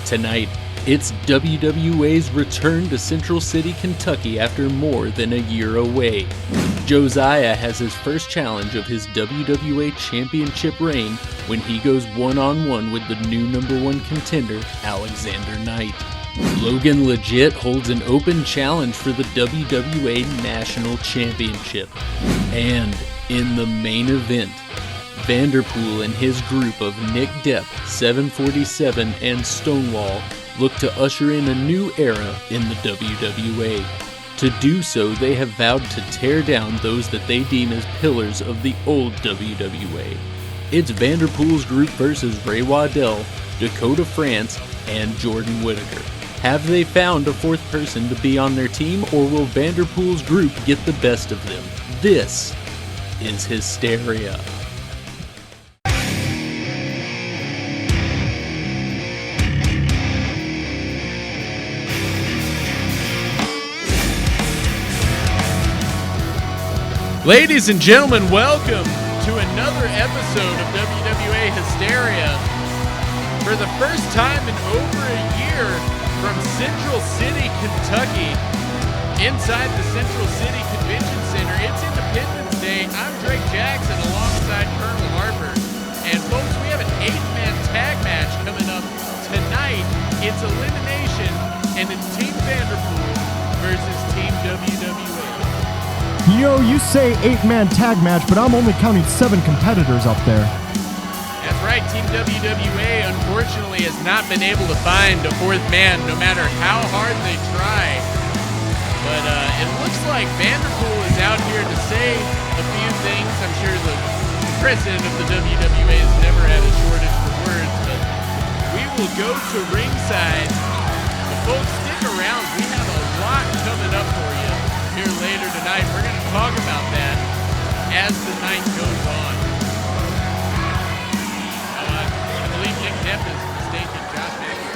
Tonight, it's WWA's return to Central City, Kentucky after more than a year away. Josiah has his first challenge of his WWA Championship reign when he goes one-on-one with the new number one contender, Alexander Knight. Logan legit holds an open challenge for the WWA National Championship. And in the main event, Vanderpool and his group of Nick Depp, 747, and Stonewall look to usher in a new era in the WWA. To do so, they have vowed to tear down those that they deem as pillars of the old WWA. It's Vanderpool's group versus Waddell, Dakota France, and Jordan Whittaker. Have they found a fourth person to be on their team, or will Vanderpool's group get the best of them? This is Hysteria. Ladies and gentlemen, welcome to another episode of WWA Hysteria. For the first time in over a year from Central City, Kentucky, inside the Central City Convention Center, it's Independence Day. I'm Drake Jaxon alongside Colonel Harper. And folks, we have an 8-man tag match coming up tonight. It's elimination, and it's Team Vanderpool versus Team WWA. Yo, you say 8-man tag match, but I'm only counting 7 competitors up there. That's right, Team WWA unfortunately has not been able to find a fourth man no matter how hard they try. But it looks like Vanderpool is out here to say a few things. I'm sure the president of the WWA has never had a shortage for words, but we will go to ringside. But folks, stick around. We have a lot coming up for you here later tonight. We're going to talk about that as the night goes on. I believe Nick Depp is mistaken Josh Baker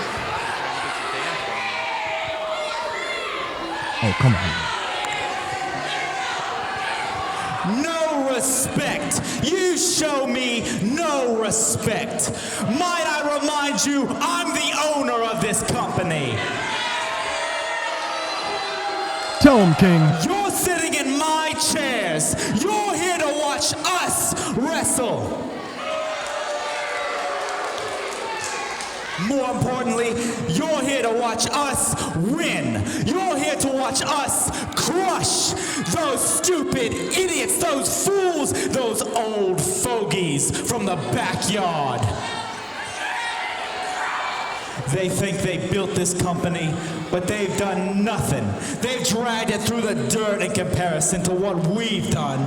Oh, come on. No respect. You show me no respect. Might I remind you, I'm the owner of this company. Tell him, King. You're sitting in my chairs. You're here to watch us wrestle. More importantly, you're here to watch us win. You're here to watch us crush those stupid idiots, those fools, those old fogies from the backyard. They think they built this company, but they've done nothing. They've dragged it through the dirt in comparison to what we've done.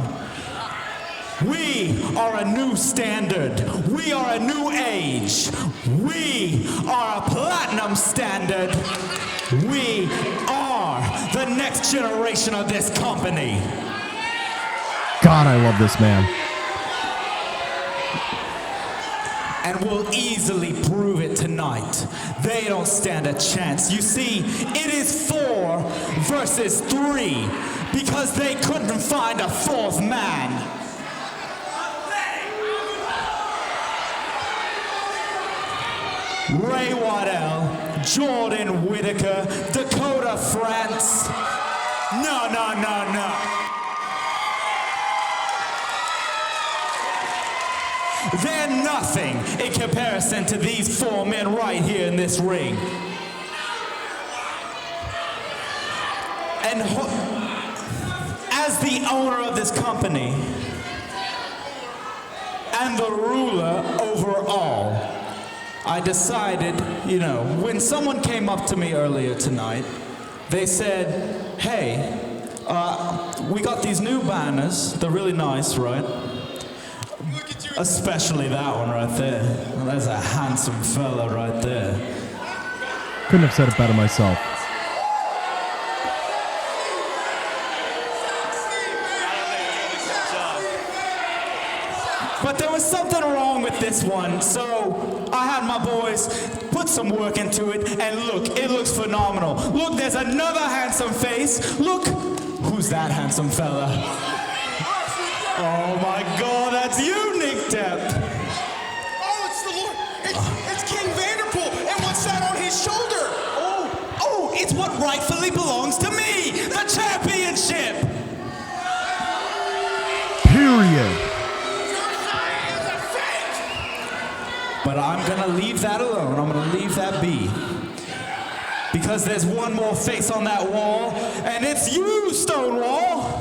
We are a new standard. We are a new age. We are a platinum standard. We are the next generation of this company. God, I love this man. And we'll easily prove it tonight. They don't stand a chance. You see, it is 4 versus 3 because they couldn't find a fourth man. Waddell, Jordan Whittaker, Dakota France. No. They're nothing in comparison to these 4 men right here in this ring. And as the owner of this company and the ruler over all, I decided, when someone came up to me earlier tonight, they said, hey, we got these new banners. They're really nice, right? Especially that one right there. Well, that's a handsome fella right there. Couldn't have said it better myself. But there was something wrong with this one, so I had my boys put some work into it, and look, it looks phenomenal. Look, there's another handsome face. Look, who's that handsome fella? Oh my God, that's you, Nick Depp. Oh, it's the Lord. It's King Vanderpool. And what's that on his But I'm gonna leave that alone. I'm gonna leave that be. Because there's one more face on that wall, and it's you, Stonewall.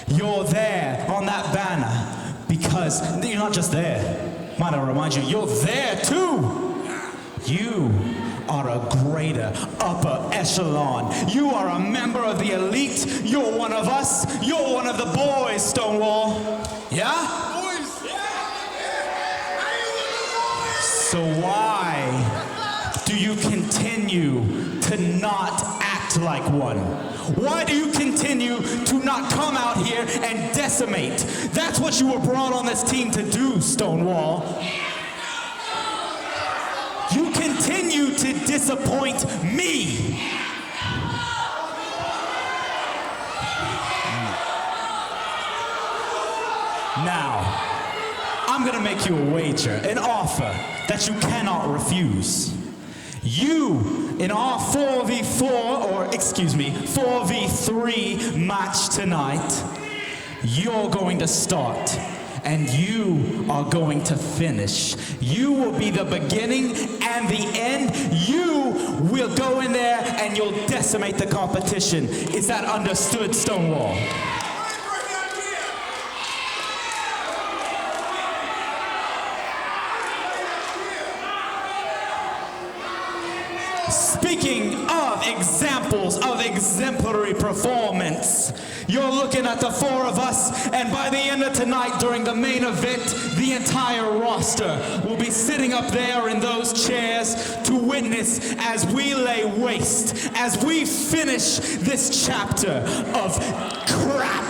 You're there on that banner because you're not just there. Might I remind you, you're there too. You are a greater upper echelon. You are a member of the elite. You're one of us. You're one of the boys, Stonewall. Yeah? So why do you continue to not act like one? Why do you continue to not come out here and decimate? That's what you were brought on this team to do, Stonewall. You continue to disappoint me. Now, I'm gonna make you a wager, an offer that you cannot refuse. You, in our 4v3 match tonight, you're going to start, and you are going to finish. You will be the beginning and the end. You will go in there and you'll decimate the competition. Is that understood, Stonewall? Speaking of examples of exemplary performance, you're looking at the four of us, and by the end of tonight, during the main event, the entire roster will be sitting up there in those chairs to witness as we lay waste, as we finish this chapter of crap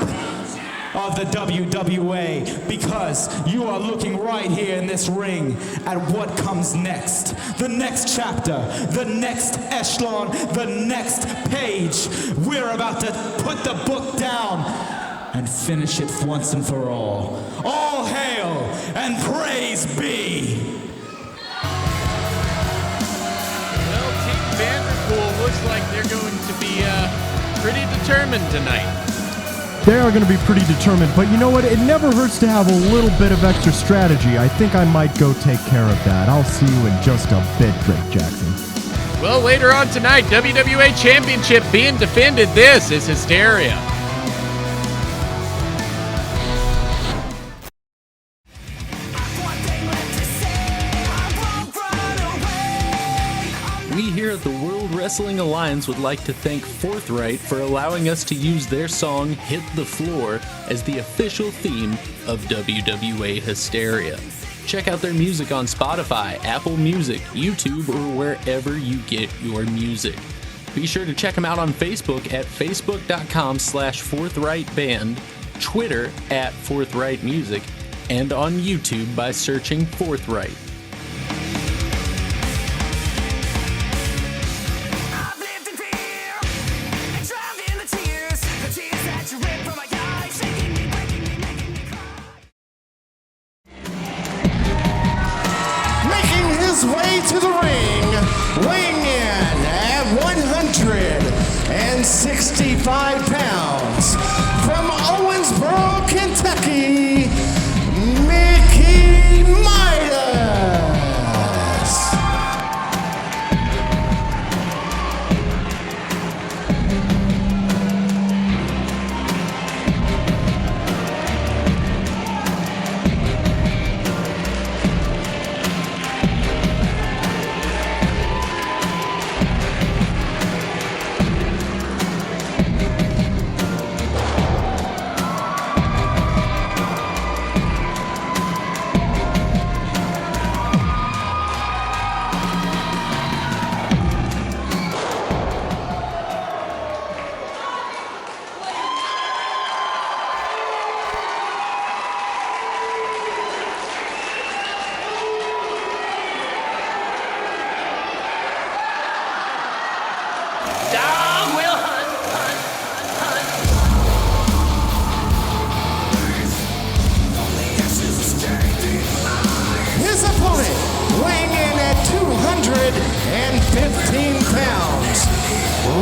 of the WWA, because you are looking right here in this ring at what comes next. The next chapter, the next echelon, the next page. We're about to put the book down and finish it once and for all. All hail and praise be. Well, Team Vanderpool looks like they're going to be pretty determined tonight. They are going to be pretty determined, but you know what? It never hurts to have a little bit of extra strategy. I think I might go take care of that. I'll see you in just a bit, Drake Jaxon. Well, later on tonight, WWA Championship being defended. This is Hysteria. We here at the World Wrestling Alliance would like to thank Forthright for allowing us to use their song Hit the Floor as the official theme of WWA Hysteria. Check out their music on Spotify, Apple Music, YouTube, or wherever you get your music. Be sure to check them out on Facebook at facebook.com/forthrightband, Twitter at forthrightmusic, and on YouTube by searching Forthright. Way to the ring, weighing in at 165 pounds, from Owensboro, Kentucky, Midas.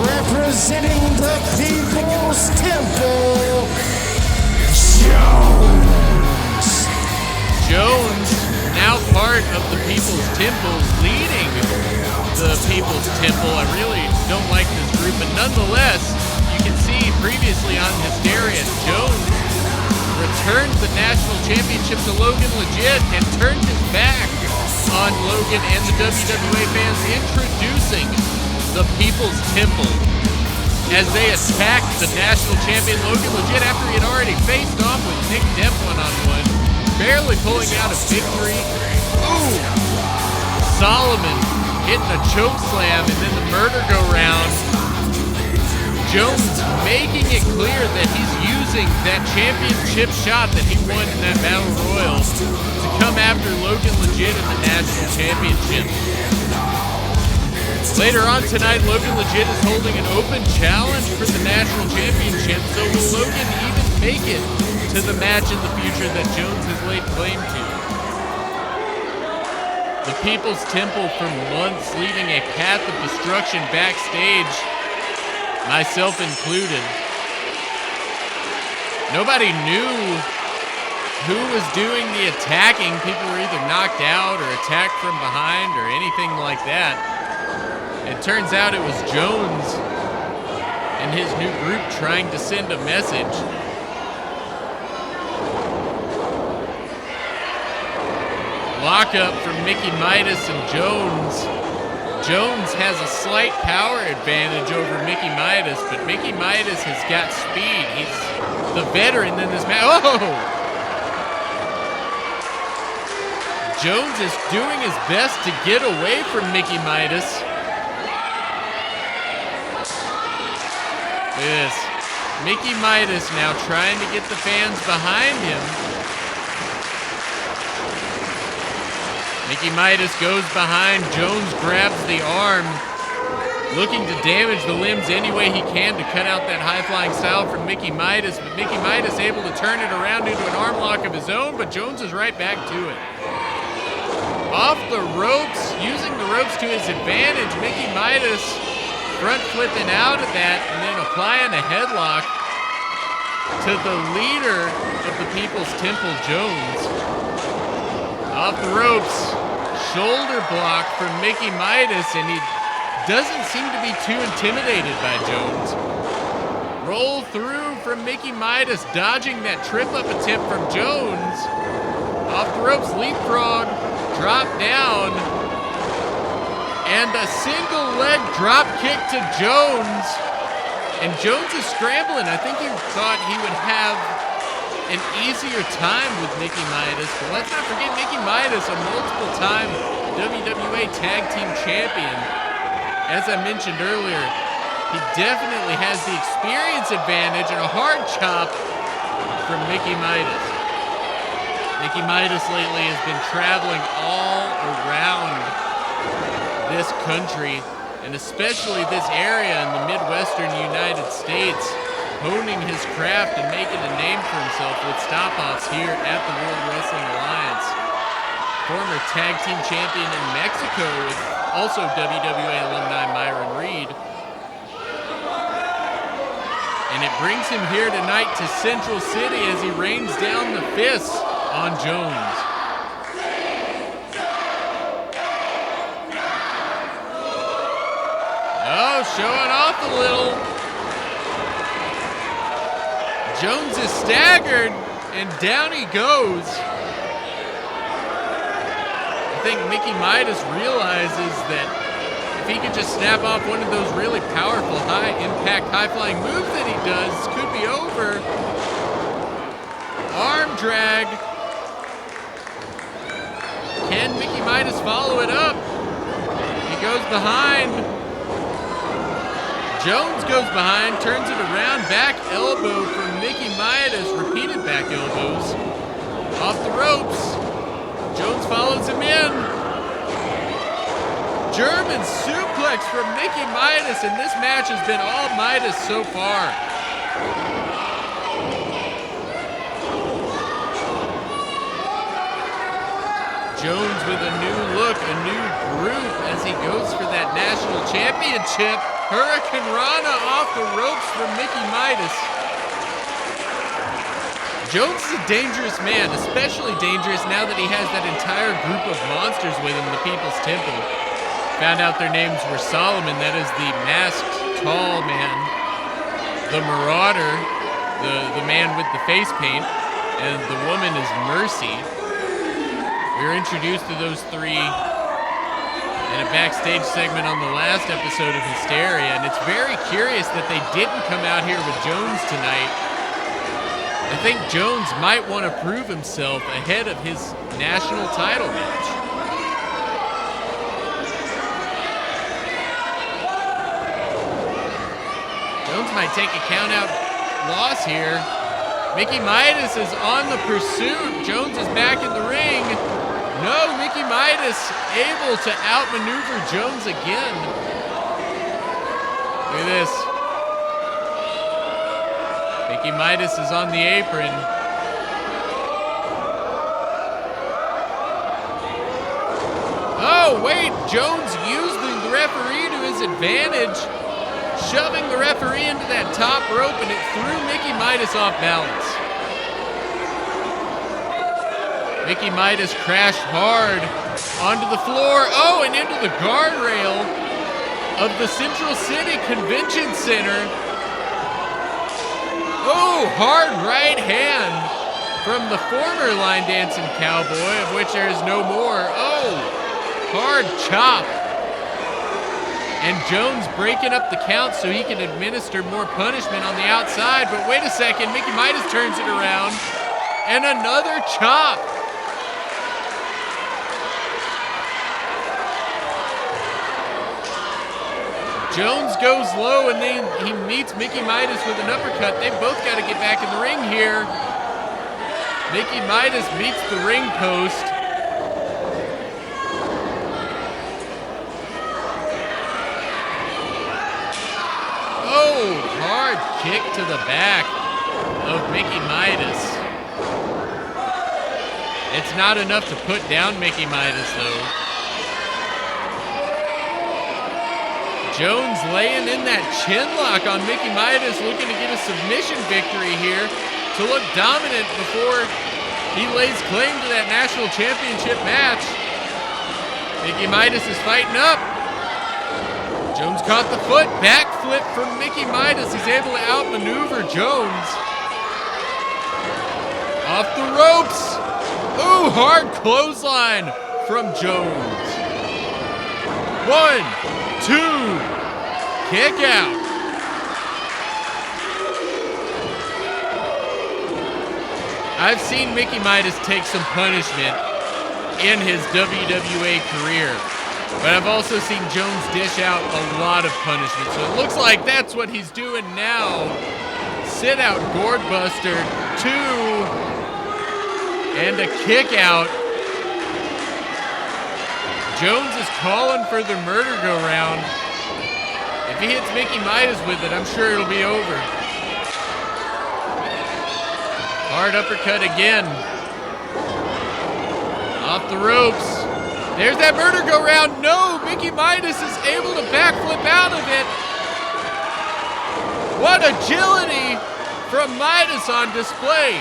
Representing the People's Temple, Jones. Jones, now part of the People's Temple leading the People's Temple. I really don't like this group, but nonetheless, you can see previously on Hysteria, Jones returned the national championship to Logan legit and turned his back on Logan and the WWA fans, introducing the People's Temple as they attacked the national champion Logan legit after he had already faced off with Nick Depp one-on-one, barely pulling out a victory. Ooh! Solomon hitting a choke slam and then the murder go round. Jones making it clear that he's using that championship shot that he won in that Battle Royal to come after Logan legit in the national championship. Later on tonight, Logan legit is holding an open challenge for the national championship, so will Logan even make it to the match in the future that Jones has laid claim to? The People's Temple for months leaving a path of destruction backstage, myself included. Nobody knew who was doing the attacking. People were either knocked out or attacked from behind or anything like that. It turns out it was Jones and his new group trying to send a message. Lockup from Mickey Midas and Jones. Jones has a slight power advantage over Mickey Midas, but Mickey Midas has got speed. He's the veteran in this match. Oh! Jones is doing his best to get away from Mickey Midas. Look at this. Mickey Midas now trying to get the fans behind him. Mickey Midas goes behind. Jones grabs the arm, looking to damage the limbs any way he can to cut out that high-flying style from Mickey Midas, but Mickey Midas able to turn it around into an arm lock of his own, but Jones is right back to it. Off the ropes, using the ropes to his advantage, Mickey Midas front flipping out of that and then applying a headlock to the leader of the People's Temple, Jones. Off the ropes, shoulder block from Mickey Midas, and he doesn't seem to be too intimidated by Jones. Roll through from Mickey Midas, dodging that trip-up attempt from Jones. Off the ropes, leapfrog, drop down, and a single leg drop kick to Jones. And Jones is scrambling. I think he thought he would have an easier time with Mickey Midas, but let's not forget Mickey Midas, a multiple-time WWA Tag Team Champion. As I mentioned earlier, he definitely has the experience advantage and a hard chop from Mickey Midas. Mickey Midas lately has been traveling all around this country, and especially this area in the Midwestern United States, honing his craft and making a name for himself with stop-offs here at the World Wrestling Alliance. Former tag team champion in Mexico with also WWA alumni Myron Reed. And it brings him here tonight to Central City as he rains down the fists on Jones. Oh, showing off a little. Jones is staggered, and down he goes. I think Mickey Midas realizes that if he could just snap off one of those really powerful, high-impact, high-flying moves that he does, this could be over. Arm drag. Can Mickey Midas follow it up? He goes behind. Jones goes behind, turns it around, back elbow from Mickey Midas, repeated back elbows. Off the ropes, Jones follows him in. German suplex from Mickey Midas, and this match has been all Midas so far. Jones with a new look, a new group as he goes for that national championship. Hurricane Rana off the ropes from Mickey Midas. Jones is a dangerous man, especially dangerous now that he has that entire group of monsters with him, the People's Temple. Found out their names were Solomon, that is the masked tall man, the Marauder, the man with the face paint, and the woman is Mercy. We were introduced to those three in a backstage segment on the last episode of Hysteria, and it's very curious that they didn't come out here with Jones tonight. I think Jones might want to prove himself ahead of his national title match. Jones might take a count-out loss here. Mickey Midas is on the pursuit. Jones is back in the ring. No, Mickey Midas able to outmaneuver Jones again. Look at this. Mickey Midas is on the apron. Oh, wait, Jones using the referee to his advantage, shoving the referee into that top rope, and it threw Mickey Midas off balance. Mickey Midas crashed hard onto the floor. Oh, and into the guardrail of the Central City Convention Center. Oh, hard right hand from the former line dancing cowboy, of which there is no more. Oh, hard chop. And Jones breaking up the count so he can administer more punishment on the outside. But wait a second, Mickey Midas turns it around. And another chop. Jones goes low, and then he meets Mickey Midas with an uppercut. They both got to get back in the ring here. Mickey Midas meets the ring post. Oh, hard kick to the back of Mickey Midas. It's not enough to put down Mickey Midas, though. Jones laying in that chin lock on Mickey Midas, looking to get a submission victory here to look dominant before he lays claim to that national championship match. Mickey Midas is fighting up. Jones caught the foot, backflip from Mickey Midas. He's able to outmaneuver Jones. Off the ropes. Ooh, hard clothesline from Jones. 1, 2, kick out. I've seen Mickey Midas take some punishment in his WWA career, but I've also seen Jones dish out a lot of punishment, so it looks like that's what he's doing now. Sit out gourd buster, 2, and a kick out. Jones is calling for the murder go-round. If he hits Mickey Midas with it, I'm sure it'll be over. Hard uppercut again. Off the ropes. There's that murder go-round. No, Mickey Midas is able to backflip out of it. What agility from Midas on display.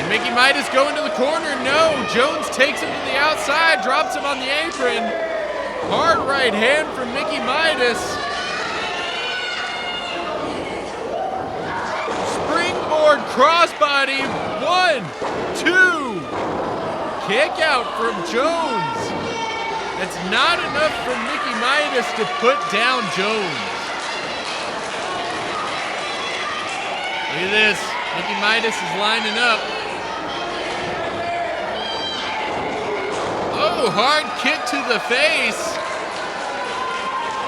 Mickey Midas going to the corner. No, Jones takes him to the outside, drops him on the apron. Hard right hand from Mickey Midas. Springboard crossbody. 1, 2. Kick out from Jones. That's not enough for Mickey Midas to put down Jones. Look at this. Mickey Midas is lining up. Oh, hard kick to the face.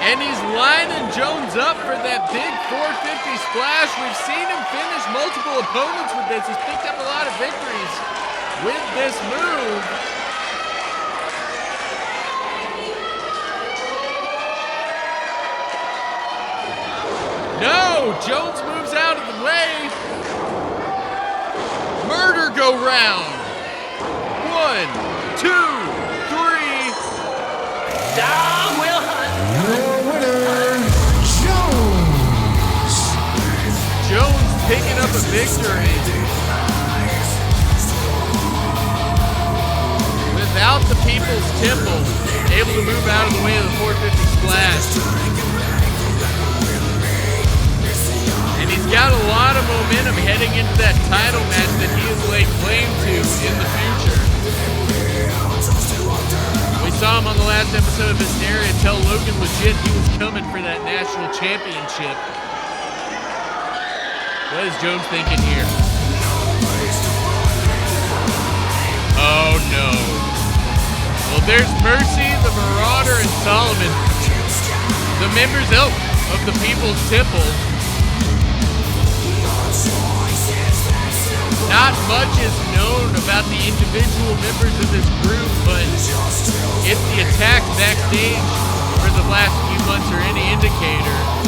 And he's lining Jones up for that big 450 splash. We've seen him finish multiple opponents with this. He's picked up a lot of victories with this move. No, Jones moves out of the way. Murder go round. 1, 2, 3. Dog will hunt. Your winner, Jones. Jones picking up a victory. Without the People's Temple, able to move out of the way of the 450 splash. And he's got a lot of momentum heading into that title match that he has laid claim to in the future. We saw him on the last episode of Hysteria tell Logan legit he was coming for that national championship. What is Jones thinking here? Oh no. Well, there's Mercy, the Marauder, and Solomon, the members of the People's Temple. Not much is known about the individual members of this group, but if the attacks backstage for the last few months are any indicator.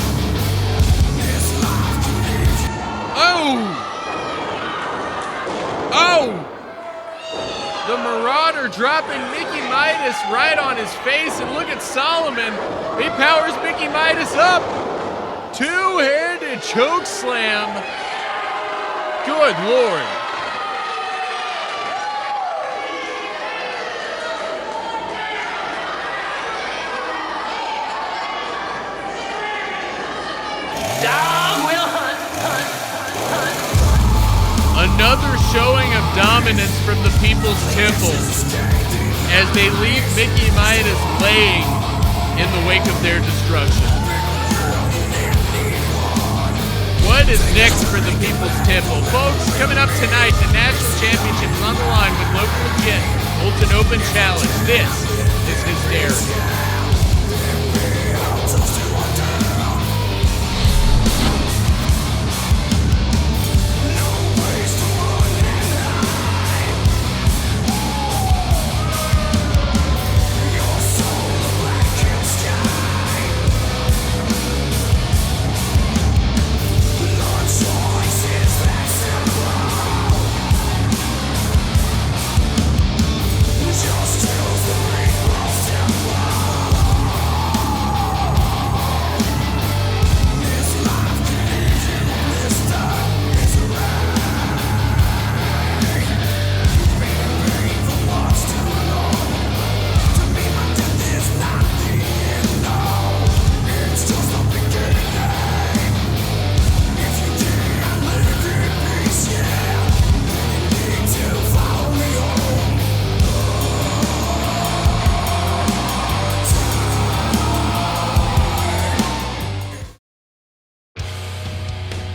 Oh! The Marauder dropping Mickey Midas right on his face, and look at Solomon. He powers Mickey Midas up. Two-handed choke slam. Good Lord. Dog will hunt. Another showing of dominance from the People's Temple as they leave Mickey Midas laying in the wake of their destruction. What is next for the People's Temple? Folks, coming up tonight, the National Championship is on the line with Logan Legit holds an open challenge. This is Hysteria.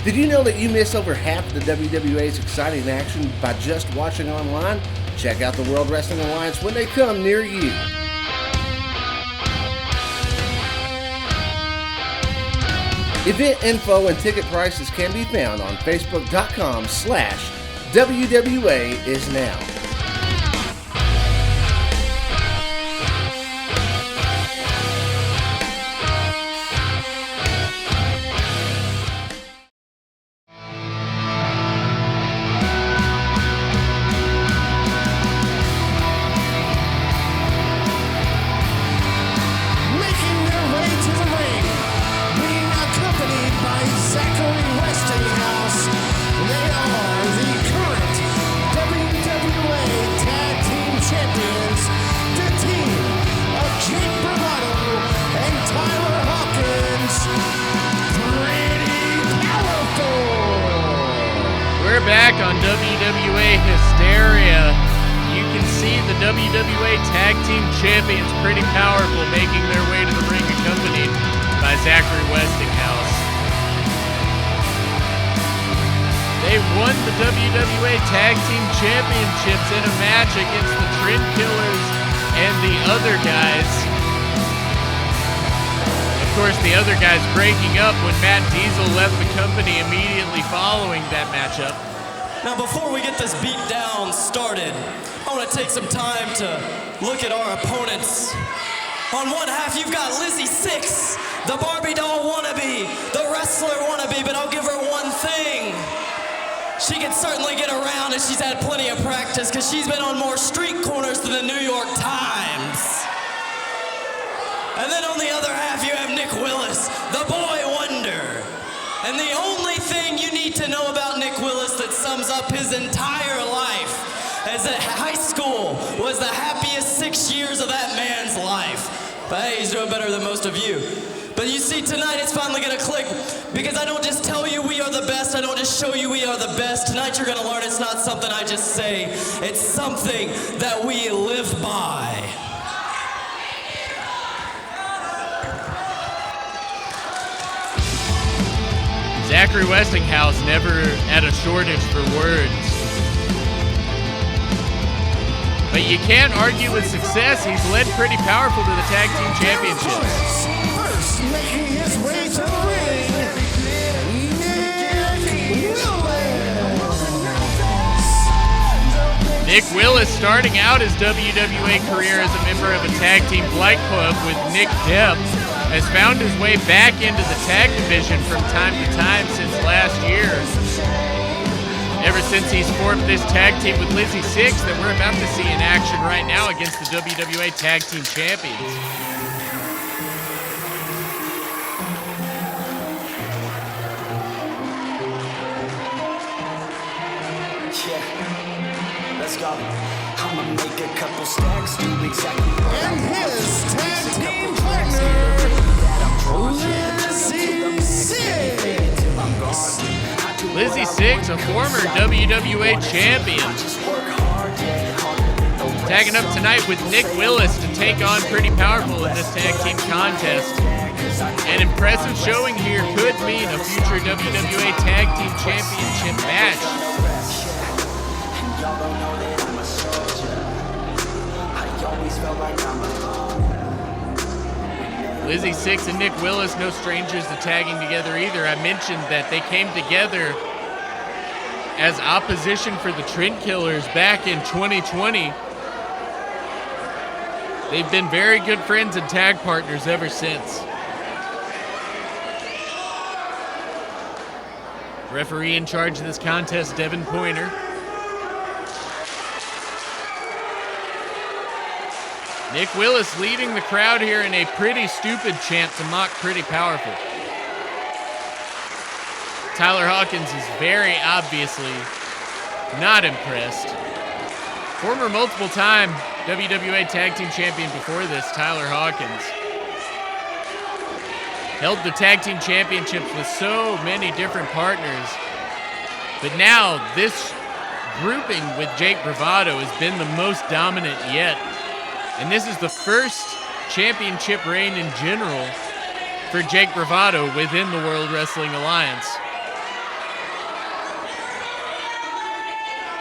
Did you know that you miss over half of the WWA's exciting action by just watching online? Check out the World Wrestling Alliance when they come near you. Event info and ticket prices can be found on Facebook.com/WWAISNOW. Back on WWA Hysteria, you can see the WWA Tag Team Champions pretty powerful, making their way to the ring accompanied by Zachary Westinghouse. They won the WWA Tag Team Championships in a match against the Trendkillers and the other guys. Of course, the other guys breaking up when Matt Diesel left the company immediately following that matchup. Now, before we get this beatdown started, I want to take some time to look at our opponents. On one half, you've got Lizzy Sixx, the Barbie doll wannabe, the wrestler wannabe, but I'll give her one thing. She can certainly get around, and she's had plenty of practice because she's been on more street corners than the New York Times. And then on the other half, you have Nick Willis, the boy wonder. And the only thing you need to know about Nick Willis that sums up his entire life, as that high school was the happiest 6 years of that man's life. But hey, he's doing better than most of you. But you see, tonight it's finally gonna click, because I don't just tell you we are the best, I don't just show you we are the best. Tonight you're gonna learn it's not something I just say, it's something that we live by. Zachary Westinghouse never at a shortage for words. But you can't argue with success. He's led Pretty Powerful to the Tag Team Championships. First, making his way to the ring, Nick Willis starting out his WWA career as a member of a tag team flight club with Nick Depp, has found his way back into the tag division from time to time since last year. Ever since he's formed this tag team with Lizzy Sixx that we're about to see in action right now against the WWA Tag Team Champions. Yeah, let's go. I'ma make a couple stacks, do exactly what and I want. his tag team partner, Lizzy Sixx. Lizzy Sixx, a former WWA champion, tagging up tonight with Nick Willis to take on Pretty Powerful in this tag team contest. An impressive showing here could mean a future WWA Tag Team Championship match. Lizzy Sixx and Nick Willis, no strangers to tagging together either. I mentioned that they came together as opposition for the Trendkillers back in 2020. They've been very good friends and tag partners ever since. Referee in charge of this contest, Devin Pointer. Nick Willis leading the crowd here in a pretty stupid chant to mock Pretty Powerful. Tyler Hawkins is very obviously not impressed. Former multiple-time WWA Tag Team Champion before this, Tyler Hawkins, held the Tag Team Championships with so many different partners. But now this grouping with Jake Bravado has been the most dominant yet. And this is the first championship reign in general for Jake Bravado within the World Wrestling Alliance.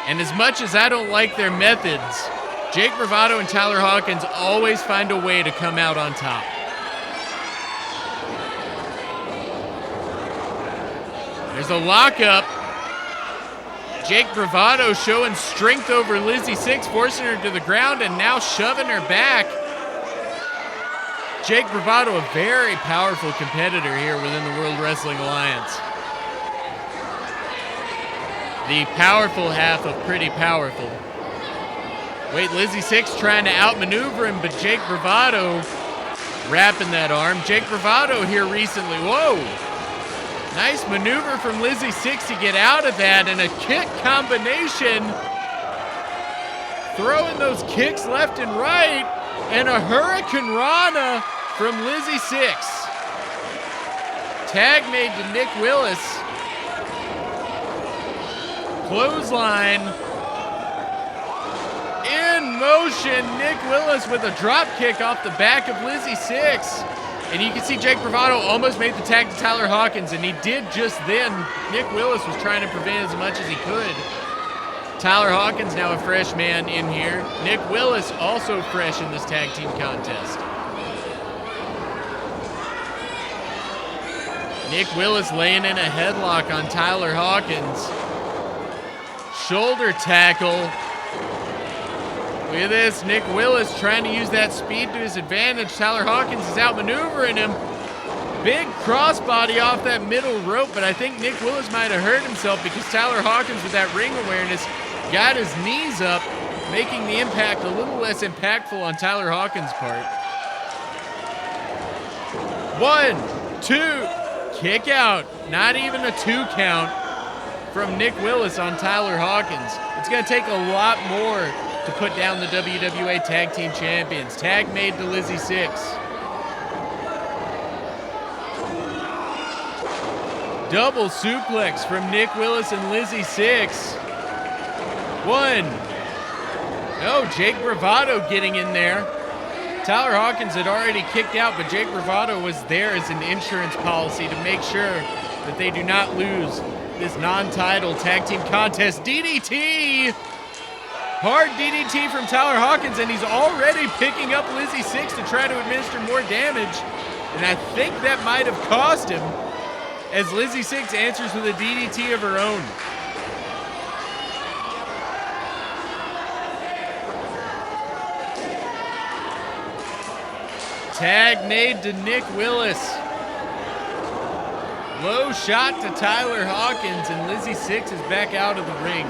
And as much as I don't like their methods, Jake Bravado and Tyler Hawkins always find a way to come out on top. There's a lockup. Jake Bravado showing strength over Lizzy Sixx, forcing her to the ground and now shoving her back. Jake Bravado, a very powerful competitor here within the World Wrestling Alliance. The powerful half of Pretty Powerful. Wait, Lizzy Sixx trying to outmaneuver him, but Jake Bravado wrapping that arm. Jake Bravado here recently, whoa! Nice maneuver from Lizzy Sixx to get out of that, and a kick combination. Throwing those kicks left and right, and a Hurricane Rana from Lizzy Sixx. Tag made to Nick Willis. Clothesline. In motion, Nick Willis with a drop kick off the back of Lizzy Sixx. And you can see Jake Bravado almost made the tag to Tyler Hawkins, and he did just then. Nick Willis was trying to prevent as much as he could. Tyler Hawkins now a fresh man in here. Nick Willis also fresh in this tag team contest. Nick Willis laying in a headlock on Tyler Hawkins. Shoulder tackle. Look at this, Nick Willis trying to use that speed to his advantage. Tyler Hawkins is outmaneuvering him. Big crossbody off that middle rope, but I think Nick Willis might have hurt himself because Tyler Hawkins, with that ring awareness, got his knees up, making the impact a little less impactful on Tyler Hawkins' part. 1, 2, kick out. Not even a 2 count. from Nick Willis on Tyler Hawkins. It's going to take a lot more to put down the WWA Tag Team Champions. Tag made to Lizzy Sixx. Double suplex from Nick Willis and Lizzy Sixx. One. Oh, Jake Bravado getting in there. Tyler Hawkins had already kicked out, but Jake Bravado was there as an insurance policy to make sure that they do not lose this non-title tag team contest. DDT! Hard DDT from Tyler Hawkins, and he's already picking up Lizzy Sixx to try to administer more damage. And I think that might have cost him, as Lizzy Sixx answers with a DDT of her own. Tag made to Nick Willis. Low shot to Tyler Hawkins, and Lizzy Sixx is back out of the ring.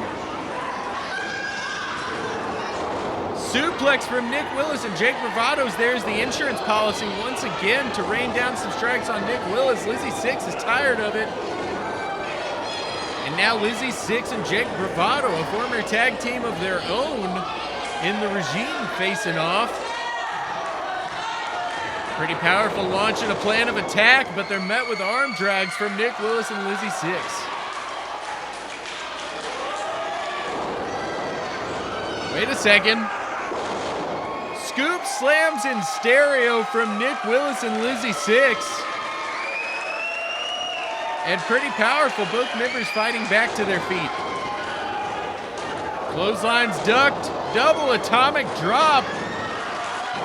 Suplex from Nick Willis, and Jake Bravado's there as the insurance policy once again to rain down some strikes on Nick Willis. Lizzy Sixx is tired of it. And now Lizzy Sixx and Jake Bravado, a former tag team of their own, in the regime facing off. Pretty powerful launch and a plan of attack, but they're met with arm drags from Nick Willis and Lizzy Sixx. Wait a second. Scoop slams in stereo from Nick Willis and Lizzy Sixx. And pretty powerful, both members fighting back to their feet. Clotheslines ducked, double atomic drop.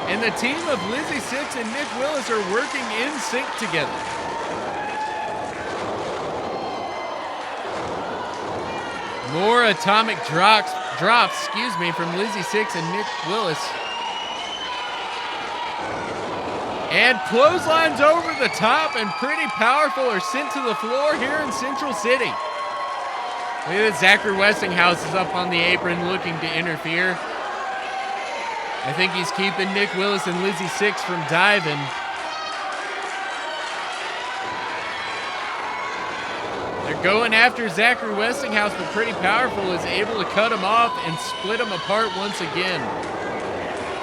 And the team of Lizzy Sixx and Nick Willis are working in sync together. More atomic drops, from Lizzy Sixx and Nick Willis. And clotheslines over the top and pretty powerful are sent to the floor here in Central City. Look at that, Zachary Westinghouse is up on the apron looking to interfere. I think he's keeping Nick Willis and Lizzy Sixx from diving. They're going after Zachary Westinghouse, but pretty powerful is able to cut him off and split him apart once again.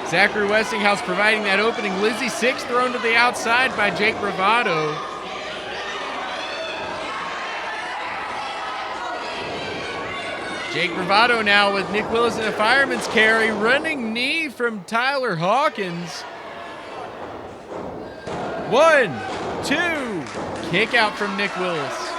Zachary Westinghouse providing that opening. Lizzy Sixx thrown to the outside by Jake Bravado. Jake Bravado now with Nick Willis in a fireman's carry. Running knee from Tyler Hawkins. 1, 2. Kick out from Nick Willis.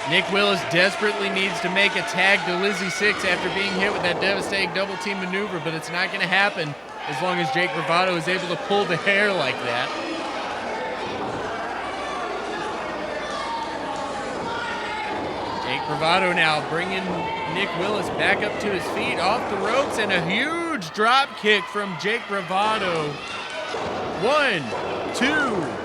Nick Willis desperately needs to make a tag to Lizzy Sixx after being hit with that devastating double team maneuver, but it's not going to happen as long as Jake Bravado is able to pull the hair like that. Jake Bravado now bringing Nick Willis back up to his feet, off the ropes, and a huge drop kick from Jake Bravado. 1, 2.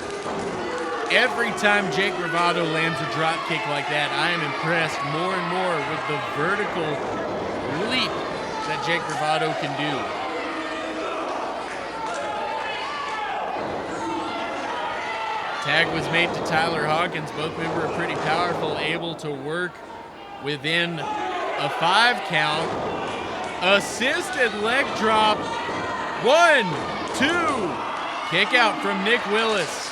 Every time Jake Bravado lands a drop kick like that, I am impressed more and more with the vertical leap that Jake Bravado can do. Tag was made to Tyler Hawkins. Both men were pretty powerful, able to work within a 5 count. Assisted leg drop. 1, 2. Kick out from Nick Willis.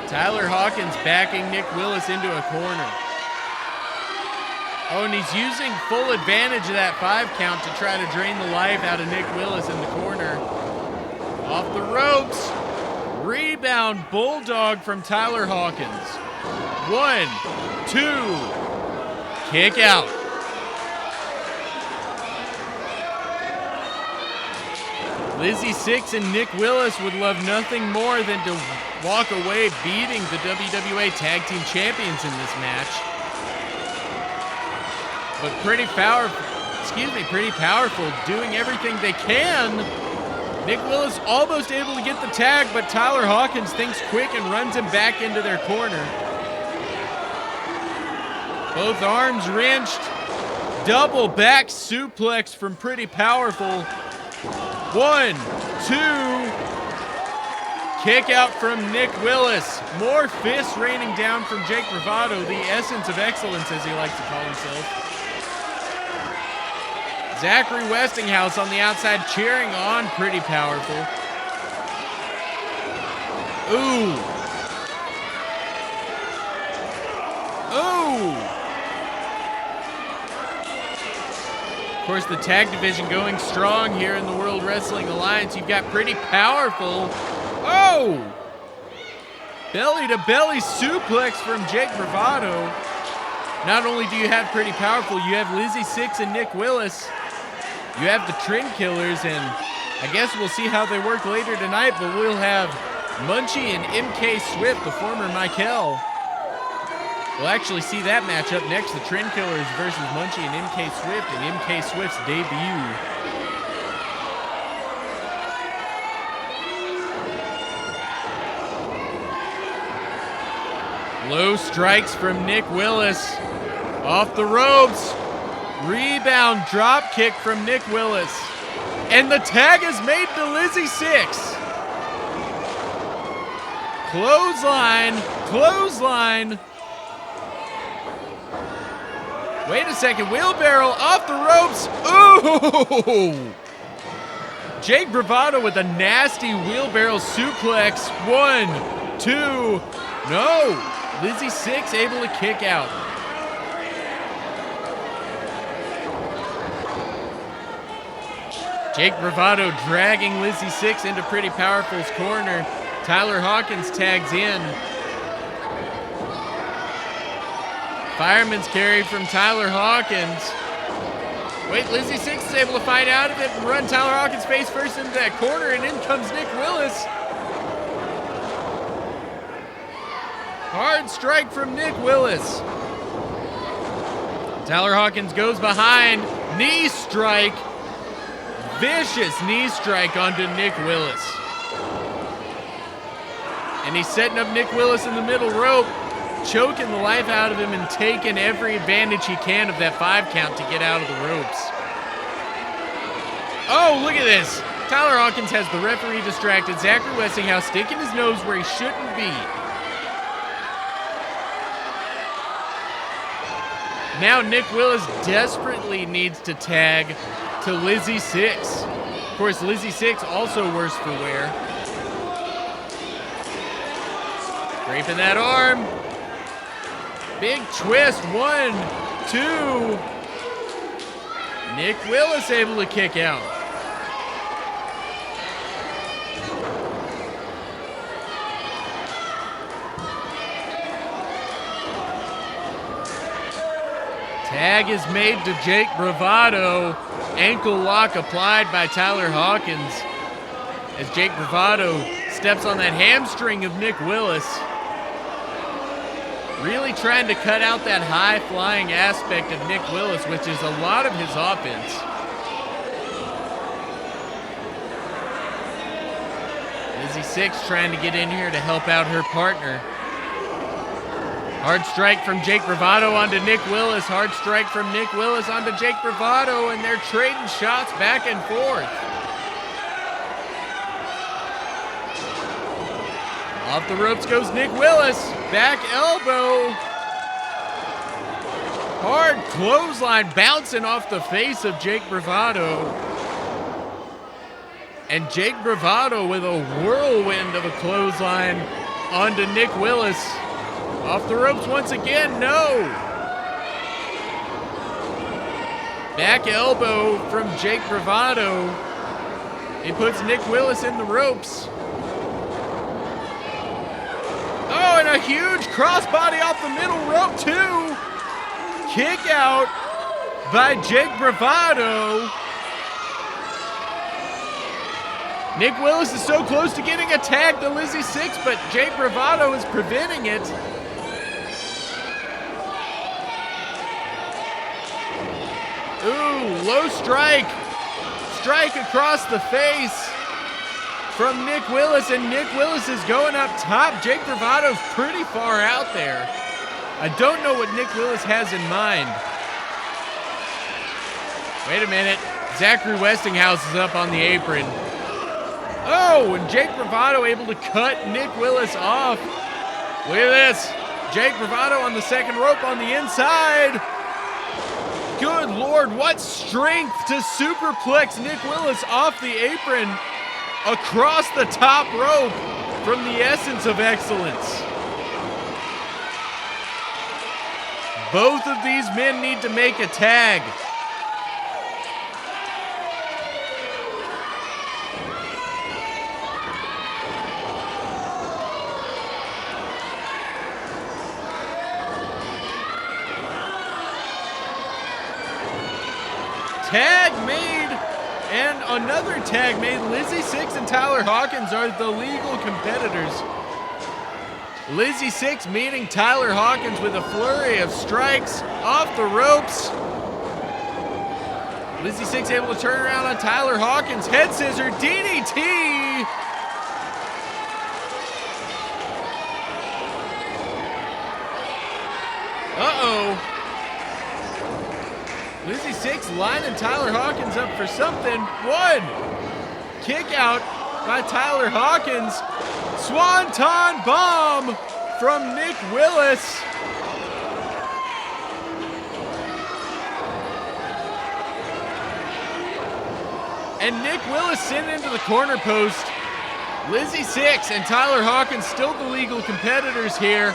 Tyler Hawkins backing Nick Willis into a corner. Oh, and he's using full advantage of that 5 count to try to drain the life out of Nick Willis in the corner. Off the ropes. Rebound bulldog from Tyler Hawkins. 1, 2. Kick out. Lizzy Sixx and Nick Willis would love nothing more than to walk away beating the WWA Tag Team Champions in this match. But pretty powerful, doing everything they can. Nick Willis almost able to get the tag, but Tyler Hawkins thinks quick and runs him back into their corner. Both arms wrenched. Double back suplex from Pretty Powerful. 1, 2. Kick out from Nick Willis. More fists raining down from Jake Bravado, the essence of excellence, as he likes to call himself. Zachary Westinghouse on the outside cheering on Pretty Powerful. Ooh. Ooh. Of course, the tag division going strong here in the World Wrestling Alliance. You've got Pretty Powerful. Oh! Belly-to-belly suplex from Jake Bravado. Not only do you have Pretty Powerful, you have Lizzy Sixx and Nick Willis. You have the Trendkillers, and I guess we'll see how they work later tonight, but we'll have Munchie and MK Swift, the former Mikeal. We'll actually see that matchup next, the Trendkillers versus Munchie and MK Swift, and MK Swift's debut. Low strikes from Nick Willis. Off the ropes. Rebound drop kick from Nick Willis. And the tag is made to Lizzy Sixx. Clothesline. Clothesline. Wait a second. Wheelbarrow off the ropes. Ooh. Jake Bravado with a nasty wheelbarrow suplex. 1, 2. No. Lizzy Sixx able to kick out. Jake Bravado dragging Lizzy Sixx into Pretty Powerful's corner. Tyler Hawkins tags in. Fireman's carry from Tyler Hawkins. Wait, Lizzy Sixx is able to fight out of it and run Tyler Hawkins face first into that corner, and in comes Nick Willis. Hard strike from Nick Willis. Tyler Hawkins goes behind. Knee strike. Vicious knee strike onto Nick Willis. And he's setting up Nick Willis in the middle rope, choking the life out of him and taking every advantage he can of that 5 count to get out of the ropes. Oh, look at this. Tyler Hawkins has the referee distracted. Zachary Westinghouse sticking his nose where he shouldn't be. Now Nick Willis desperately needs to tag to Lizzy Sixx. Of course, Lizzy Sixx also worse for wear. Scraping that arm. Big twist. 1, 2. Nick Willis able to kick out. Tag is made to Jake Bravado. Ankle lock applied by Tyler Hawkins as Jake Bravado steps on that hamstring of Nick Willis. Really trying to cut out that high-flying aspect of Nick Willis, which is a lot of his offense. Lizzy Sixx trying to get in here to help out her partner. Hard strike from Jake Bravado onto Nick Willis. Hard strike from Nick Willis onto Jake Bravado, and they're trading shots back and forth. Off the ropes goes Nick Willis. Back elbow. Hard clothesline bouncing off the face of Jake Bravado. And Jake Bravado with a whirlwind of a clothesline onto Nick Willis. Off the ropes once again, no. Back elbow from Jake Bravado. He puts Nick Willis in the ropes. Oh, and a huge crossbody off the middle rope too. Kick out by Jake Bravado. Nick Willis is so close to getting a tag to Lizzy Sixx, but Jake Bravado is preventing it. Ooh, low strike. Strike across the face from Nick Willis, and Nick Willis is going up top. Jake Bravado's pretty far out there. I don't know what Nick Willis has in mind. Wait a minute. Zachary Westinghouse is up on the apron. Oh, and Jake Bravado able to cut Nick Willis off. Look at this. Jake Bravado on the second rope on the inside. Good Lord, what strength to superplex Nick Willis off the apron across the top rope from the Essence of Excellence. Both of these men need to make a tag. Tag made, and another tag made. Lizzy Sixx and Tyler Hawkins are the legal competitors. Lizzy Sixx meeting Tyler Hawkins with a flurry of strikes off the ropes. Lizzy Sixx able to turn around on Tyler Hawkins. Head scissor, DDT. Uh-oh. Lizzy Sixx lining Tyler Hawkins up for something. One. Kick out by Tyler Hawkins. Swanton bomb from Nick Willis. And Nick Willis sent into the corner post. Lizzy Sixx and Tyler Hawkins still the legal competitors here.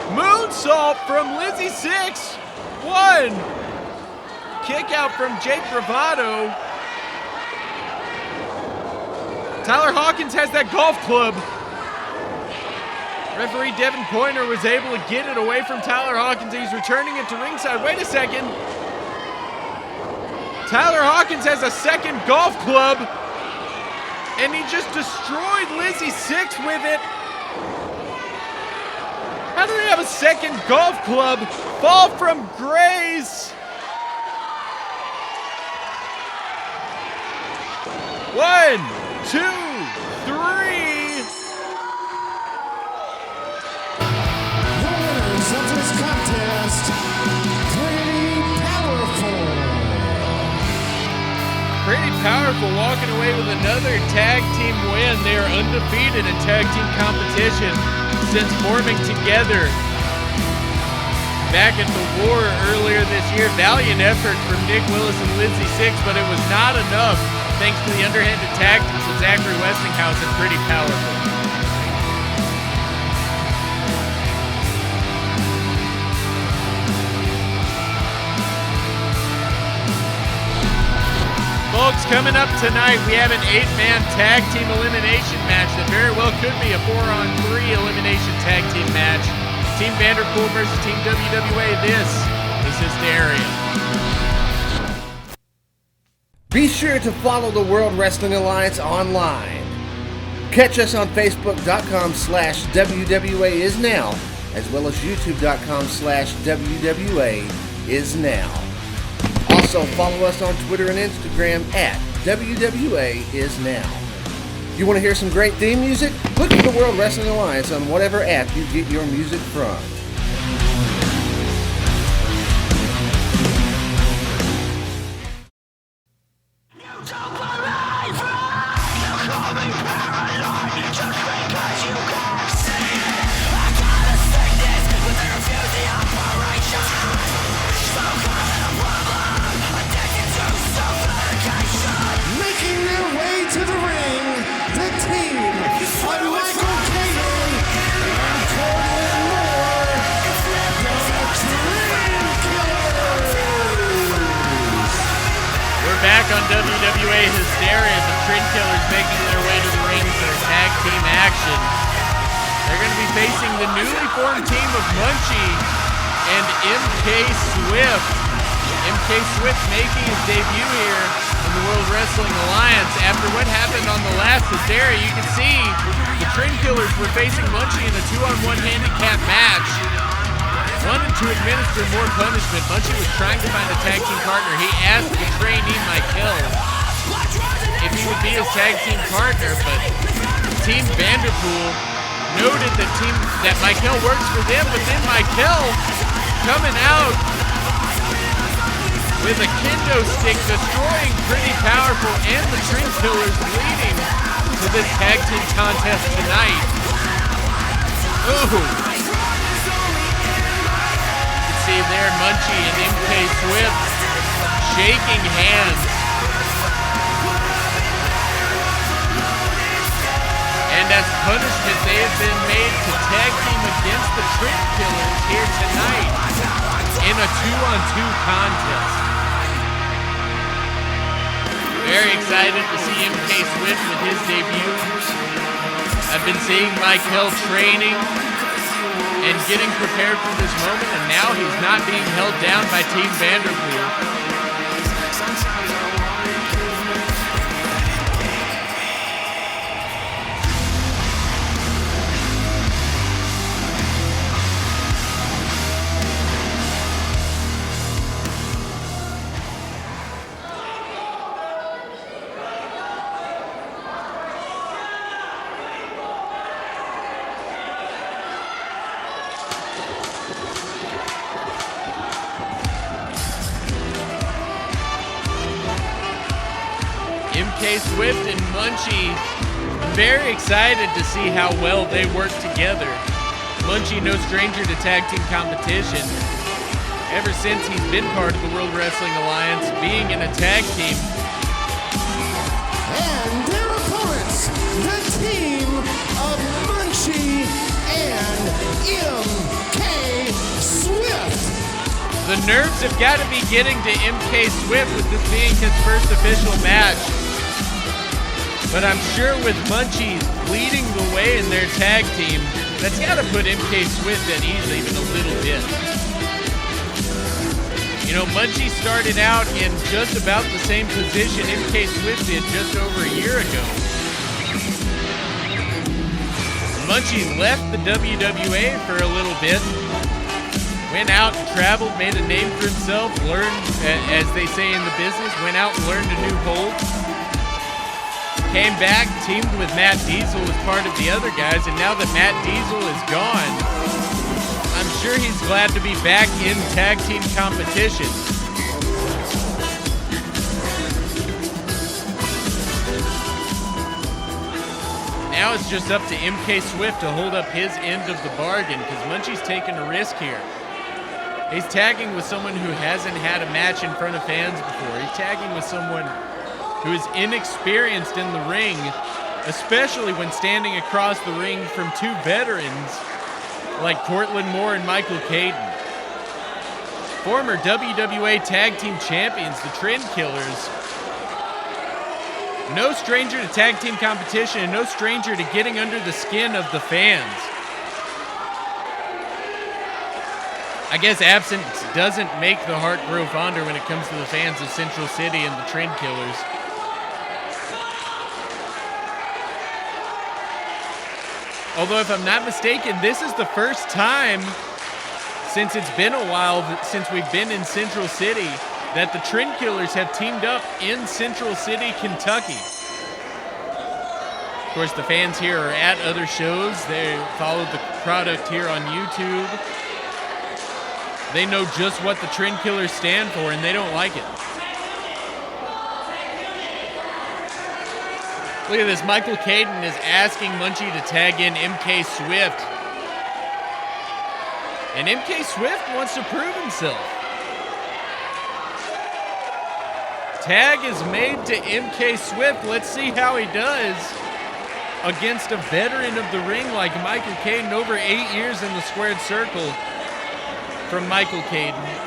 Moonsault from Lizzy Sixx. One. Kick out from Jake Bravado. Tyler Hawkins has that golf club. Referee Devin Pointer was able to get it away from Tyler Hawkins. He's returning it to ringside. Wait a second. Tyler Hawkins has a second golf club, and he just destroyed Lizzy Sixx with it. How do they have a second golf club? Fall from grace. One, two, three. The winners of this contest, Pretty Powerful. Pretty Powerful walking away with another tag team win. They are undefeated in tag team competition since forming together back at the War earlier this year. Valiant effort from Nick Willis and Lizzy Sixx, but it was not enough thanks to the underhanded tactics of Zachary Westinghouse and Pretty Powerful. Folks, coming up tonight, we have an 8-man tag team elimination match that very well could be a 4-on-3 elimination tag team match. Team Vanderpool versus Team WWA. This is Hysteria. Be sure to follow the World Wrestling Alliance online. Catch us on Facebook.com/WWAISNOW, as well as YouTube.com/WWAISNOW. Also follow us on Twitter and Instagram at WWAISNOW. You want to hear some great theme music? Look at the World Wrestling Alliance on whatever app you get your music from. Back on WWA Hysteria, the Trendkillers making their way to the ring for their tag team action. They're going to be facing the newly formed team of Munchie and MK Swift. MK Swift making his debut here in the World Wrestling Alliance. After what happened on the last Hysteria, you can see the Trendkillers were facing Munchie in a 2-on-1 handicap match. Wanted to administer more punishment. Munchie was trying to find a tag team partner. He asked the trainee Mikeal if he would be his tag team partner, but Team Vanderpool noted that Mikeal works for them, but then Mikeal coming out with a kendo stick, destroying Pretty Powerful and the Trendkillers, leading to this tag team contest tonight. Ooh. You can see there Munchie and MK Swift shaking hands. And as punishment, they have been made to tag team against the Trendkillers here tonight in a 2-on-2 contest. Very excited to see MK Swift with his debut. I've been seeing Mikeal training and getting prepared for this moment, and now he's not being held down by Team Vanderpool. MK Swift and Munchie, very excited to see how well they work together. Munchie, no stranger to tag team competition. Ever since he's been part of the World Wrestling Alliance, being in a tag team. And their opponents, the team of Munchie and MK Swift. The nerves have got to be getting to MK Swift with this being his first official match. But I'm sure with Munchie leading the way in their tag team, that's got to put MK Swift at ease even a little bit. You know, Munchie started out in just about the same position MK Swift did just over a year ago. Munchie left the WWA for a little bit, went out and traveled, made a name for himself, learned, as they say in the business, went out and learned a new hold. Came back, teamed with Matt Diesel as part of the other guys, and now that Matt Diesel is gone, I'm sure he's glad to be back in tag team competition. Now it's just up to MK Swift to hold up his end of the bargain, because Munchie's taking a risk here. He's tagging with someone who hasn't had a match in front of fans before. He's tagging with someone who is inexperienced in the ring, especially when standing across the ring from two veterans like Cortland Moore and Mikeal Caden. Former WWA Tag Team Champions, the Trendkillers. No stranger to tag team competition and no stranger to getting under the skin of the fans. I guess absence doesn't make the heart grow fonder when it comes to the fans of Central City and the Trendkillers. Although, if I'm not mistaken, this is the first time since it's been a while since we've been in Central City that the Trendkillers have teamed up in Central City, Kentucky. Of course, the fans here are at other shows. They follow the product here on YouTube. They know just what the Trendkillers stand for, and they don't like it. Look at this, Mikeal Caden is asking Munchie to tag in MK Swift. And MK Swift wants to prove himself. Tag is made to MK Swift. Let's see how he does against a veteran of the ring like Mikeal Caden. Over 8 years in the squared circle from Mikeal Caden.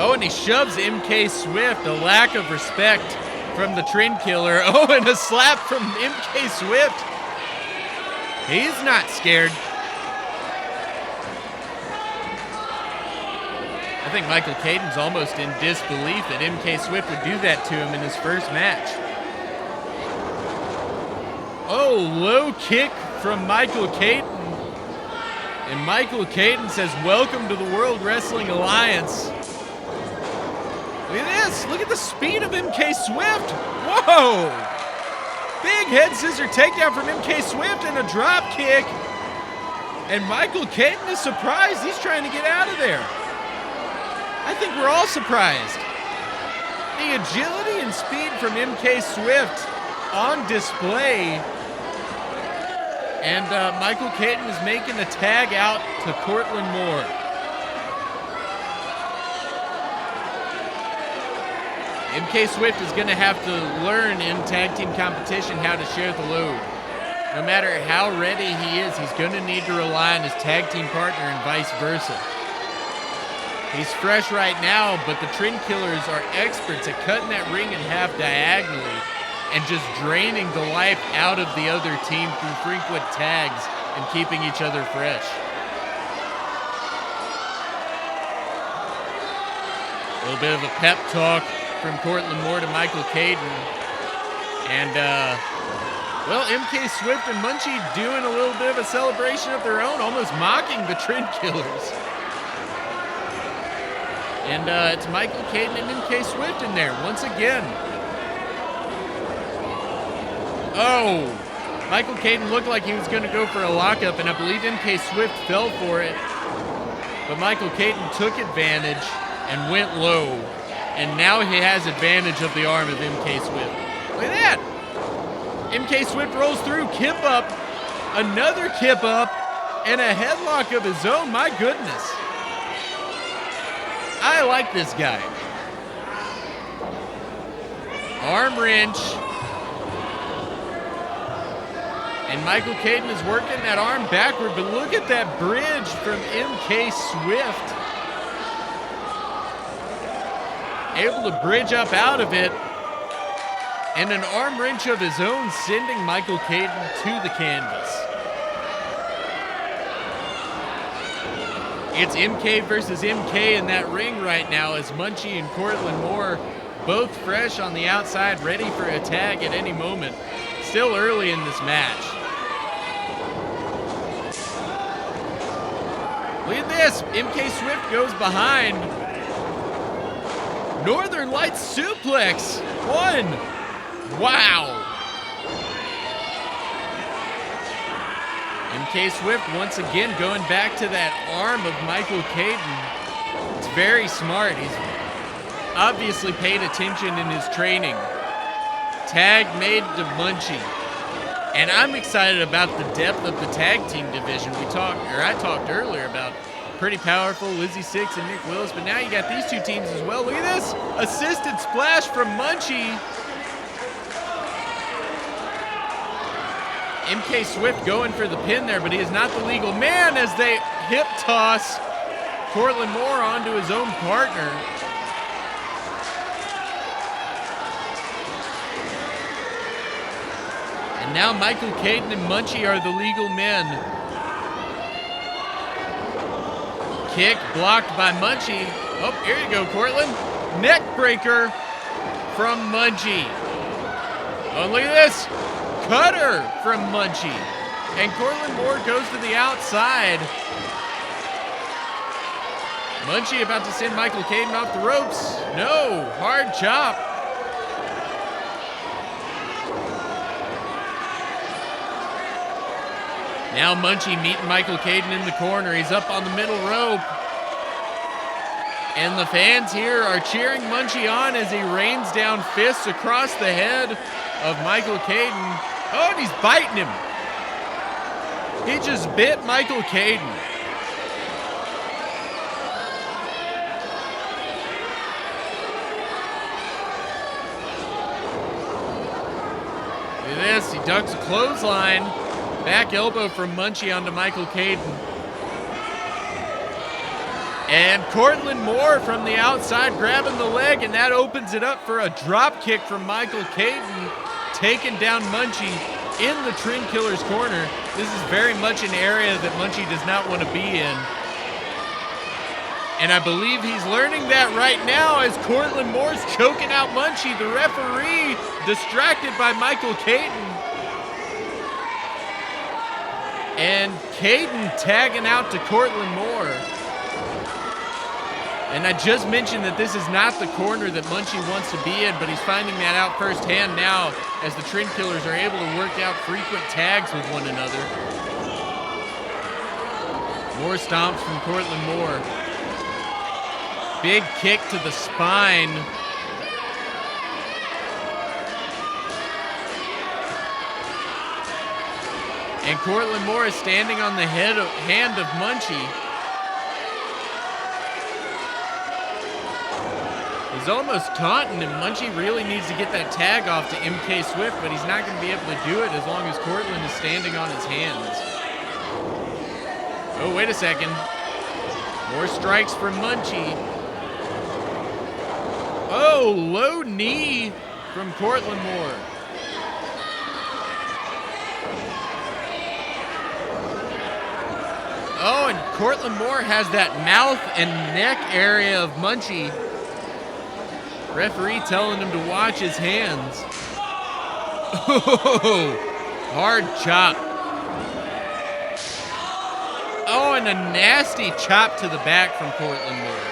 Oh, and he shoves MK Swift, a lack of respect from the Trendkiller. Oh, and a slap from MK Swift. He's not scared. I think Mikeal Caden's almost in disbelief that MK Swift would do that to him in his first match. Oh, low kick from Mikeal Caden. And Mikeal Caden says, "Welcome to the World Wrestling Alliance." Look at this. Look at the speed of MK Swift. Whoa. Big head scissor takedown from MK Swift and a drop kick. And Michael Caton is surprised. He's trying to get out of there. I think we're all surprised. The agility and speed from MK Swift on display. And Michael Caton is making the tag out to Cortland Moore. MK Swift is going to have to learn in tag team competition how to share the load. No matter how ready he is, he's going to need to rely on his tag team partner and vice versa. He's fresh right now, but the Trendkillers are experts at cutting that ring in half diagonally and just draining the life out of the other team through frequent tags and keeping each other fresh. A little bit of a pep talk from Cortland Moore to Michael Caton. And, well, MK Swift and Munchie doing a little bit of a celebration of their own, almost mocking the Trendkillers. And it's Michael Caton and MK Swift in there once again. Oh, Michael Caton looked like he was going to go for a lockup, and I believe MK Swift fell for it. But Michael Caton took advantage and went low. And now he has advantage of the arm of MK Swift. Look at that. MK Swift rolls through, kip up, another kip up, and a headlock of his own. My goodness. I like this guy. Arm wrench. And Michael Caton is working that arm backward, but look at that bridge from MK Swift. Able to bridge up out of it. And an arm wrench of his own, sending Michael Caton to the canvas. It's MK versus MK in that ring right now as Munchie and Cortland Moore both fresh on the outside, ready for a tag at any moment. Still early in this match. Look at this. MK Swift goes behind. Northern Lights suplex. One. Wow. MK Swift once again going back to that arm of Michael Caton. It's very smart. He's obviously paid attention in his training. Tag made to Munchie. And I'm excited about the depth of the tag team division. I talked earlier about pretty powerful Lizzy Sixx and Nick Willis, but now you got these two teams as well. Look at this. Assisted splash from Munchie. MK Swift going for the pin there, but he is not the legal man as they hip toss Cortland Moore onto his own partner. And now Michael Caton and Munchie are the legal men. Kick blocked by Munchie. Oh, here you go, Cortland. Neck breaker from Munchie. Oh, look at this. Cutter from Munchie. And Cortland Moore goes to the outside. Munchie about to send Michael Caton off the ropes. No, hard chop. Now Munchie meeting Michael Caton in the corner. He's up on the middle rope. And the fans here are cheering Munchie on as he rains down fists across the head of Michael Caton. Oh, and he's biting him. He just bit Michael Caton. Look at this. He ducks a clothesline. Back elbow from Munchie onto Michael Caton. And Cortland Moore from the outside grabbing the leg, and that opens it up for a drop kick from Michael Caton, taking down Munchie in the Trendkillers corner. This is very much an area that Munchie does not want to be in. And I believe he's learning that right now as Cortland Moore's choking out Munchie. The referee distracted by Michael Caton. And Caton tagging out to Cortland Moore. And I just mentioned that this is not the corner that Munchie wants to be in, but he's finding that out firsthand now as the Trendkillers are able to work out frequent tags with one another. More stomps from Cortland Moore. Big kick to the spine. And Cortland Moore is standing on the hand of Munchie. He's almost taunting him. Munchie really needs to get that tag off to MK Swift, but he's not going to be able to do it as long as Cortland is standing on his hands. Oh, wait a second. More strikes from Munchie. Oh, low knee from Cortland Moore. Oh, and Cortland Moore has that mouth and neck area of Munchie. Referee telling him to watch his hands. Oh, hard chop. Oh, and a nasty chop to the back from Cortland Moore.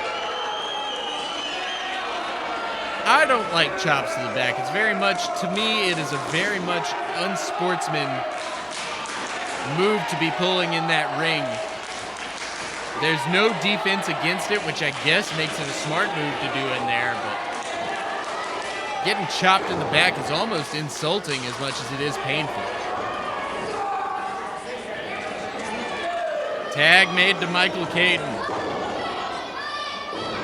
I don't like chops to the back. It's very much, to me, it is a very much unsportsman move to be pulling in that ring. There's no defense against it, which I guess makes it a smart move to do in there, but getting chopped in the back is almost insulting as much as it is painful. Tag made to Mikeal Caden.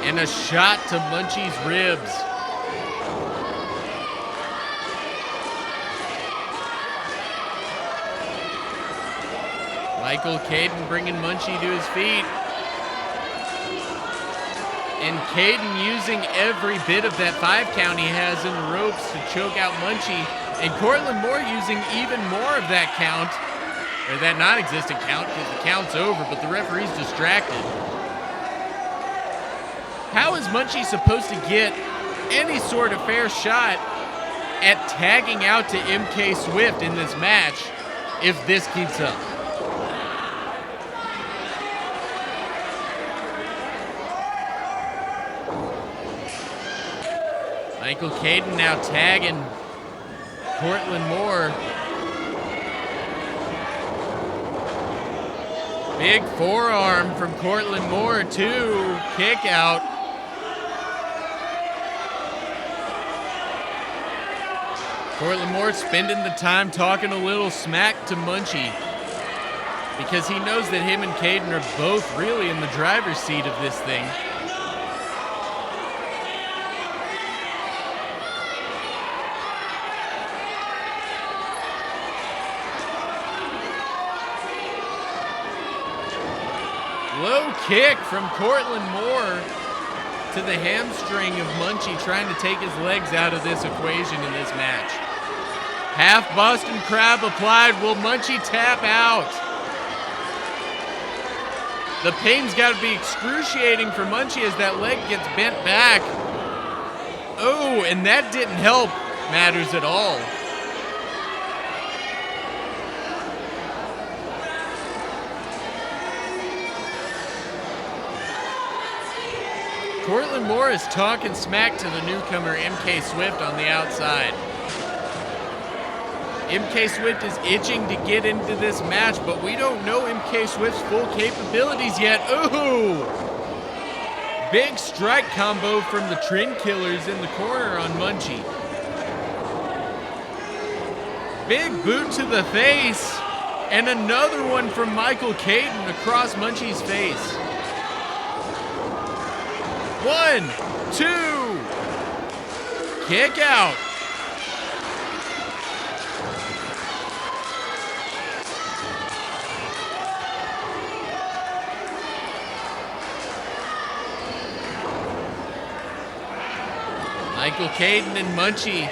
And a shot to Munchie's ribs. Mikeal Caden bringing Munchie to his feet. And Caden using every bit of that 5 count he has in the ropes to choke out Munchie. And Cortland Moore using even more of that count, or that non-existent count, because the count's over, but the referee's distracted. How is Munchie supposed to get any sort of fair shot at tagging out to MK Swift in this match if this keeps up? Mikeal Caden now tagging Cortland Moore. Big forearm from Cortland Moore, too. Kick out. Cortland Moore spending the time talking a little smack to Munchie because he knows that him and Caden are both really in the driver's seat of this thing. Low kick from Cortland Moore to the hamstring of Munchie, trying to take his legs out of this equation in this match. Half Boston Crab applied. Will Munchie tap out? The pain's got to be excruciating for Munchie as that leg gets bent back. Oh, and that didn't help matters at all. Cortland Moore is talking smack to the newcomer MK Swift on the outside. MK Swift is itching to get into this match, but we don't know MK Swift's full capabilities yet. Ooh! Big strike combo from the Trendkillers in the corner on Munchie. Big boot to the face, and another one from Mikeal Caden across Munchie's face. 1, 2, kick out. Mikeal Caden and Munchie.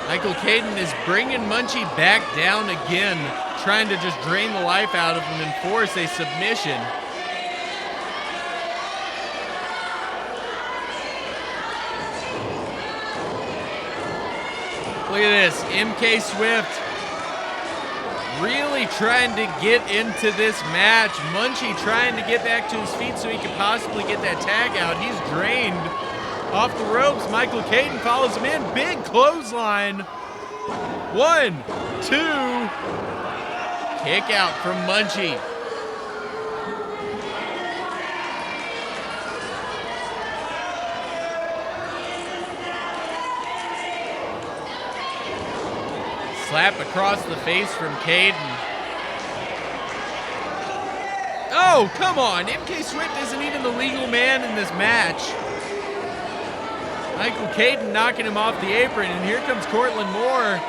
Mikeal Caden is bringing Munchie back down again, trying to just drain the life out of him and force a submission. Look at this, MK Swift really trying to get into this match. Munchie trying to get back to his feet so he could possibly get that tag out. He's drained off the ropes. Mikeal Caden follows him in. Big clothesline. 1, 2. Kick out from Munchie. Slap across the face from Caden. Oh, come on. MK Swift isn't even the legal man in this match. Michael Caden knocking him off the apron, and here comes Cortland Moore.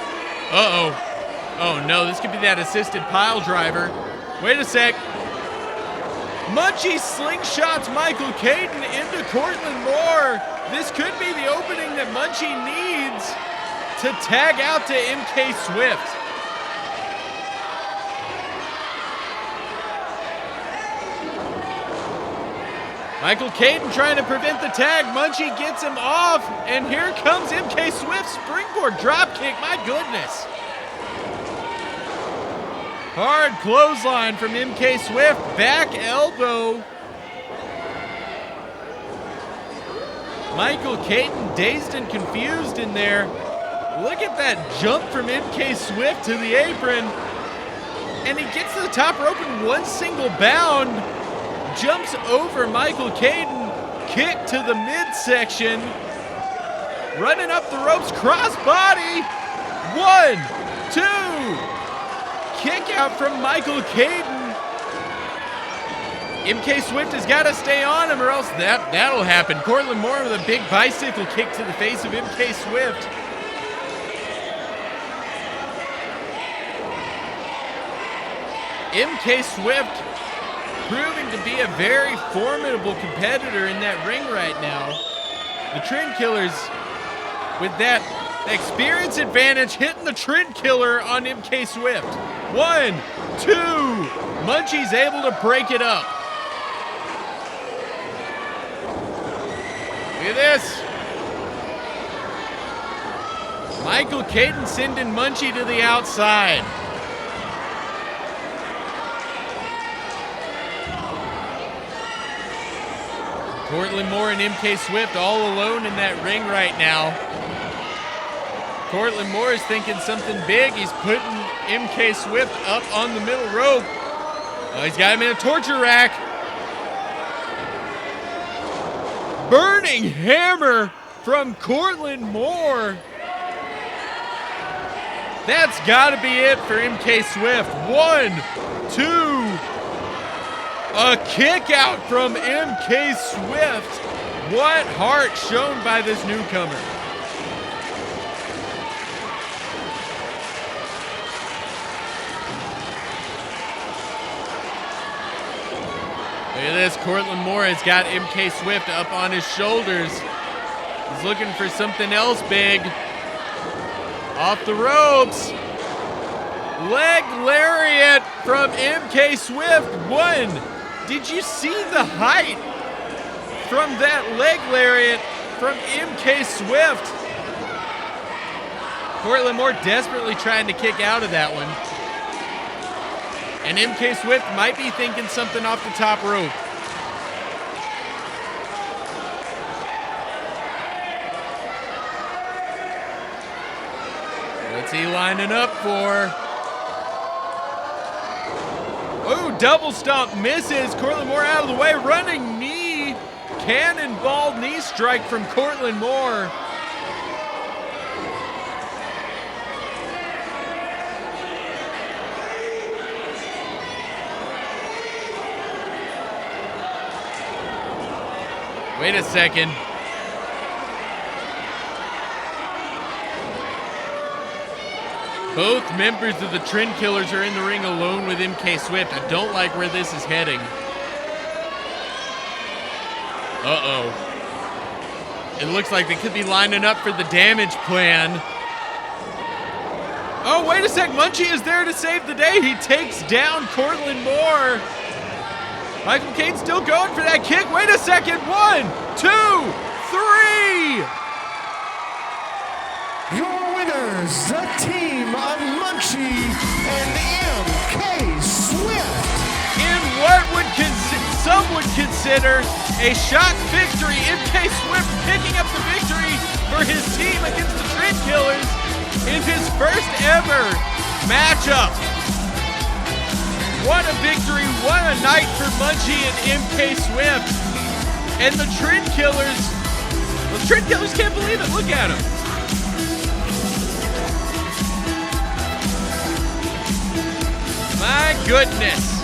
Uh-oh. Oh, no, this could be that assisted pile driver. Wait a sec. Munchie slingshots Michael Caden into Cortland Moore. This could be the opening that Munchie needs to tag out to MK Swift. Michael Caden trying to prevent the tag. Munchie gets him off, and here comes MK Swift. Springboard dropkick, my goodness. Hard clothesline from MK Swift, back elbow. Michael Caden dazed and confused in there. Look at that jump from MK Swift to the apron. And he gets to the top rope in one single bound. Jumps over Michael Caden. Kick to the midsection. Running up the ropes, crossbody. 1, 2. Kick out from Michael Caden. MK Swift has got to stay on him or else that'll happen. Cortland Moore with a big bicycle kick to the face of MK Swift. MK Swift proving to be a very formidable competitor in that ring right now. The Trendkillers with that experience advantage hitting the Trendkiller on MK Swift. 1, 2. Munchie's able to break it up. Look at this. Michael Caden sending Munchie to the outside. Cortland Moore and MK Swift all alone in that ring right now. Cortland Moore is thinking something big. He's putting MK Swift up on the middle rope. Oh, he's got him in a torture rack. Burning hammer from Cortland Moore. That's got to be it for MK Swift. 1, 2. A kick out from MK Swift. What heart shown by this newcomer. Look at this. Cortland Moore has got MK Swift up on his shoulders. He's looking for something else big. Off the ropes. Leg lariat from MK Swift. 1. Did you see the height from that leg lariat from MK Swift? Cortland Moore desperately trying to kick out of that one. And MK Swift might be thinking something off the top rope. What's he lining up for? Oh, double stomp misses. Cortland Moore out of the way. Running knee. Cannonball knee strike from Cortland Moore. Wait a second. Both members of the Trendkillers are in the ring alone with MK Swift. I don't like where this is heading. Uh-oh. It looks like they could be lining up for the damage plan. Oh, wait a sec. Munchie is there to save the day. He takes down Cortland Moore. Michael Caden still going for that kick. Wait a second. 1, 2, 3. Your winners, the team of Munchie and MK Swift. In what some would consider a shock victory, MK Swift picking up the victory for his team against the Trendkillers is his first ever matchup What a victory. What a night for Munchie and MK Swift. And the Trendkillers, can't believe it. Look at them. My goodness.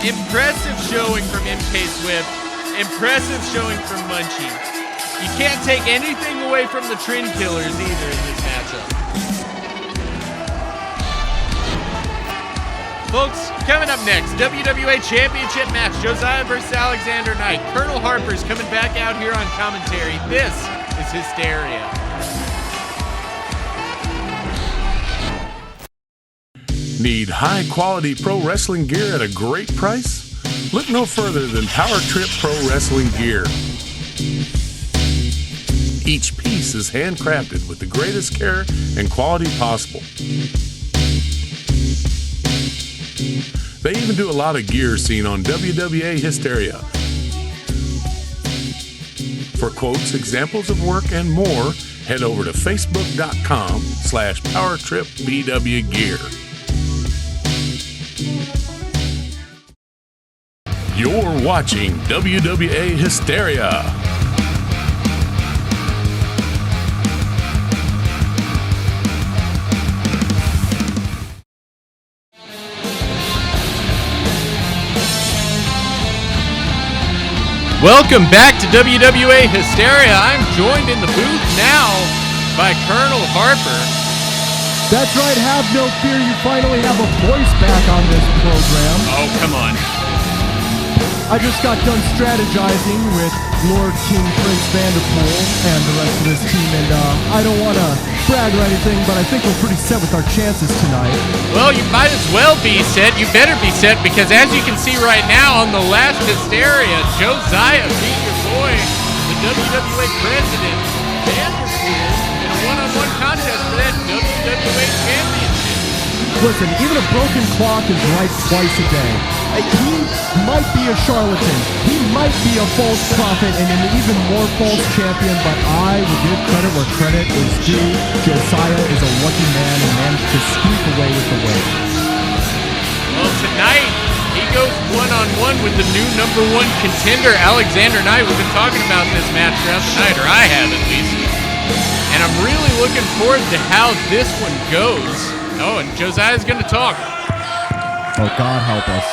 Impressive showing from MK Swift. Impressive showing from Munchie. You can't take anything away from the Trendkillers either in this matchup. Folks, coming up next, WWA Championship match, Josiah versus Alexander Knight. Colonel Harper's coming back out here on commentary. This is Hysteria. Need high-quality pro wrestling gear at a great price? Look no further than Power Trip Pro Wrestling Gear. Each piece is handcrafted with the greatest care and quality possible. They even do a lot of gear seen on WWA Hysteria. For quotes, examples of work, and more, head over to facebook.com/PowerTripBWGear. You're watching WWA Hysteria. Welcome back to WWA Hysteria. I'm joined in the booth now by Colonel Harper. That's right, have no fear, you finally have a voice back on this program. Oh, come on. I just got done strategizing with Lord King Prince Vanderpool and the rest of this team, and I don't want to brag or anything, but I think we're pretty set with our chances tonight. Well, you might as well be set. You better be set, because as you can see right now on the last Hysteria, Josiah beat your boy, the WWA President, Vanderpool, in a one-on-one contest for that WWA Championship. Listen, even a broken clock is right twice a day. He might be a charlatan, he might be a false prophet and an even more false champion, but I will give credit where credit is due. Josiah is a lucky man and managed to sneak away with the win. Well, tonight, he goes one-on-one with the new number one contender, Alexander Knight. We've been talking about this match throughout the night, or I have at least. And I'm really looking forward to how this one goes. Oh, and Josiah's going to talk. Oh, God help us.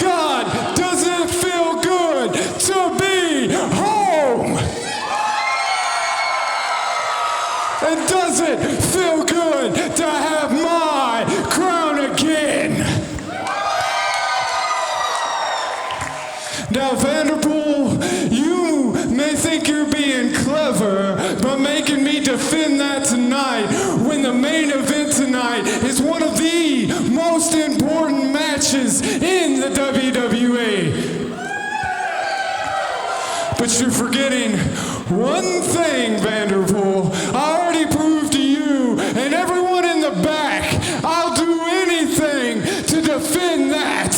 God, does it feel good to be home? And does it feel good to have my crown again? Now, Vanderpool, you may think you're being clever, but making me defend that tonight when the main event tonight is one of the most important matches in the WWA. But you're forgetting one thing, Vanderpool. I already proved to you and everyone in the back, I'll do anything to defend that.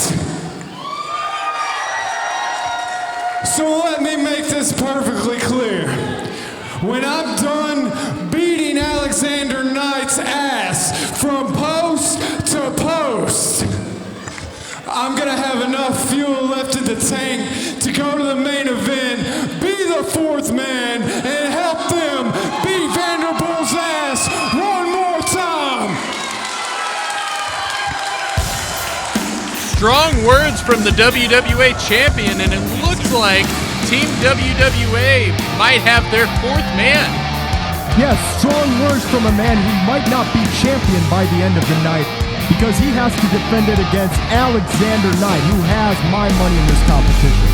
So let me make this perfectly clear. When I'm done beating Alexander Knight's ass from post to post, I'm gonna have enough fuel left in the tank to go to the main event, be the fourth man, and help them beat Vanderpool's ass one more time. Strong words from the WWA Champion, and it looks like Team WWA might have their fourth man. Yes, strong words from a man who might not be champion by the end of the night, because he has to defend it against Alexander Knight, who has my money in this competition.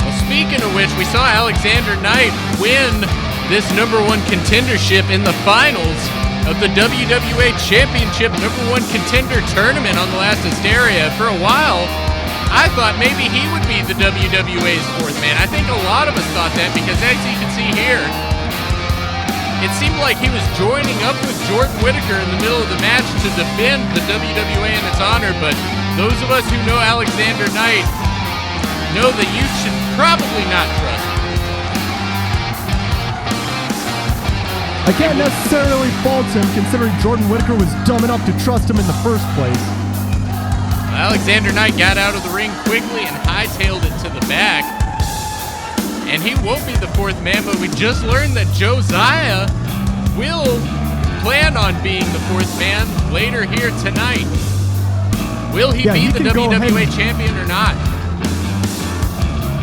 Well, speaking of which, we saw Alexander Knight win this number one contendership in the finals of the WWA Championship number one contender tournament on the last Hysteria. For a while, I thought maybe he would be the WWA's fourth man. I think a lot of us thought that, because as you can see here, it seemed like he was joining up with Whittaker in the middle of the match to defend the WWA in its honor, but those of us who know Alexander Knight know that you should probably not trust him. I can't necessarily fault him, considering Jordan Whittaker was dumb enough to trust him in the first place. Alexander Knight got out of the ring quickly and hightailed it to the back. And he won't be the fourth man, but we just learned that Josiah will plan on being the fourth man later here tonight. Will he be the WWA champion or not?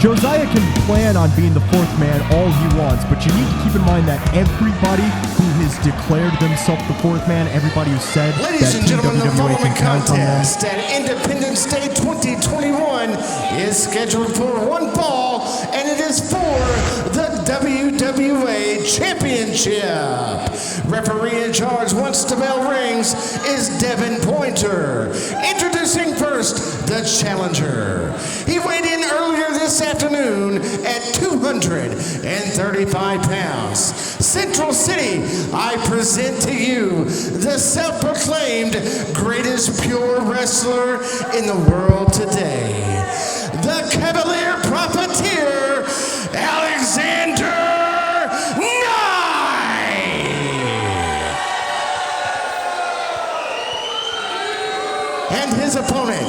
Josiah can plan on being the fourth man all he wants, but you need to keep in mind that everybody who has declared themselves the fourth man, everybody who said Ladies that and gentlemen, the WWA following can count on them. contest at Independence Day 2021 is scheduled for one fall, and it is for the WWA Championship. Referee in charge once the bell rings is Devin Pointer. Introducing first the challenger. He weighed in earlier this afternoon at 235 pounds. Central City, I present to you the self-proclaimed greatest pure wrestler in the world today. The Cavalier Profiteer, Alexander Knight! And his opponent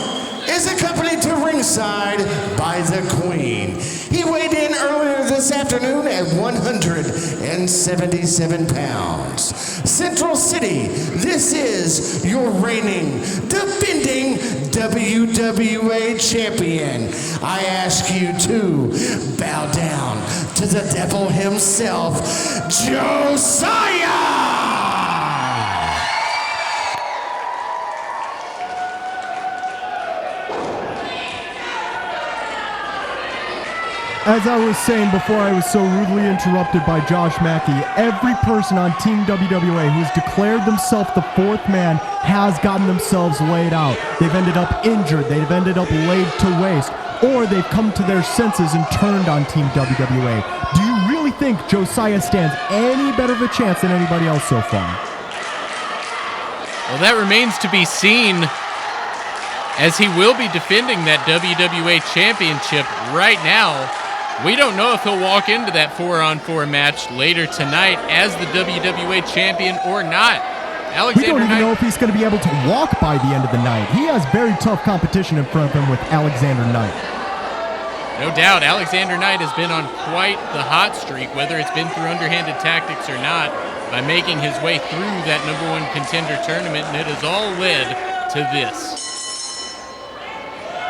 is accompanied to ringside by the Queen. He weighed in earlier this afternoon at 177 pounds. Central City, this is your reigning, defending WWA champion. I ask you to bow down to the devil himself, Josiah! As I was saying before I was so rudely interrupted by Josh Mackey, every person on Team WWA who has declared themselves the fourth man has gotten themselves laid out. They've ended up injured, they've ended up laid to waste, or they've come to their senses and turned on Team WWA. Do you really think Josiah stands any better of a chance than anybody else so far? Well, that remains to be seen, as he will be defending that WWA Championship right now. We don't know if he'll walk into that 4-on-4 match later tonight as the WWA Champion or not. We don't even know if he's going to be able to walk by the end of the night. He has very tough competition in front of him with Alexander Knight. No doubt, Alexander Knight has been on quite the hot streak, whether it's been through underhanded tactics or not, by making his way through that Number One Contender Tournament, and it has all led to this.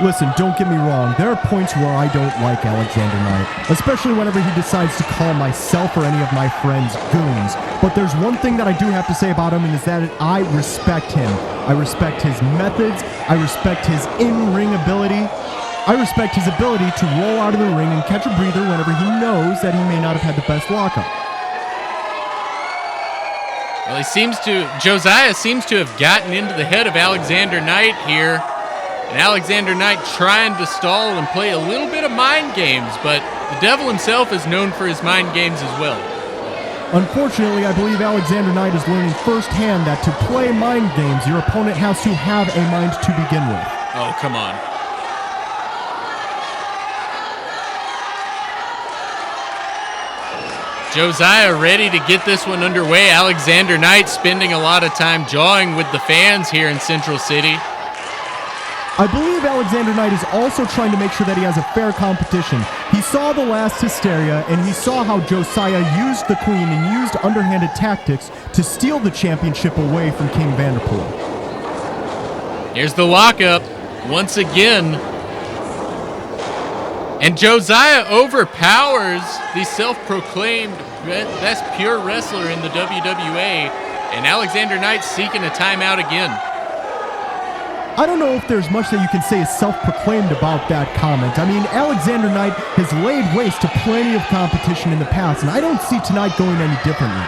Listen, don't get me wrong. There are points where I don't like Alexander Knight, especially whenever he decides to call myself or any of my friends goons. But there's one thing that I do have to say about him, and is that I respect him. I respect his methods. I respect his in-ring ability. I respect his ability to roll out of the ring and catch a breather whenever he knows that he may not have had the best lockup. Well, Josiah seems to have gotten into the head of Alexander Knight here. And Alexander Knight trying to stall and play a little bit of mind games, but the devil himself is known for his mind games as well. Unfortunately, I believe Alexander Knight is learning firsthand that to play mind games, your opponent has to have a mind to begin with. Oh, come on. Josiah ready to get this one underway. Alexander Knight spending a lot of time jawing with the fans here in Central City. I believe Alexander Knight is also trying to make sure that he has a fair competition. He saw the last Hysteria, and he saw how Josiah used the Queen and used underhanded tactics to steal the championship away from King Vanderpool. Here's the lockup once again. And Josiah overpowers the self-proclaimed best pure wrestler in the WWA, and Alexander Knight seeking a timeout again. I don't know if there's much that you can say is self-proclaimed about that comment. I mean, Alexander Knight has laid waste to plenty of competition in the past, and I don't see tonight going any differently.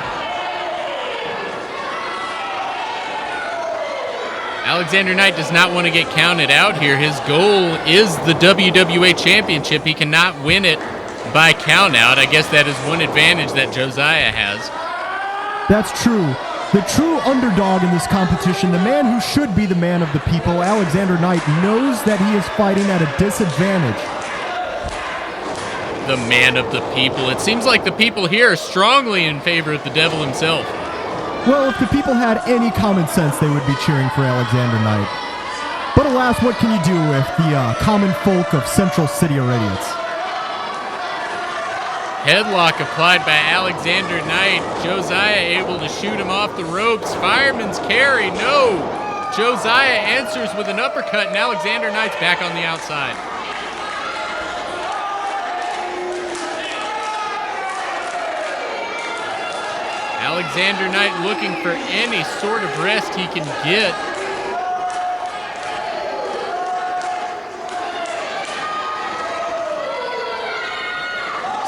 Alexander Knight does not want to get counted out here. His goal is the WWA Championship. He cannot win it by count out. I guess that is one advantage that Josiah has. That's true. The true underdog in this competition, the man who should be the man of the people, Alexander Knight, knows that he is fighting at a disadvantage. the man of the people. It seems like the people here are strongly in favor of the devil himself. Well, if the people had any common sense, they would be cheering for Alexander Knight. But alas, what can you do with the common folk of Central City idiots? Headlock applied by Alexander Knight. Josiah able to shoot him off the ropes. Fireman's carry, no. Josiah answers with an uppercut, and Alexander Knight's back on the outside. Alexander Knight looking for any sort of rest he can get.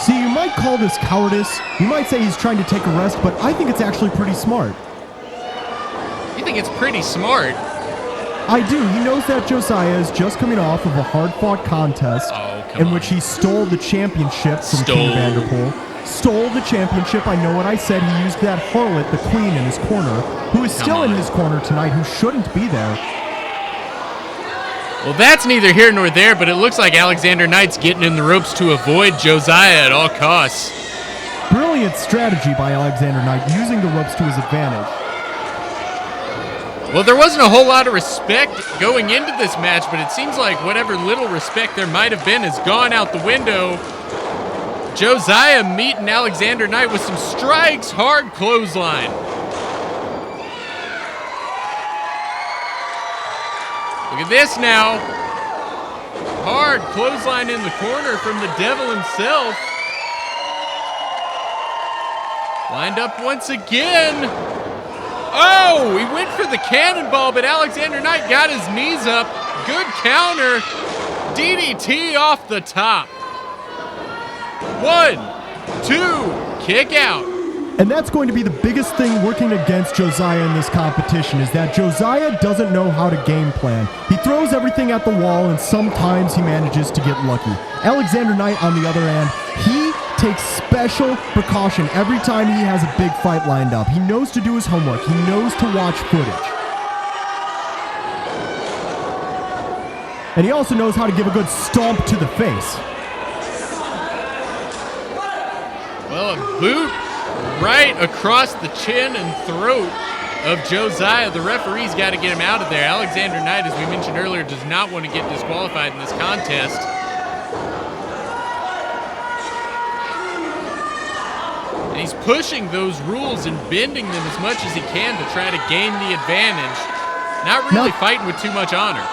See, you might call this cowardice. You might say he's trying to take a rest, but I think it's actually pretty smart. You think it's pretty smart? I do. He knows that Josiah is just coming off of a hard-fought contest in which he stole the championship from Team Vanderpool. Stole the championship. I know what I said. He used that harlot, the queen, in his corner, who is still in his corner tonight, who shouldn't be there. Well, that's neither here nor there, but it looks like Alexander Knight's getting in the ropes to avoid Josiah at all costs. Brilliant strategy by Alexander Knight, using the ropes to his advantage. Well, there wasn't a whole lot of respect going into this match, but it seems like whatever little respect there might have been has gone out the window. Josiah meeting Alexander Knight with some strikes, hard clothesline. Look at this now. Hard clothesline in the corner from the devil himself. Lined up once again. Oh, he went for the cannonball, but Alexander Knight got his knees up. Good counter. DDT off the top. 1, 2, kick out. And that's going to be the biggest thing working against Josiah in this competition, is that Josiah doesn't know how to game plan. He throws everything at the wall, and sometimes he manages to get lucky. Alexander Knight, on the other hand, he takes special precaution every time he has a big fight lined up. He knows to do his homework. He knows to watch footage. And he also knows how to give a good stomp to the face. Well, a boot right across the chin and throat of Josiah. The referee's got to get him out of there. Alexander Knight, as we mentioned earlier, does not want to get disqualified in this contest. And he's pushing those rules and bending them as much as he can to try to gain the advantage. Not really fighting with too much honor.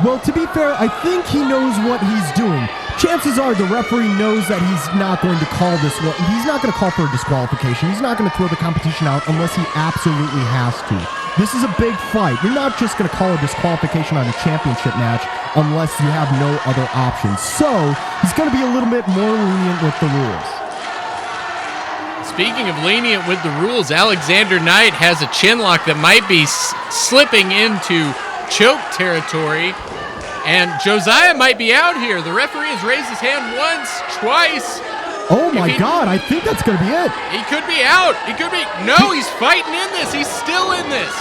Well, to be fair, I think he knows what he's doing. Chances are the referee knows that he's not going to call this. He's not going to call for a disqualification. He's not going to throw the competition out unless he absolutely has to. This is a big fight. You're not just going to call a disqualification on a championship match unless you have no other options. So he's going to be a little bit more lenient with the rules. Speaking of lenient with the rules, Alexander Knight has a chin lock that might be slipping into choke territory. And Josiah might be out here. The referee has raised his hand once, twice. Oh my God, I think that's going to be it. He could be out. He could be. No, he's fighting in this. He's still in this.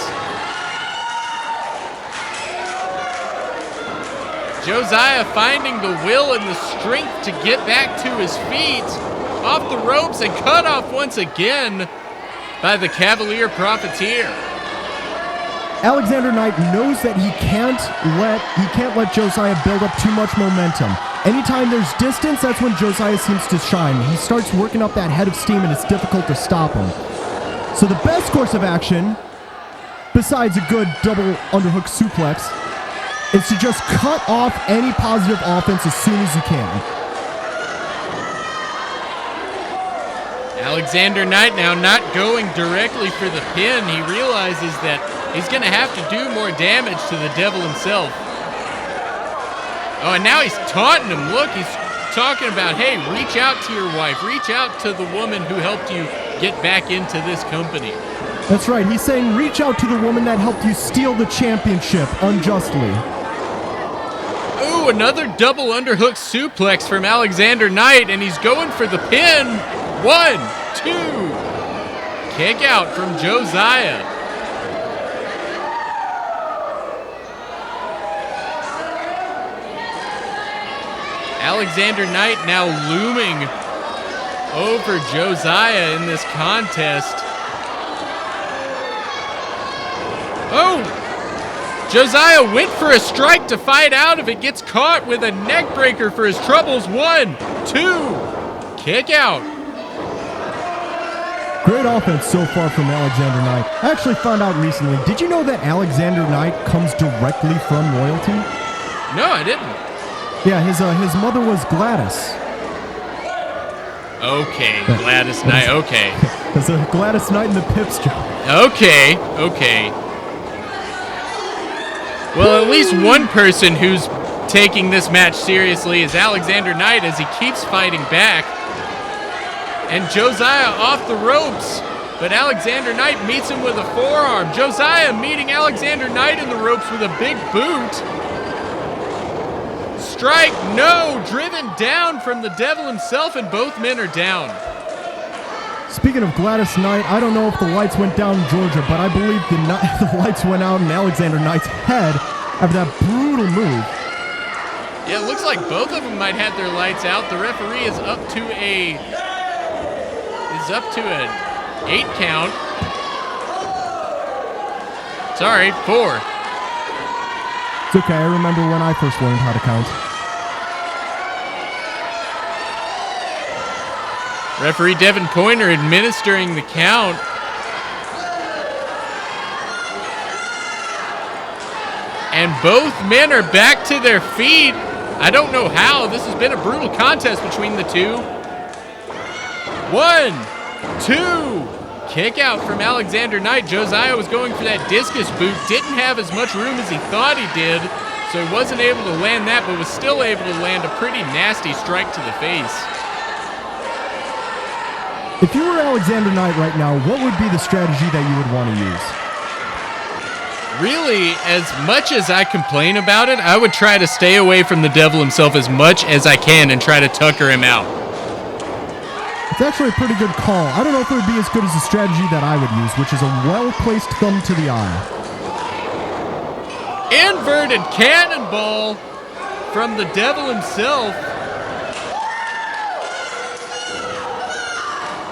Josiah finding the will and the strength to get back to his feet. Off the ropes and cut off once again by the Cavalier Profiteer. Alexander Knight knows that he can't let Josiah build up too much momentum. Anytime there's distance, that's when Josiah seems to shine. He starts working up that head of steam, and it's difficult to stop him. So the best course of action, besides a good double underhook suplex, is to just cut off any positive offense as soon as you can. Alexander Knight now not going directly for the pin. He realizes that he's going to have to do more damage to the devil himself. Oh, and now he's taunting him. Look, he's talking about, hey, reach out to your wife. Reach out to the woman who helped you get back into this company. That's right. He's saying reach out to the woman that helped you steal the championship unjustly. Ooh, another double underhook suplex from Alexander Knight, and he's going for the pin. 1, 2. Kick out from Josiah. Alexander Knight now looming over Josiah in this contest. Oh! Josiah went for a strike to fight out if it gets caught with a neck breaker for his troubles. 1, 2, kick out. Great offense so far from Alexander Knight. I actually found out recently, did you know that Alexander Knight comes directly from royalty? No, I didn't. Yeah, his mother was Gladys. Okay, Gladys Knight, okay. There's a Gladys Knight in the Pips joke. Okay. Well, at least one person who's taking this match seriously is Alexander Knight as he keeps fighting back. And Josiah off the ropes, but Alexander Knight meets him with a forearm. Josiah meeting Alexander Knight in the ropes with a big boot. Strike, no, driven down from the devil himself, and both men are down. Speaking of Gladys Knight, I don't know if the lights went down in Georgia, but I believe the lights went out in Alexander Knight's head after that brutal move. Yeah, it looks like both of them might have their lights out. The referee is up to an 8 count. Sorry, 4. It's okay, I remember when I first learned how to count. Referee Devin Pointer administering the count. And both men are back to their feet. I don't know how. This has been a brutal contest between the two. 1, 2, kick out from Alexander Knight. Josiah was going for that discus boot. Didn't have as much room as he thought he did, so he wasn't able to land that, but was still able to land a pretty nasty strike to the face. If you were Alexander Knight right now, what would be the strategy that you would want to use? Really, as much as I complain about it, I would try to stay away from the devil himself as much as I can and try to tucker him out. It's actually a pretty good call. I don't know if it would be as good as the strategy that I would use, which is a well-placed thumb to the eye. Inverted cannonball from the devil himself.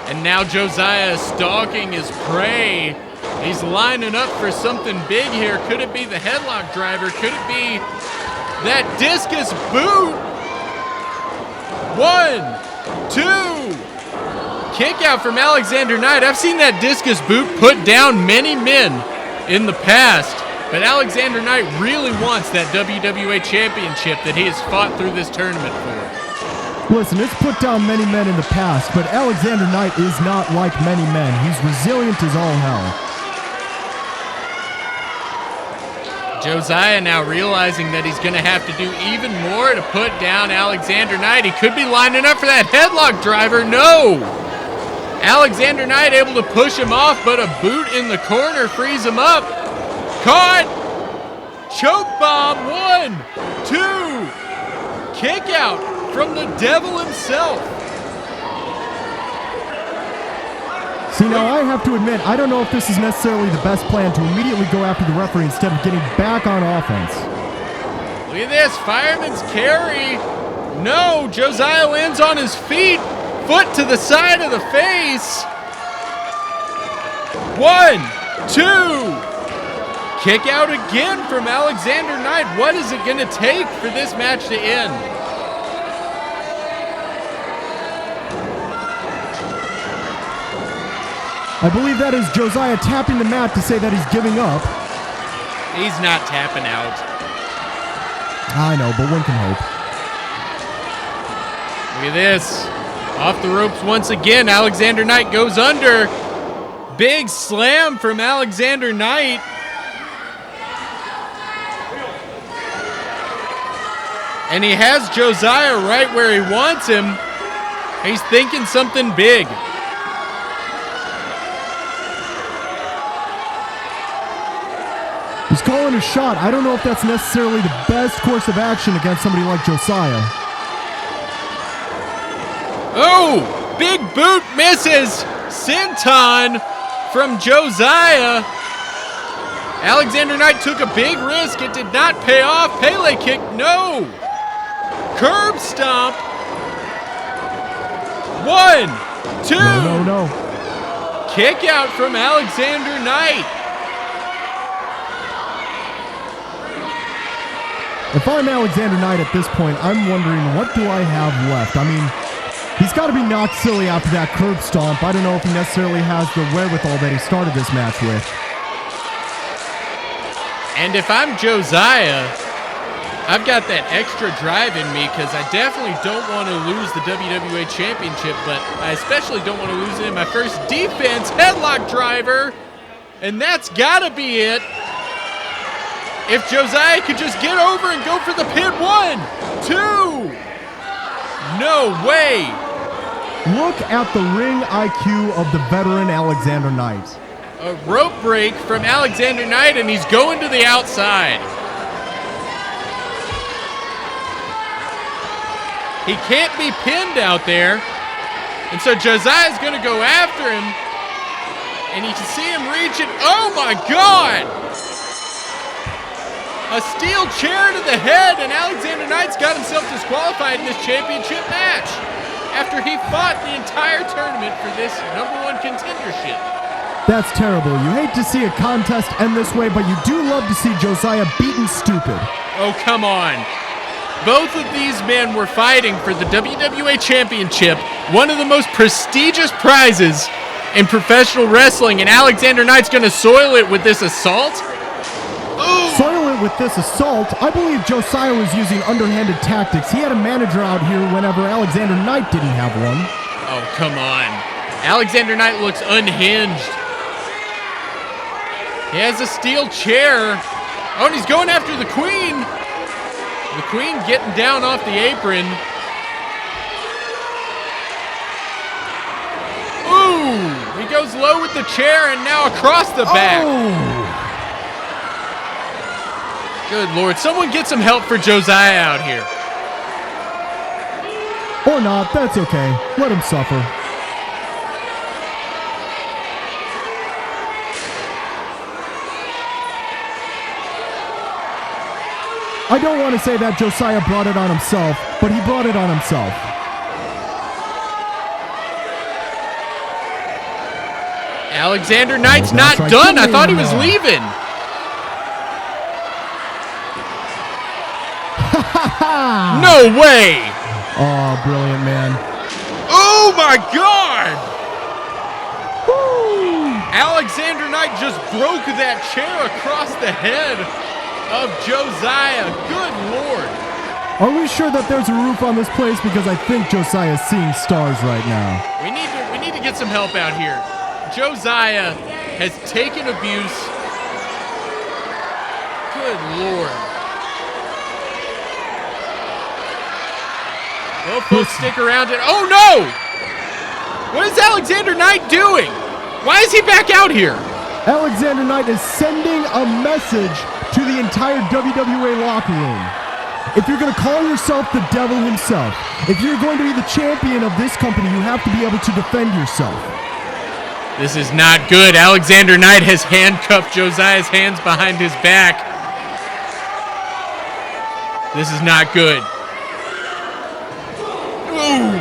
And now Josiah is stalking his prey. He's lining up for something big here. Could it be the headlock driver? Could it be that discus boot? 1, 2. Kick out from Alexander Knight. I've seen that discus boot put down many men in the past, but Alexander Knight really wants that WWA Championship that he has fought through this tournament for. Listen, it's put down many men in the past, but Alexander Knight is not like many men. He's resilient as all hell. Josiah now realizing that he's going to have to do even more to put down Alexander Knight. He could be lining up for that headlock driver. No! Alexander Knight able to push him off, but a boot in the corner frees him up. Caught! Choke bomb. 1, 2. Kick out from the devil himself. See, now I have to admit, I don't know if this is necessarily the best plan to immediately go after the referee instead of getting back on offense. Look at this, fireman's carry. No, Josiah lands on his feet. Foot to the side of the face. 1, 2. Kick out again from Alexander Knight. What is it going to take for this match to end? I believe that is Josiah tapping the mat to say that he's giving up. He's not tapping out. I know, but one can hope. Look at this. Off the ropes once again. Alexander Knight goes under. Big slam from Alexander Knight. And he has Josiah right where he wants him. He's thinking something big. He's calling a shot. I don't know if that's necessarily the best course of action against somebody like Josiah. Oh, big boot misses. Senton from Josiah. Alexander Knight took a big risk. It did not pay off. Pele kick, no. curb stomp. 1, 2. No. Kick out from Alexander Knight. If I'm Alexander Knight at this point, I'm wondering, what do I have left? I mean, he's got to be knocked silly after that curb stomp. I don't know if he necessarily has the wherewithal that he started this match with. And if I'm Josiah, I've got that extra drive in me because I definitely don't want to lose the WWA Championship, but I especially don't want to lose it in my first defense headlock driver, and that's got to be it. If Josiah could just get over and go for the pin. 1, 2. No way. Look at the ring IQ of the veteran Alexander Knight. A rope break from Alexander Knight, and he's going to the outside. He can't be pinned out there. And so Josiah's going to go after him. And you can see him reaching. Oh my God! A steel chair to the head, and Alexander Knight's got himself disqualified in this championship match after he fought the entire tournament for this number one contendership. That's terrible. You hate to see a contest end this way, but you do love to see Josiah beaten stupid. Oh, come on. Both of these men were fighting for the WWA Championship, one of the most prestigious prizes in professional wrestling, and Alexander Knight's going to soil it with this assault? Ooh. Soil it with this assault? I believe Josiah was using underhanded tactics. He had a manager out here whenever Alexander Knight didn't have one. Oh, come on. Alexander Knight looks unhinged. He has a steel chair. Oh, and he's going after the Queen. The Queen getting down off the apron. Ooh, he goes low with the chair and now across the back. Oh. Good Lord, someone get some help for Josiah out here. Or not, that's okay. Let him suffer. I don't want to say that Josiah brought it on himself, but he brought it on himself. Alexander Knight's not done. I thought he was leaving. No way. Oh, brilliant, man. Oh, my God. Woo. Alexander Knight just broke that chair across the head of Josiah. Good Lord. Are we sure that there's a roof on this place? Because I think Josiah's seeing stars right now. We need to get some help out here. Josiah has taken abuse. Good Lord. Well, folks, stick around. Oh, no! What is Alexander Knight doing? Why is he back out here? Alexander Knight is sending a message to the entire WWA locker room. If you're going to call yourself the devil himself, if you're going to be the champion of this company, you have to be able to defend yourself. This is not good. Alexander Knight has handcuffed Josiah's hands behind his back. This is not good. Ooh.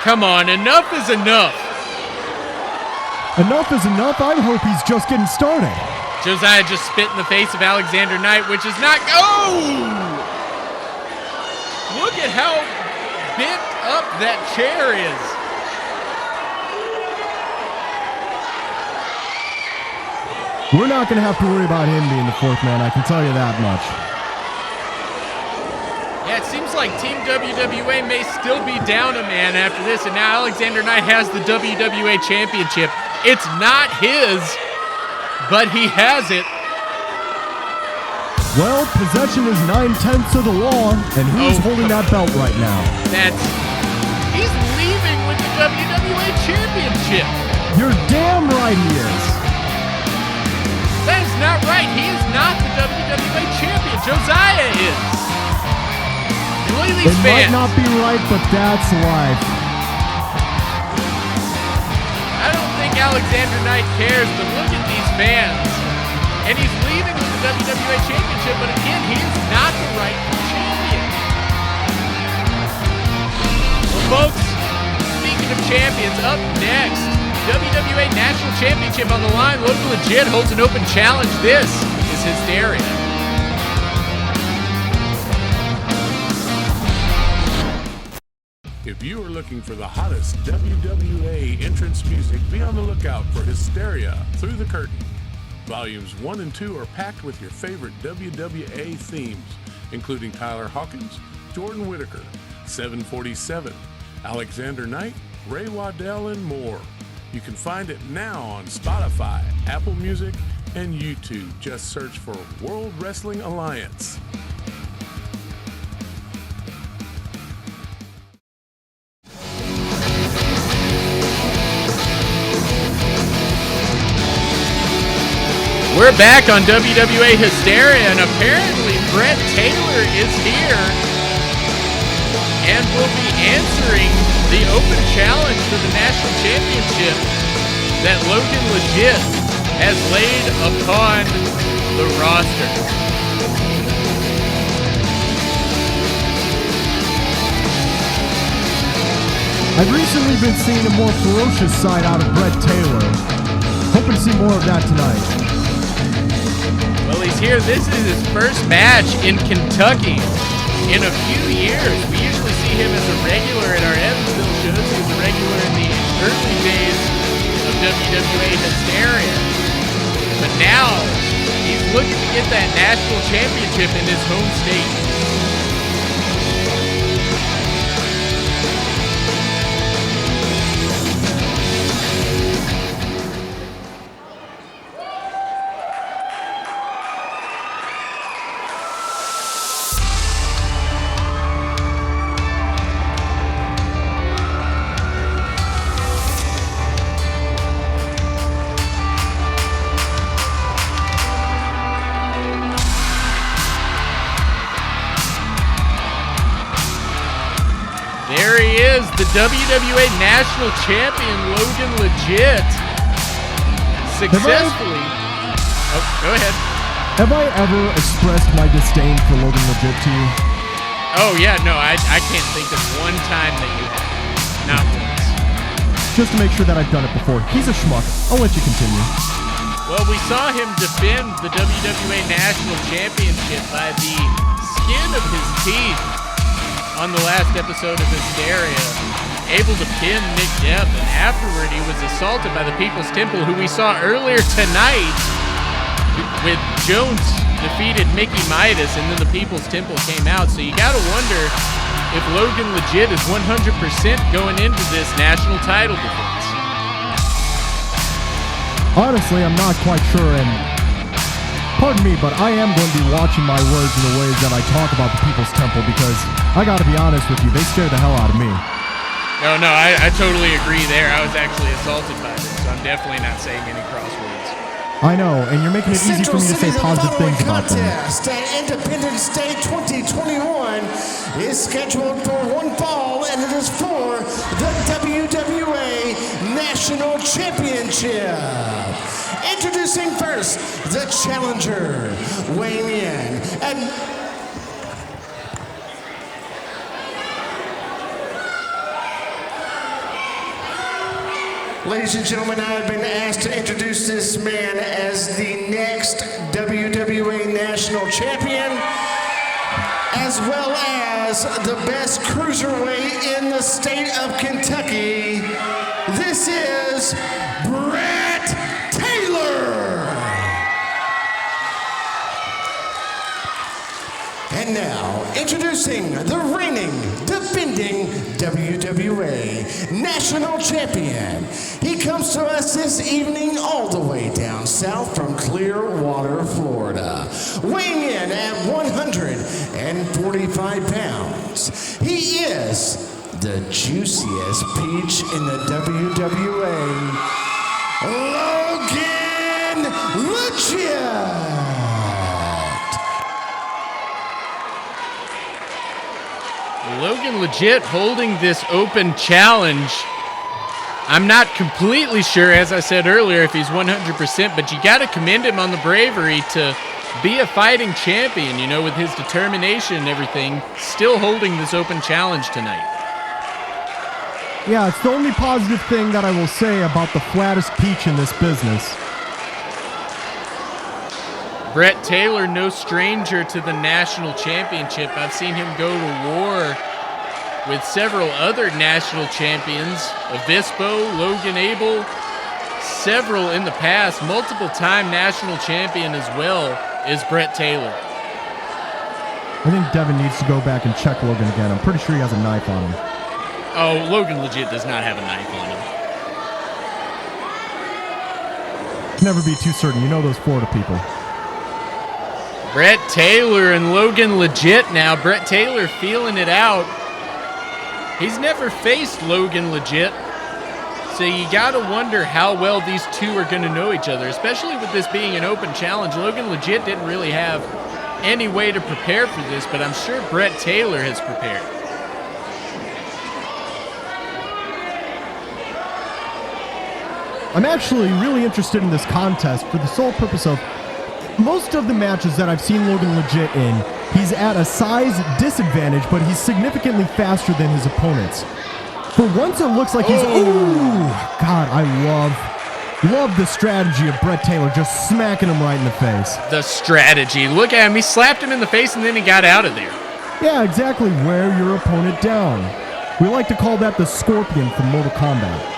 Come on, enough is enough. Enough is enough? I hope he's just getting started. Josiah just spit in the face of Alexander Knight, which is not... Oh! Look at how bent up that chair is. We're not going to have to worry about him being the fourth man, I can tell you that much. Yeah, it seems like Team WWA may still be down a man after this, and now Alexander Knight has the WWA Championship. It's not his, but he has it. Well, possession is 9/10 of the law, and who's holding that belt right now? He's leaving with the WWA Championship. You're damn right he is. That is not right. He is not the WWA Champion. Josiah is. And look at these fans. It might not be right, but that's life. Alexander Knight cares, but look at these fans. And he's leaving with the WWA Championship, but again, he is not the rightful champion. Well, folks, speaking of champions, up next, WWA National Championship on the line. Logan Legit holds an open challenge. This is Hysteria. If you are looking for the hottest WWA entrance music, be on the lookout for Hysteria Through the Curtain. Volumes 1 and 2 are packed with your favorite WWA themes, including Tyler Hawkins, Jordan Whittaker, 747, Alexander Knight, Ray Waddell, and more. You can find it now on Spotify, Apple Music, and YouTube. Just search for World Wrestling Alliance. We're back on WWA Hysteria, and apparently Brett Taylor is here and will be answering the open challenge for the national championship that Logan Legit has laid upon the roster. I've recently been seeing a more ferocious side out of Brett Taylor. Hoping to see more of that tonight. Well, he's here. This is his first match in Kentucky in a few years. We usually see him as a regular at our Evansville shows. He was a regular in the early days of WWA Hysteria. But now, he's looking to get that national championship in his home state. There he is, the WWA National Champion, Logan Legit. Successfully. Oh, go ahead. Have I ever expressed my disdain for Logan Legit to you? Oh, yeah, no, I can't think of one time that you have. Not once. Just to make sure that I've done it before. He's a schmuck. I'll let you continue. Well, we saw him defend the WWA National Championship by the skin of his teeth on the last episode of Hysteria, able to pin Nick Depp, and afterward he was assaulted by the People's Temple, who we saw earlier tonight with Jones defeated Mickey Midas, and then the People's Temple came out. So you gotta wonder if Logan Legit is 100% going into this national title defense. Honestly, I'm not quite sure, and pardon me, but I am going to be watching my words in the ways that I talk about the People's Temple, because I gotta be honest with you, they scared the hell out of me. No, I totally agree there. I was actually assaulted by this, so I'm definitely not saying any crosswords. I know, and you're making it easy for me to say positive things about them. At Independence Day 2021 is scheduled for one fall, and it is for the WWA National Championship. Introducing first, the challenger, weighing in at... Ladies and gentlemen, I have been asked to introduce this man as the next WWA National Champion, as well as the best cruiserweight in the state of Kentucky. This is Brett Taylor. And now, introducing the reigning, defending WWA National Champion. He comes to us this evening all the way down south from Clearwater, Florida. Weighing in at 145 pounds. He is the juiciest peach in the WWA, Logan Legit. Logan Legit holding this open challenge I'm not completely sure, as I said earlier, if he's 100%, but you got to commend him on the bravery to be a fighting champion, you know, with his determination and everything, still holding this open challenge tonight. Yeah, it's the only positive thing that I will say about the flattest peach in this business. Brett Taylor, no stranger to the national championship. I've seen him go to war with several other national champions, Avispo, Logan Abel, several in the past, multiple-time national champion as well is Brett Taylor. I think Devin needs to go back and check Logan again. I'm pretty sure he has a knife on him. Oh, Logan legit does not have a knife on him. Can never be too certain. You know those Florida people. Brett Taylor and Logan legit now. Brett Taylor feeling it out. He's never faced Logan legit, so you gotta wonder how well these two are gonna know each other, especially with this being an open challenge. Logan legit didn't really have any way to prepare for this, but I'm sure Brett Taylor has prepared. I'm actually really interested in this contest for the sole purpose of most of the matches that I've seen Logan legit in, he's at a size disadvantage, but he's significantly faster than his opponents. For once, it looks like he's... Ooh! God, I love the strategy of Brett Taylor just smacking him right in the face. The strategy. Look at him. He slapped him in the face, and then he got out of there. Yeah, exactly. Wear your opponent down. We like to call that the Scorpion from Mortal Kombat.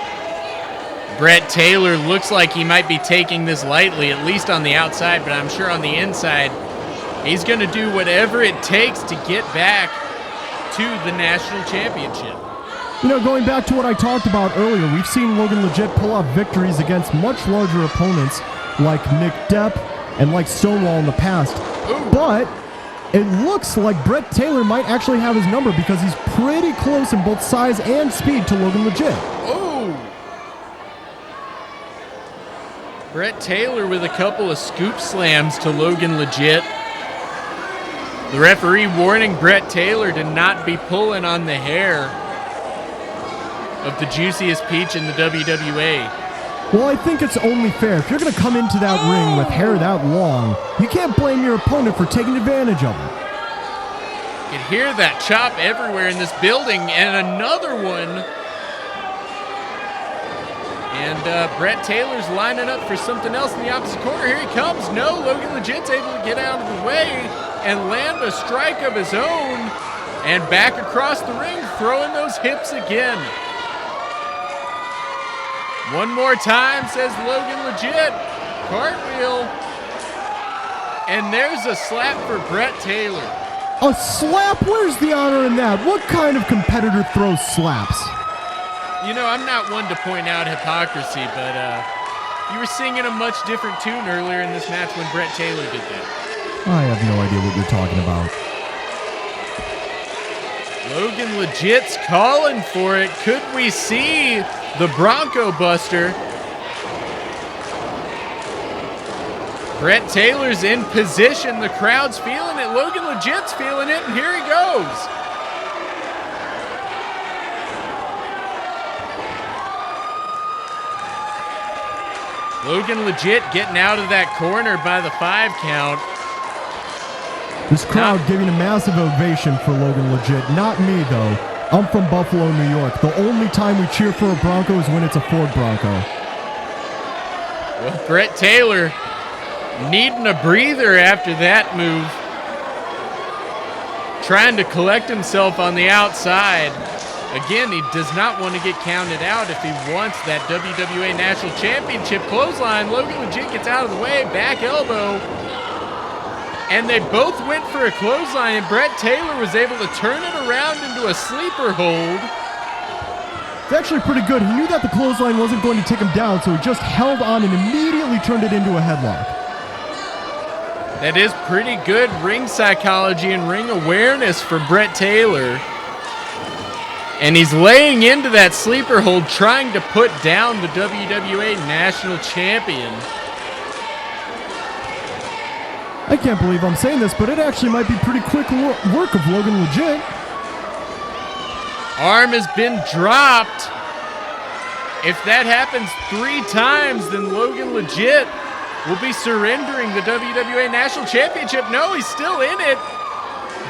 Brett Taylor looks like he might be taking this lightly, at least on the outside, but I'm sure on the inside, he's going to do whatever it takes to get back to the national championship. You know, going back to what I talked about earlier, we've seen Logan legit pull off victories against much larger opponents like Nick Depp and like Stonewall in the past. Ooh. But it looks like Brett Taylor might actually have his number because he's pretty close in both size and speed to Logan legit. Ooh. Brett Taylor with a couple of scoop slams to Logan legit. The referee warning Brett Taylor to not be pulling on the hair of the juiciest peach in the WWA. Well, I think it's only fair. If you're going to come into that ring with hair that long, you can't blame your opponent for taking advantage of it. You can hear that chop everywhere in this building, and another one. And Brett Taylor's lining up for something else in the opposite corner. Here he comes. No, Logan legit's able to get out of the way and land a strike of his own. And back across the ring, throwing those hips again. One more time, says Logan legit. Cartwheel. And there's a slap for Brett Taylor. A slap? Where's the honor in that? What kind of competitor throws slaps? You know, I'm not one to point out hypocrisy, but you were singing a much different tune earlier in this match when Brett Taylor did that. I have no idea what you're talking about. Logan legit's calling for it. Could we see the Bronco Buster? Brett Taylor's in position. The crowd's feeling it. Logan legit's feeling it, and here he goes. Logan legit getting out of that corner by the 5 count. This crowd giving a massive ovation for Logan legit. Not me, though. I'm from Buffalo, New York. The only time we cheer for a Bronco is when it's a Ford Bronco. Well, Brett Taylor needing a breather after that move. Trying to collect himself on the outside. Again, he does not want to get counted out if he wants that WWA National Championship clothesline. Logan legit gets out of the way, back elbow. And they both went for a clothesline, and Brett Taylor was able to turn it around into a sleeper hold. It's actually pretty good. He knew that the clothesline wasn't going to take him down, so he just held on and immediately turned it into a headlock. That is pretty good ring psychology and ring awareness for Brett Taylor. And he's laying into that sleeper hold, trying to put down the WWA National Champion. I can't believe I'm saying this, but it actually might be pretty quick work of Logan legit. Arm has been dropped. If that happens 3 times, then Logan legit will be surrendering the WWA National Championship. No, he's still in it.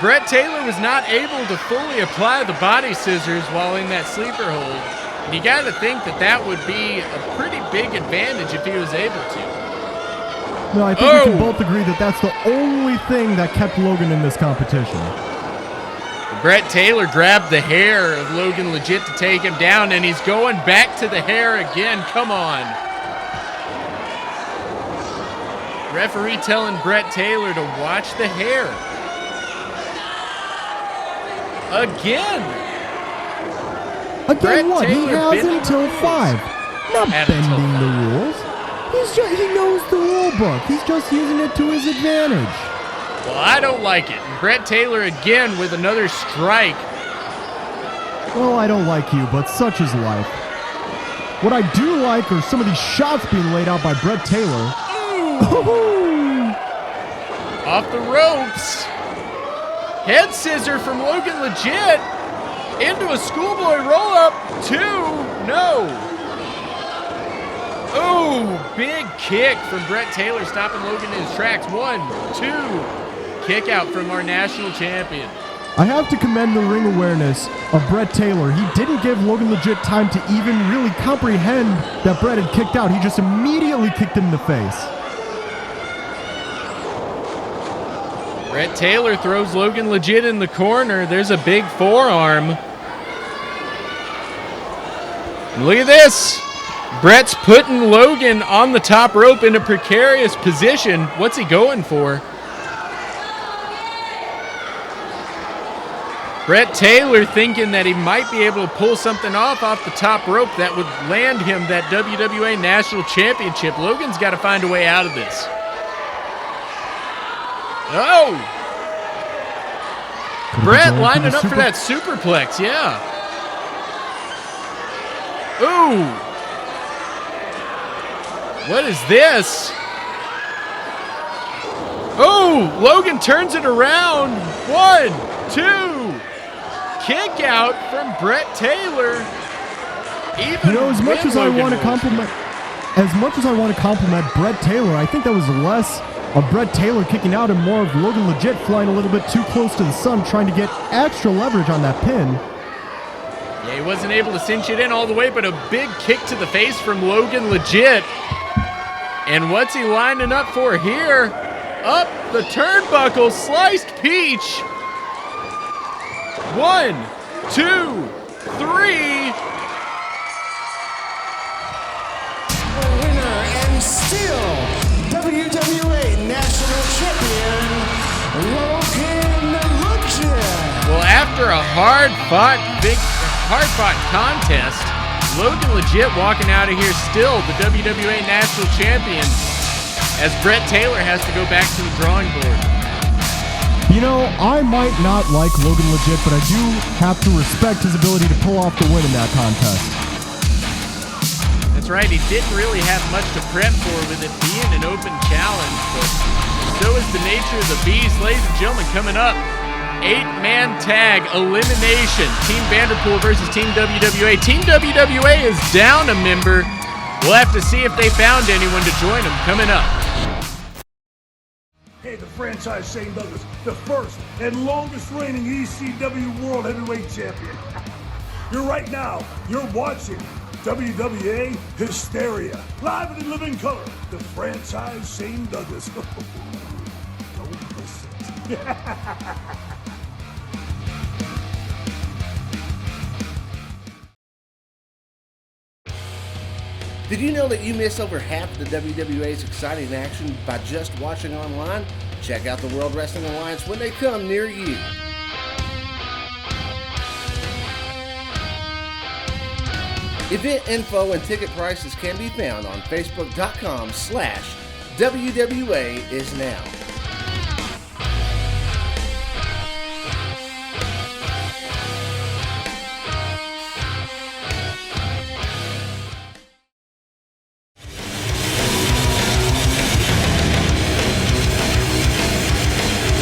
Brett Taylor was not able to fully apply the body scissors while in that sleeper hold. And you got to think that that would be a pretty big advantage if he was able to. No, I think we can both agree that that's the only thing that kept Logan in this competition. Brett Taylor grabbed the hair of Logan legit to take him down, and he's going back to the hair again. Come on. Referee telling Brett Taylor to watch the hair. Again. Again, Brett what? Taylor He has bending until the 5. Not bending the rules. He knows the rule book. He's just using it to his advantage. Well, I don't like it. Brett Taylor again with another strike. Well, I don't like you, but such is life. What I do like are some of these shots being laid out by Brett Taylor. Off the ropes. Head scissor from Logan legit. Into a schoolboy roll-up. 2. No. Oh, big kick from Brett Taylor, stopping Logan in his tracks. 1, 2. Kick out from our national champion. I have to commend the ring awareness of Brett Taylor. He didn't give Logan legit time to even really comprehend that Brett had kicked out. He just immediately kicked him in the face. Brett Taylor throws Logan legit in the corner. There's a big forearm. And look at this. Brett's putting Logan on the top rope in a precarious position. What's he going for? Brett Taylor thinking that he might be able to pull something off the top rope that would land him that WWA National Championship. Logan's got to find a way out of this. Oh! Brett lining up for that superplex, yeah. Ooh! What is this? Oh! Logan turns it around. 1, 2. Kick out from Brett Taylor. Even as much as I want to compliment Brett Taylor, I think that was less of Brett Taylor kicking out and more of Logan legit flying a little bit too close to the sun, trying to get extra leverage on that pin. Yeah, he wasn't able to cinch it in all the way, but a big kick to the face from Logan legit. And what's he lining up for here? Up the turnbuckle, sliced peach. 1, 2, 3. Winner and still WWA National Champion, Logan legit. Well, after a hard-fought contest, Logan legit walking out of here still the WWA National Champion, as Brett Taylor has to go back to the drawing board. You know, I might not like Logan legit, but I do have to respect his ability to pull off the win in that contest. That's right, he didn't really have much to prep for with it being an open challenge, but so is the nature of the beast. Ladies and gentlemen, coming up, 8-man tag elimination. Team Vanderpool versus Team WWA. Team WWA is down a member. We'll have to see if they found anyone to join them coming up. Hey, the franchise Shane Douglas, the first and longest reigning ECW World Heavyweight Champion. You're watching WWA Hysteria, live and in living color. The franchise Shane Douglas. Don't miss it. Did you know that you miss over half of the WWA's exciting action by just watching online? Check out the World Wrestling Alliance when they come near you. Event info and ticket prices can be found on Facebook.com/WWAISNOW.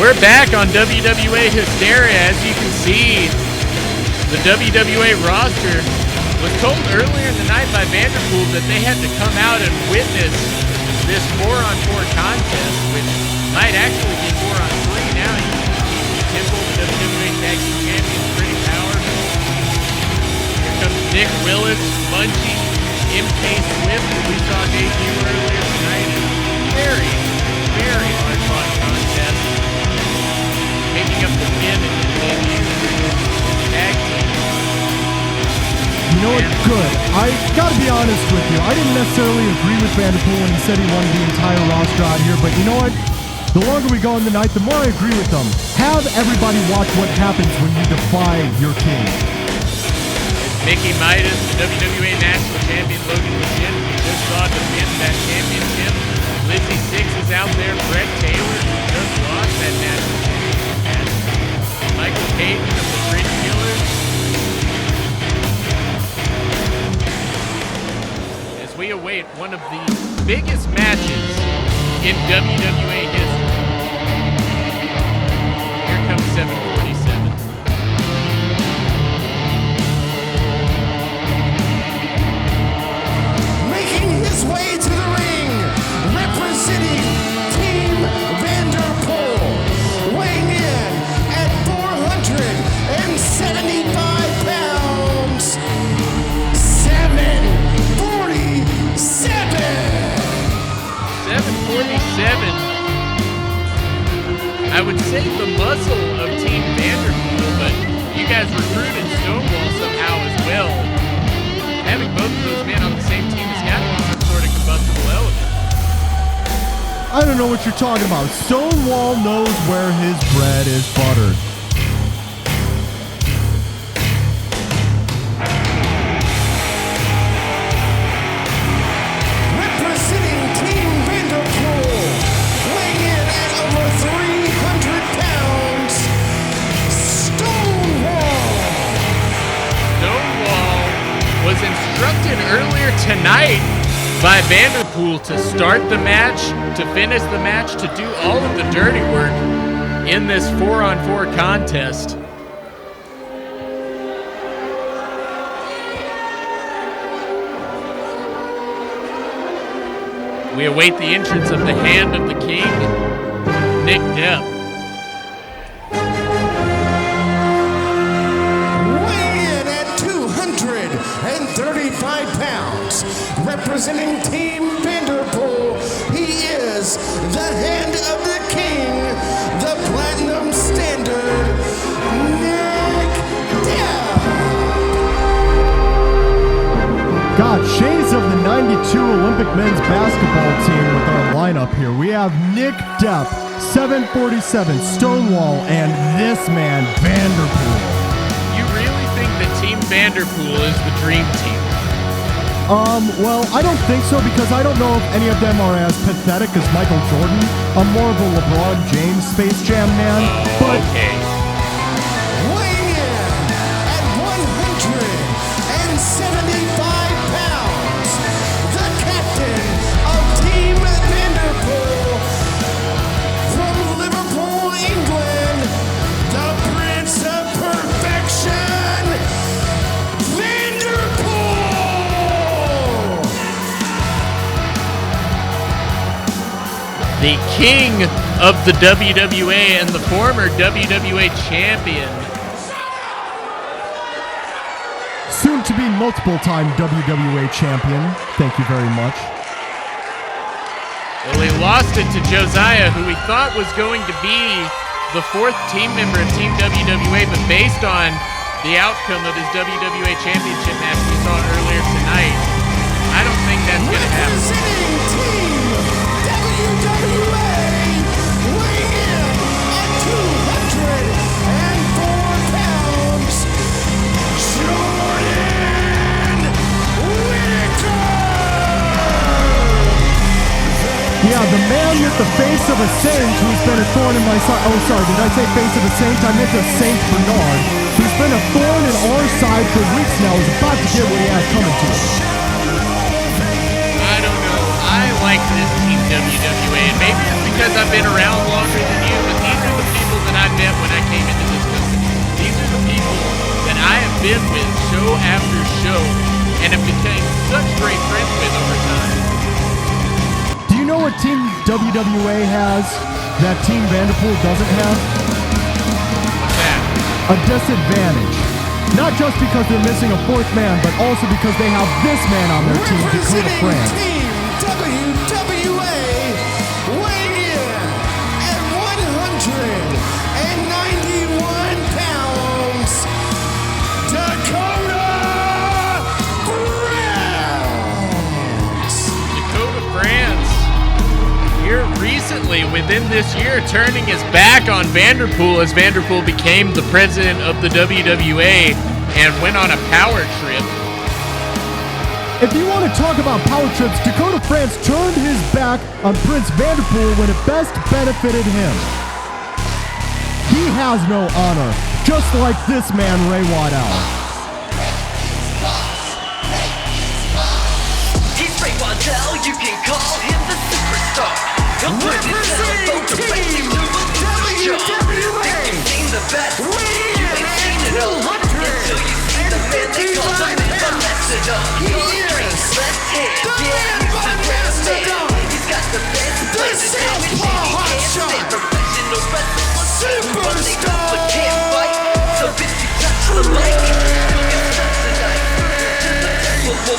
We're back on WWA Hysteria. As you can see, the WWA roster was told earlier in the night by Vanderpool that they had to come out and witness this 4-on-4 contest, which might actually be 4-on-3 now. Temple, the WWA Tag Team Champion, pretty powerful. Here comes Nick Willis, Munchie, MK Swift, who we saw debut earlier tonight. Very, very hard-fought contest. Picking up the win in the debut tag team. You know what? Good. I gotta be honest with you. I didn't necessarily agree with Vanderpool when he said he wanted the entire roster out here, but you know what? The longer we go in the night, the more I agree with them. Have everybody watch what happens when you defy your king. Mickey Midas, WWA National Champion Logan Legend, we just saw defend that championship. Lizzy Sixx is out there. Brett Taylor, who just lost that national championship match. Michael Payton of the Trendkillers. As we await one of the biggest matches in WWA history. Here comes 747. Making his way to the ring, representing Team Vanderpool, weighing in at 475 pounds, 747. 747. I would say the muzzle of Team Vanderpool, but you guys recruited Stonewall somehow as well. Having both of those men on the same team has got to be some sort of combustible element. I don't know what you're talking about. Stonewall knows where his bread is buttered. Representing Team Vanderpool, weighing in at over 300 pounds, Stonewall. Stonewall was instructed earlier tonight by Vanderpool to start the match, to finish the match, to do all of the dirty work in this 4-on-4 contest. We await the entrance of the Hand of the King, Nick Depp. Weighing in at 235 pounds, representing Team Vanderpool, he is the Hand of the King, the Platinum Standard, Nick Depp. God, shades of the 92 Olympic men's basketball team with our lineup here. We have Nick Depp, 747, Stonewall, and this man, Vanderpool. You really think that Team Vanderpool is the dream team? Well, I don't think so, because I don't know if any of them are as pathetic as Michael Jordan. I'm more of a LeBron James Space Jam man. But okay. Weighing in at 175 pounds, the captain of Team Vanderpool, from Liverpool, England, the Prince of Perfection, Vanderpool! The king of the WWA and the former WWA champion. soon to be multiple-time WWA champion. Thank you very much. Well, he lost it to Josiah, who he thought was going to be the fourth team member of Team WWA, but based on the outcome of his WWA Championship match we saw earlier tonight, I don't think that's going to happen. Representing Team WWA, weighing in at 204 pounds, Jordan Whittaker! Yeah, the man with the face of a saint who's been a thorn in my side. Oh, sorry, did I say face of a saint? I meant a Saint Bernard, who's been a thorn in our side for weeks now, is about to get what he has coming to him. I don't know. I like this Team WWA, and maybe it's because I've been around longer than you, but these are the people that I met when I came into this company. These are the people that I have been with show after show and have become such great friends with over time. Do you know what Team WWA has that Team Vanderpool doesn't have? What's that? A disadvantage. Not just because they're missing a fourth man, but also because they have this man on their team, Dakota France. Team WWA, weighing in at 191 pounds, Dakota France. Dakota France, here recently, within this year, turning his back on Vanderpool as Vanderpool became the president of the WWA and went on a power trip. If you want to talk about power trips, Dakota France turned his back on Prince Vanderpool when it best benefited him. He has no honor, just like this man, Ray Waddell. He's Ray Waddell, you can call him the superstar. He'll put his telephone directly to a show. Think you've seen the best, you ain't seen it all. Until you see the man they call the ambassador. Streets left hand, yeah, he's the president. He's got the best president, he can't stand professional wrestlers. Superstar! But can't fight, so bitch you touch the mic, you'll get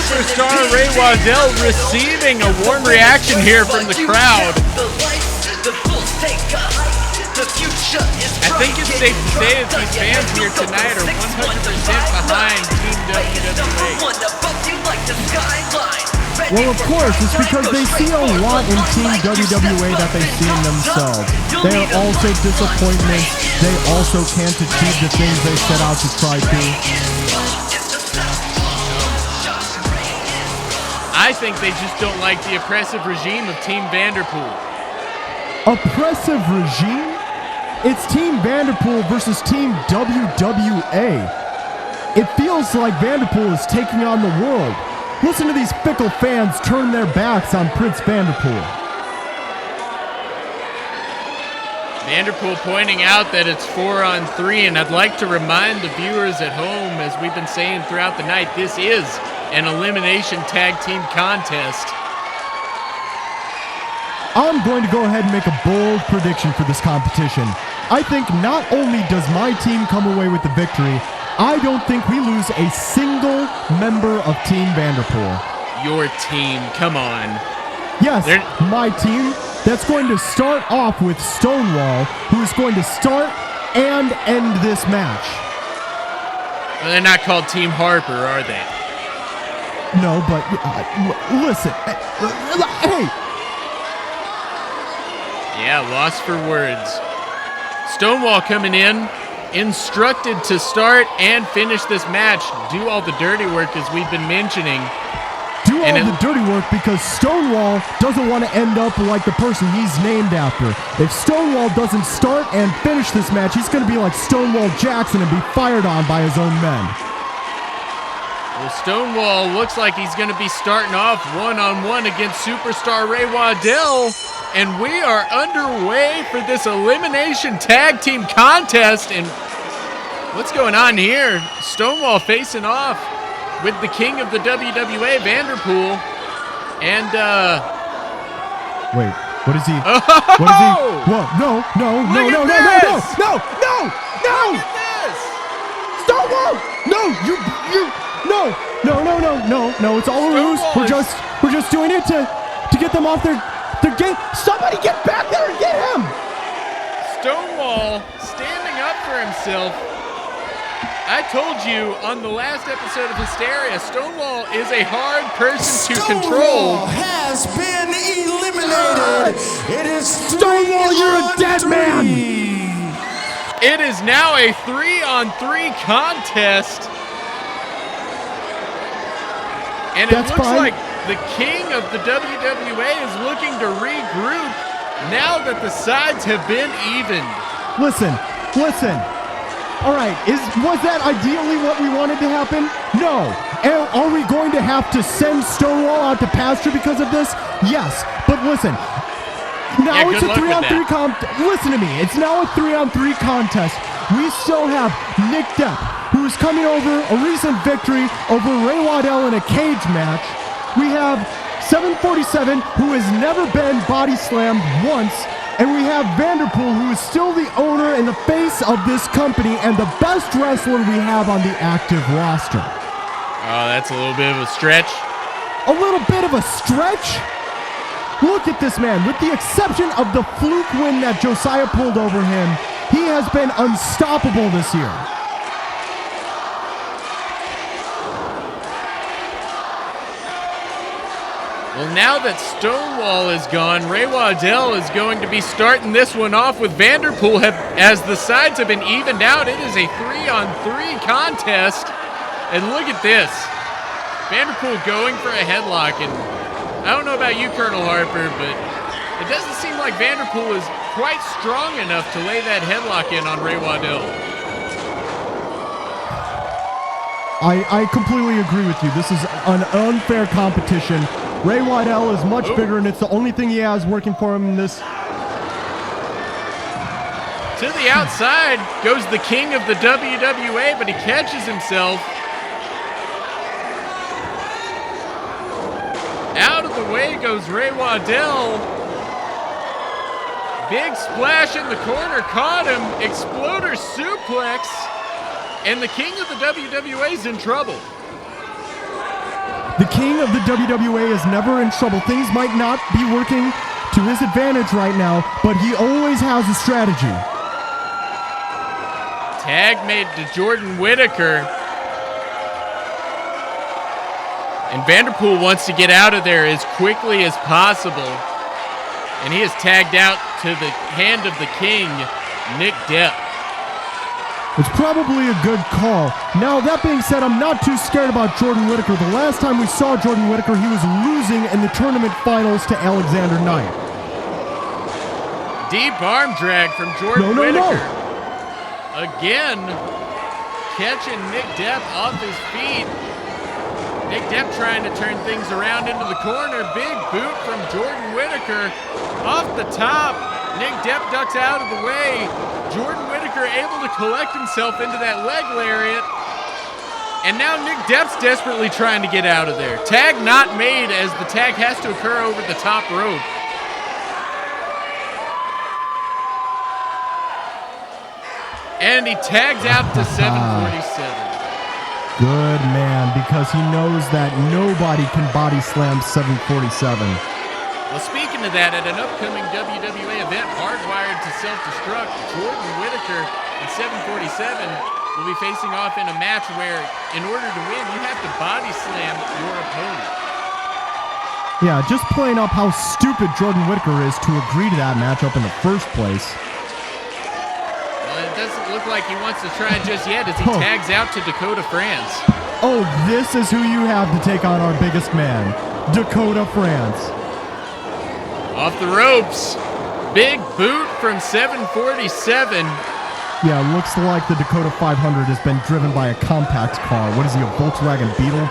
Superstar Ray Waddell receiving a warm reaction here from the crowd. I think it's safe to say that these fans here tonight are 100% behind Team WWA. Well, of course, it's because they see a lot in Team WWA that they see in themselves. They are also disappointments. They also can't achieve the things they set out to try to. I think they just don't like the oppressive regime of Team Vanderpool. Oppressive regime? It's Team Vanderpool versus Team WWA. It feels like Vanderpool is taking on the world. Listen to these fickle fans turn their backs on Prince Vanderpool. Vanderpool pointing out that it's 4-on-3, and I'd like to remind the viewers at home, as we've been saying throughout the night, this is an elimination tag team contest. I'm going to go ahead and make a bold prediction for this competition. I think not only does my team come away with the victory, I don't think we lose a single member of Team Vanderpool. Your team, come on. Yes, my team. That's going to start off with Stonewall, who is going to start and end this match. Well, they're not called Team Harper, are they? No, but listen. Hey. Yeah, lost for words. Stonewall coming in, instructed to start and finish this match. Do all the dirty work, as we've been mentioning. Do all the dirty work because Stonewall doesn't want to end up like the person he's named after. If Stonewall doesn't start and finish this match, he's going to be like Stonewall Jaxon and be fired on by his own men. Well, Stonewall looks like he's going to be starting off one-on-one against Superstar Ray Waddell. And we are underway for this elimination tag team contest. And what's going on here? Stonewall facing off with the king of the WWA, Vanderpool. And, wait, what is he? Oh! What is he? Whoa, no. Look at this! Stonewall! No, it's all a ruse. We're just doing it to get them off their game. Somebody get back there and get him! Stonewall standing up for himself. I told you on the last episode of Hysteria, Stonewall is a hard person to control. Stonewall has been eliminated. It is Stonewall, you're a dead man. It is now a 3-on-3 contest. And it looks like the king of the WWA is looking to regroup now that the sides have been evened. Listen. All right, was that ideally what we wanted to happen? No. Are we going to have to send Stonewall out to pasture because of this? Yes. But listen, now it's a 3-on-3 contest. Listen to me. It's now a 3-on-3 contest. We still have Nick Depp, who is coming over a recent victory over Ray Waddell in a cage match. We have 747, who has never been body slammed once. And we have Vanderpool, who is still the owner and the face of this company and the best wrestler we have on the active roster. Oh, that's a little bit of a stretch. A little bit of a stretch? Look at this man. With the exception of the fluke win that Josiah pulled over him, he has been unstoppable this year. Well, now that Stonewall is gone, Ray Waddell is going to be starting this one off with Vanderpool. As the sides have been evened out, it is a 3-on-3 contest. And look at this. Vanderpool going for a headlock. And I don't know about you, Colonel Harper, but it doesn't seem like Vanderpool is quite strong enough to lay that headlock in on Ray Waddell. I completely agree with you. This is an unfair competition. Ray Waddell is much bigger, and it's the only thing he has working for him in this. To the outside goes the king of the WWA, but he catches himself. Out of the way goes Ray Waddell. Big splash in the corner, caught him. Exploder suplex. And the king of the WWA is in trouble. The king of the WWA is never in trouble. Things might not be working to his advantage right now, but he always has a strategy. Tag made to Jordan Whittaker. And Vanderpool wants to get out of there as quickly as possible. And he is tagged out to the hand of the king, Nick Depp. It's probably a good call. Now, that being said, I'm not too scared about Jordan Whittaker. The last time we saw Jordan Whittaker, he was losing in the tournament finals to Alexander Knight. Deep arm drag from Jordan Whittaker. Again, catching Nick Depp off his feet. Nick Depp trying to turn things around into the corner. Big boot from Jordan Whittaker. Off the top, Nick Depp ducks out of the way. Jordan Whittaker able to collect himself into that leg lariat. And now Nick Depp's desperately trying to get out of there. Tag not made, as the tag has to occur over the top rope. And he tags out to 747. Good man, because he knows that nobody can body slam 747. Well, speaking of that, at an upcoming WWA event, Hardwired to Self-Destruct, Jordan Whittaker and 747 will be facing off in a match where, in order to win, you have to body slam your opponent. Yeah, just playing up how stupid Jordan Whittaker is to agree to that matchup in the first place. Well, it doesn't look like he wants to try it just yet as he tags out to Dakota France. Oh, this is who you have to take on our biggest man, Dakota France. Off the ropes. Big boot from 747. Yeah, looks like the Dakota 500 has been driven by a compact car. What is he, a Volkswagen Beetle?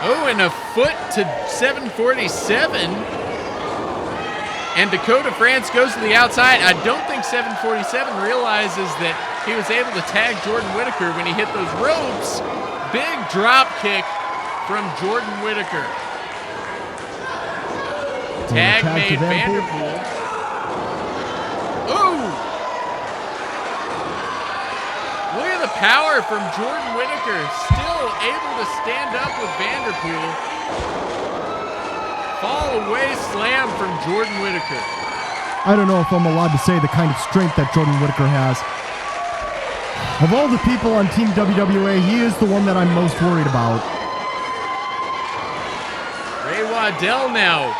Oh, and a foot to 747. And Dakota France goes to the outside. I don't think 747 realizes that he was able to tag Jordan Whittaker when he hit those ropes. Big drop kick from Jordan Whittaker. Tag made Vanderpool. Ooh! Look at the power from Jordan Whittaker. Still able to stand up with Vanderpool. Fall away slam from Jordan Whittaker. I don't know if I'm allowed to say the kind of strength that Jordan Whittaker has. Of all the people on Team WWA, he is the one that I'm most worried about. Ray Waddell now.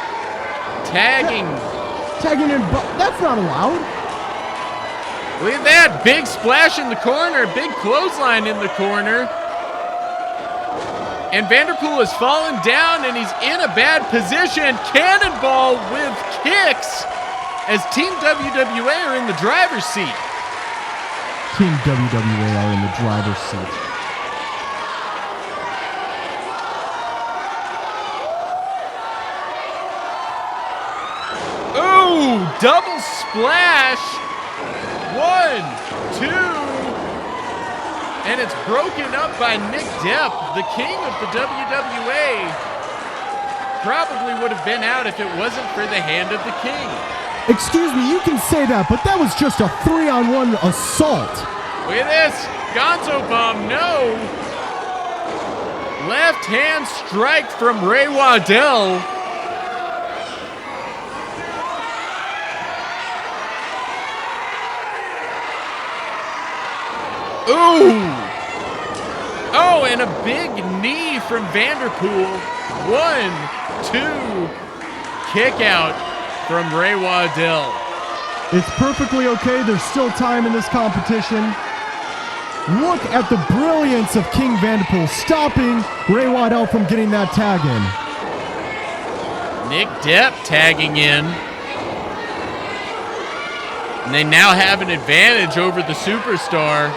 Tagging in, that's not allowed. Look at that, big splash in the corner, big clothesline in the corner. And Vanderpool has fallen down and he's in a bad position. Cannonball with kicks as Team WWA are in the driver's seat. Team WWA are in the driver's seat. Ooh, double splash. 1, 2, And it's broken up by Nick Depp, the king of the WWA. Probably would have been out if it wasn't for the hand of the king. Excuse me, you can say that, but that was just a 3-on-1 assault. Look at this. Gonzo bomb, no. Left hand strike from Ray Waddell. Ooh! Oh, and a big knee from Vanderpool. 1, 2, kick out from Ray Waddell. It's perfectly okay. There's still time in this competition. Look at the brilliance of King Vanderpool stopping Ray Waddell from getting that tag in. Nick Depp tagging in. And they now have an advantage over the superstar.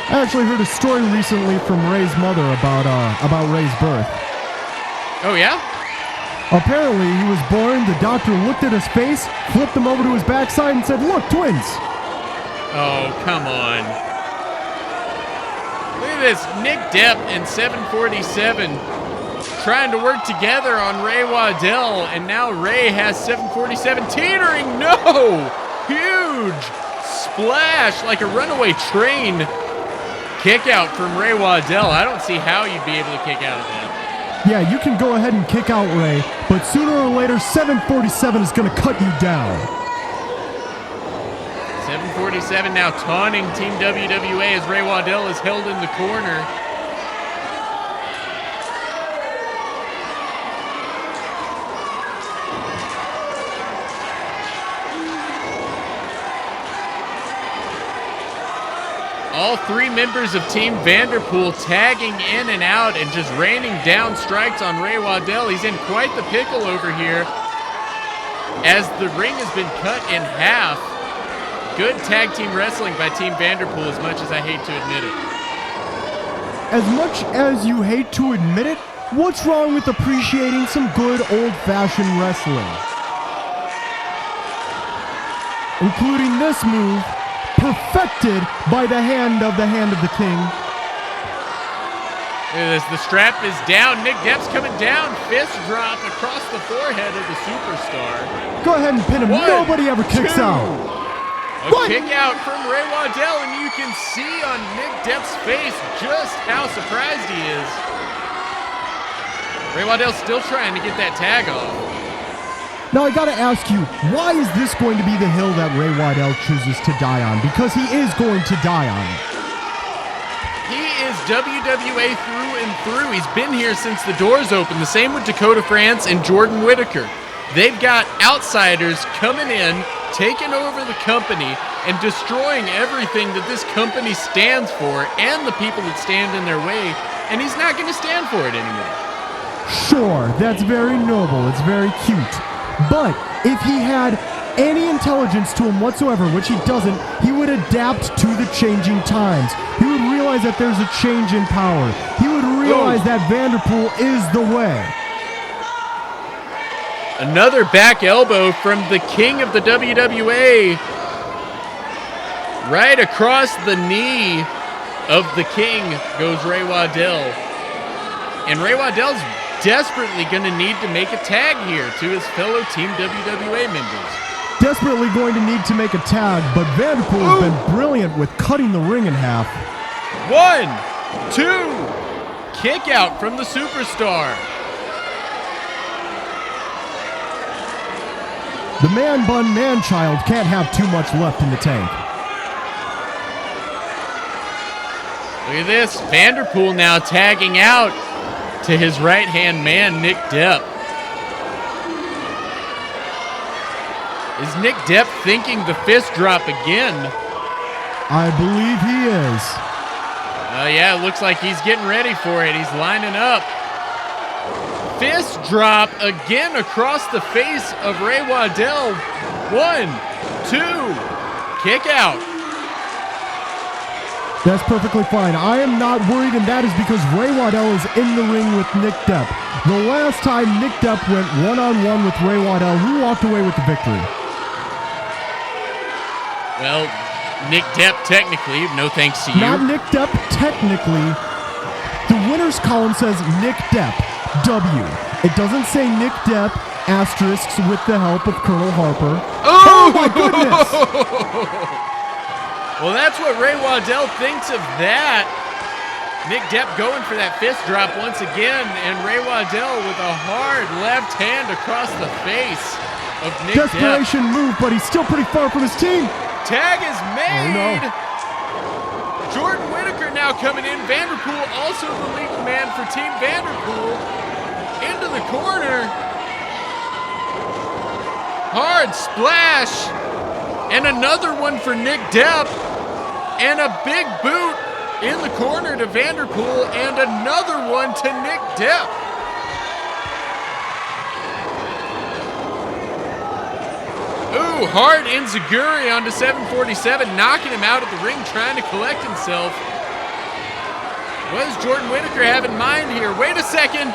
I actually heard a story recently from Ray's mother about Ray's birth. Oh, yeah? Apparently, he was born, the doctor looked at his face, flipped him over to his backside, and said, "Look, twins." Oh, come on. Look at this. Nick Depp and 747 trying to work together on Ray Waddell, and now Ray has 747 teetering. No! Huge splash like a runaway train. Kick out from Ray Waddell. I don't see how you'd be able to kick out of that. Yeah, you can go ahead and kick out Ray, but sooner or later, 747 is going to cut you down. 747 now taunting Team WWA as Ray Waddell is held in the corner. All three members of Team Vanderpool tagging in and out and just raining down strikes on Ray Waddell. He's in quite the pickle over here as the ring has been cut in half. Good tag team wrestling by Team Vanderpool, as much as I hate to admit it. As much as you hate to admit it, what's wrong with appreciating some good old-fashioned wrestling? Including this move, perfected by the hand of the king. Look at this, the strap is down. Nick Depp's coming down. Fist drop across the forehead of the superstar. Go ahead and pin him. 1, Nobody ever kicks 2. out. A kick out from Ray Waddell, and you can see on Nick Depp's face just how surprised he is. Ray Waddell's still trying to get that tag off. Now I gotta ask you, why is this going to be the hill that Ray Waddell chooses to die on? Because he is going to die on it. He is WWA through and through. He's been here since the doors opened. The same with Dakota France and Jordan Whittaker. They've got outsiders coming in, taking over the company, and destroying everything that this company stands for and the people that stand in their way, and he's not going to stand for it anymore. Sure, that's very noble. It's very cute. But if he had any intelligence to him whatsoever, which he doesn't, he would adapt to the changing times. He would realize that there's a change in power. He would realize that Vanderpool is the way. Another back elbow from the king of the WWA. Right across the knee of the king goes Ray Waddell. And Ray Waddell's desperately going to need to make a tag here to his fellow Team WWA members. Desperately going to need to make a tag, but Vanderpool has been brilliant with cutting the ring in half. 1, 2, kick out from the superstar. The man-bun man-child can't have too much left in the tank. Look at this, Vanderpool now tagging out to his right-hand man, Nick Depp. Is Nick Depp thinking the fist drop again? I believe he is. Oh yeah, it looks like he's getting ready for it. He's lining up. Fist drop again across the face of Ray Waddell. 1, 2, kick out. That's perfectly fine. I am not worried, and that is because Ray Waddell is in the ring with Nick Depp. The last time Nick Depp went one-on-one with Ray Waddell, who walked away with the victory? Well, Nick Depp, technically, no thanks to you. Not Nick Depp, technically. The winner's column says Nick Depp, W. It doesn't say Nick Depp, asterisks with the help of Colonel Harper. Oh my goodness! Well, that's what Ray Waddell thinks of that. Nick Depp going for that fist drop once again, and Ray Waddell with a hard left hand across the face of Nick Desperation Depp. move, but he's still pretty far from his team. Tag is made. Oh, no. Jordan Whittaker now coming in. Vanderpool, also the legal man for Team Vanderpool, into the corner. Hard splash, and another one for Nick Depp, and a big boot in the corner to Vanderpool, and another one to Nick Depp. Ooh, hard enziguri onto 747, knocking him out of the ring, trying to collect himself. What does Jordan Whittaker have in mind here? Wait a second.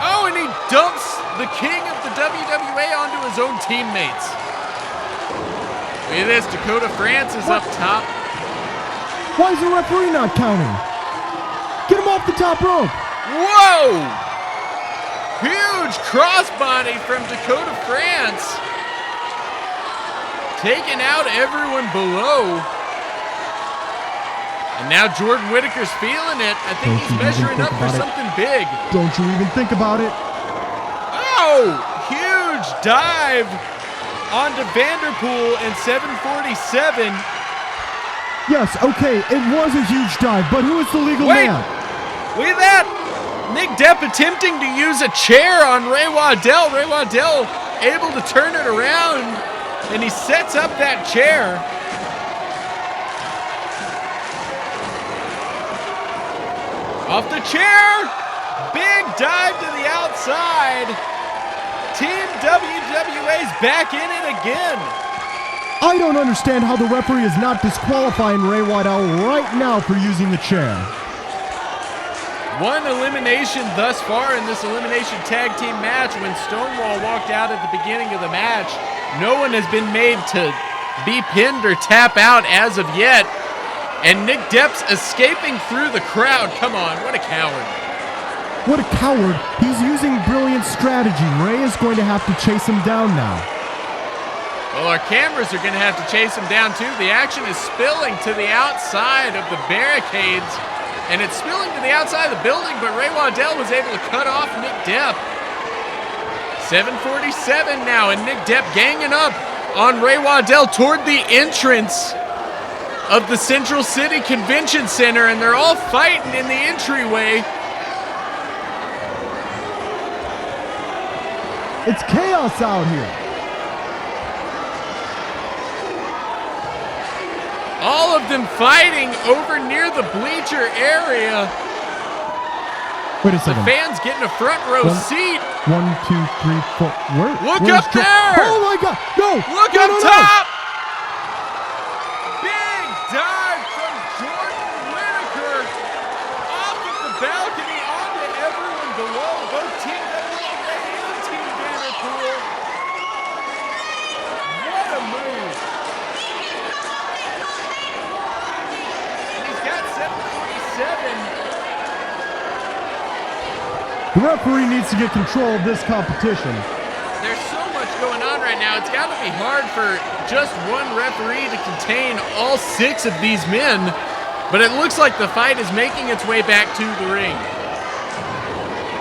Oh, and he dumps the king of the WWA onto his own teammates. Look at this, Dakota France is up top. Why is the referee not counting? Get him off the top rope. Whoa! Huge crossbody from Dakota France. Taking out everyone below. And now Jordan Whittaker's feeling it. I think he's measuring up for something big. Don't you even think about it. Oh! Huge dive onto Vanderpool and 747. Yes, okay, it was a huge dive, but who is the legal man? Look at that! Nick Depp attempting to use a chair on Ray Waddell. Ray Waddell able to turn it around, and he sets up that chair. Off the chair! Big dive to the outside. Team WWA's back in it again. I don't understand how the referee is not disqualifying Ray Waddell right now for using the chair. One elimination thus far in this elimination tag team match. When Stonewall walked out at the beginning of the match, no one has been made to be pinned or tap out as of yet. And Nick Depp's escaping through the crowd. Come on, what a coward. What a coward. He's using brilliant strategy. Ray is going to have to chase him down now. Well, our cameras are going to have to chase him down too. The action is spilling to the outside of the barricades, and it's spilling to the outside of the building, but Ray Waddell was able to cut off Nick Depp. 747 now, and Nick Depp ganging up on Ray Waddell toward the entrance of the Central City Convention Center, and they're all fighting in the entryway. It's chaos out here. All of them fighting over near the bleacher area. Wait a second. The fans getting a front row seat. 1, 2, 3, 4. Look up there! Oh my God! No! Look no, up no, top! Big dive from Jordan Whittaker off of the balcony onto everyone below. Both Team WWA and Team Vanderpool. What a move! Got 747. The referee needs to get control of this competition. There's so much going on right now. It's got to be hard for just one referee to contain all 6 of these men. But it looks like the fight is making its way back to the ring.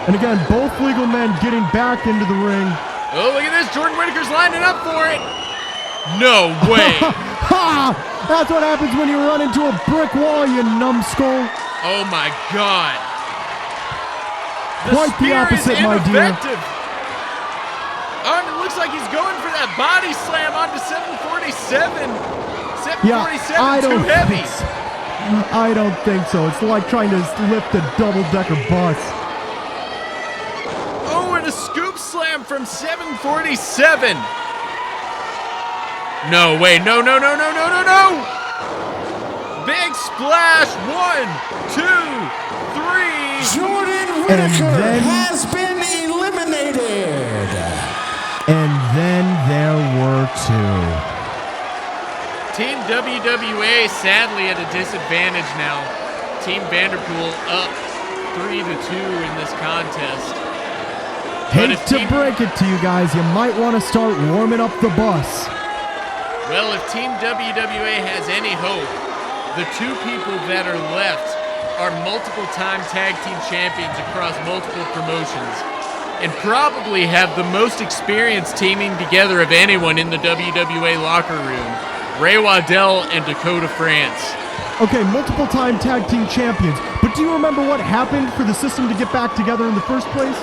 And again, both legal men getting back into the ring. Oh, look at this. Jordan Whittaker's lining up for it. No way. Ha! That's what happens when you run into a brick wall, you numbskull. Oh my God. Quite the opposite, my dear. Oh, and it looks like he's going for that body slam onto 747. 747 too heavy. I don't think so. It's like trying to lift a double-decker bus. Oh, and a scoop slam from 747. No way. No. Big splash. 1, 2, 3. Jordan Whittaker has been eliminated. And then there were 2. Team WWA sadly at a disadvantage now. Team Vanderpool up 3-2 in this contest. Hate to break it to you guys, you might want to start warming up the bus. Well, if Team WWA has any hope, the two people that are left are multiple-time tag team champions across multiple promotions and probably have the most experience teaming together of anyone in the WWA locker room, Ray Waddell and Dakota France. Okay, multiple-time tag team champions, but do you remember what happened for the system to get back together in the first place?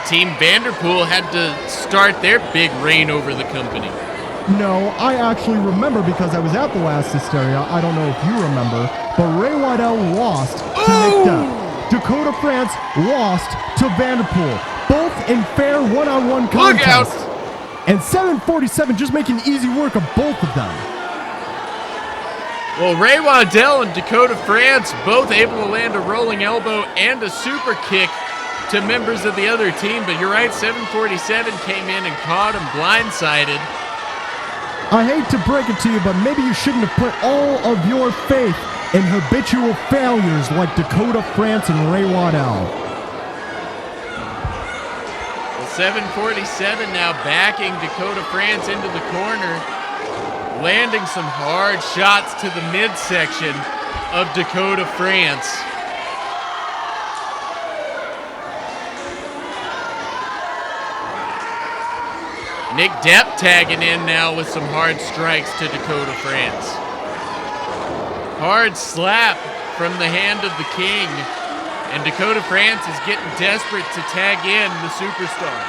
Team Vanderpool had to start their big reign over the company. No, I actually remember because I was at the last Hysteria. I don't know if you remember, but Ray Waddell lost to Nick Depp. Dakota France lost to Vanderpool, both in fair one-on-one contests. Look out! And 747 just making easy work of both of them. Well, Ray Waddell and Dakota France both able to land a rolling elbow and a super kick to members of the other team, but you're right, 747 came in and caught him blindsided. I hate to break it to you, but maybe you shouldn't have put all of your faith in habitual failures like Dakota France and Ray Waddell. Well, 747 now backing Dakota France into the corner, landing some hard shots to the midsection of Dakota France. Nick Depp tagging in now with some hard strikes to Dakota France. Hard slap from the hand of the king, and Dakota France is getting desperate to tag in the superstar.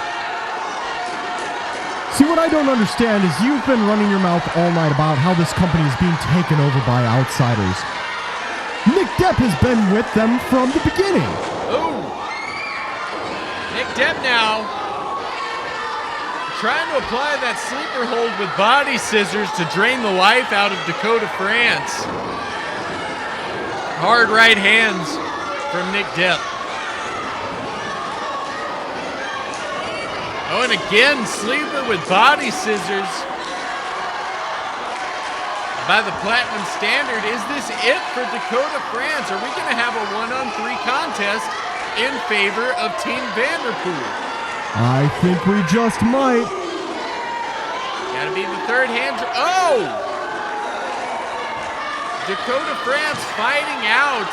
See, what I don't understand is you've been running your mouth all night about how this company is being taken over by outsiders. Nick Depp has been with them from the beginning. Ooh. Nick Depp now trying to apply that sleeper hold with body scissors to drain the life out of Dakota France. Hard right hands from Nick Depp. Oh, and again, sleeper with body scissors. By the Platinum Standard, is this it for Dakota France? Are we going to have a 1-on-3 contest in favor of Team Vanderpool? I think we just might. Gotta be the third hand. Oh! Dakota France fighting out.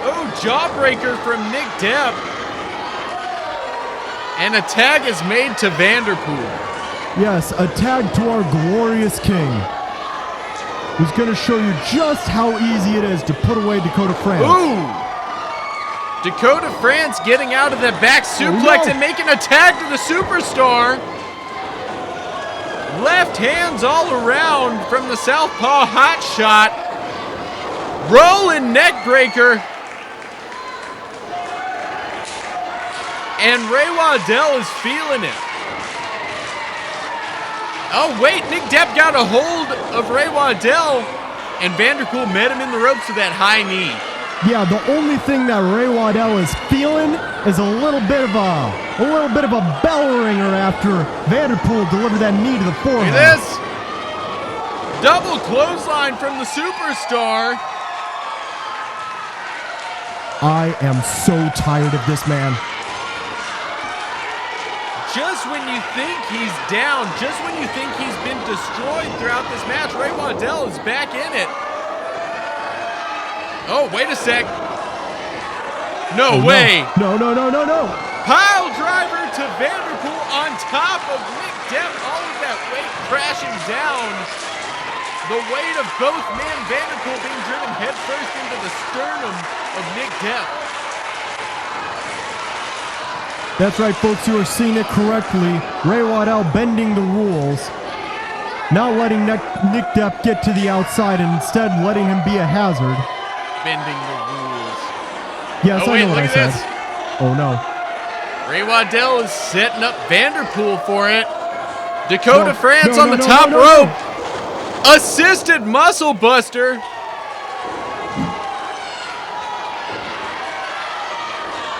Oh, jawbreaker from Nick Depp. And a tag is made to Vanderpool. Yes, a tag to our glorious king, who's going to show you just how easy it is to put away Dakota France. Ooh! Dakota France getting out of that back suplex and making a tag to the superstar. Left hands all around from the southpaw hot shot. Rolling neck breaker. And Ray Waddell is feeling it. Oh, wait, Nick Depp got a hold of Ray Waddell, and Vanderpool met him in the ropes with that high knee. Yeah, the only thing that Ray Waddell is feeling is a little bit of a bell ringer after Vanderpool delivered that knee to the forehead. Look at this. Double clothesline from the superstar. I am so tired of this man. Just when you think he's down, just when you think he's been destroyed throughout this match, Ray Waddell is back in it. Oh, wait a sec. No way. No. Pile driver to Vanderpool on top of Nick Depp. All of that weight crashing down. The weight of both men, Vanderpool being driven headfirst into the sternum of Nick Depp. That's right, folks, you are seeing it correctly. Ray Waddell bending the rules. Not letting Nick Depp get to the outside and instead letting him be a hazard. Bending the rules. Yes, I know what I said. This. Oh, no. Ray Waddell is setting up Vanderpool for it. Dakota France on the top rope. Assisted muscle buster.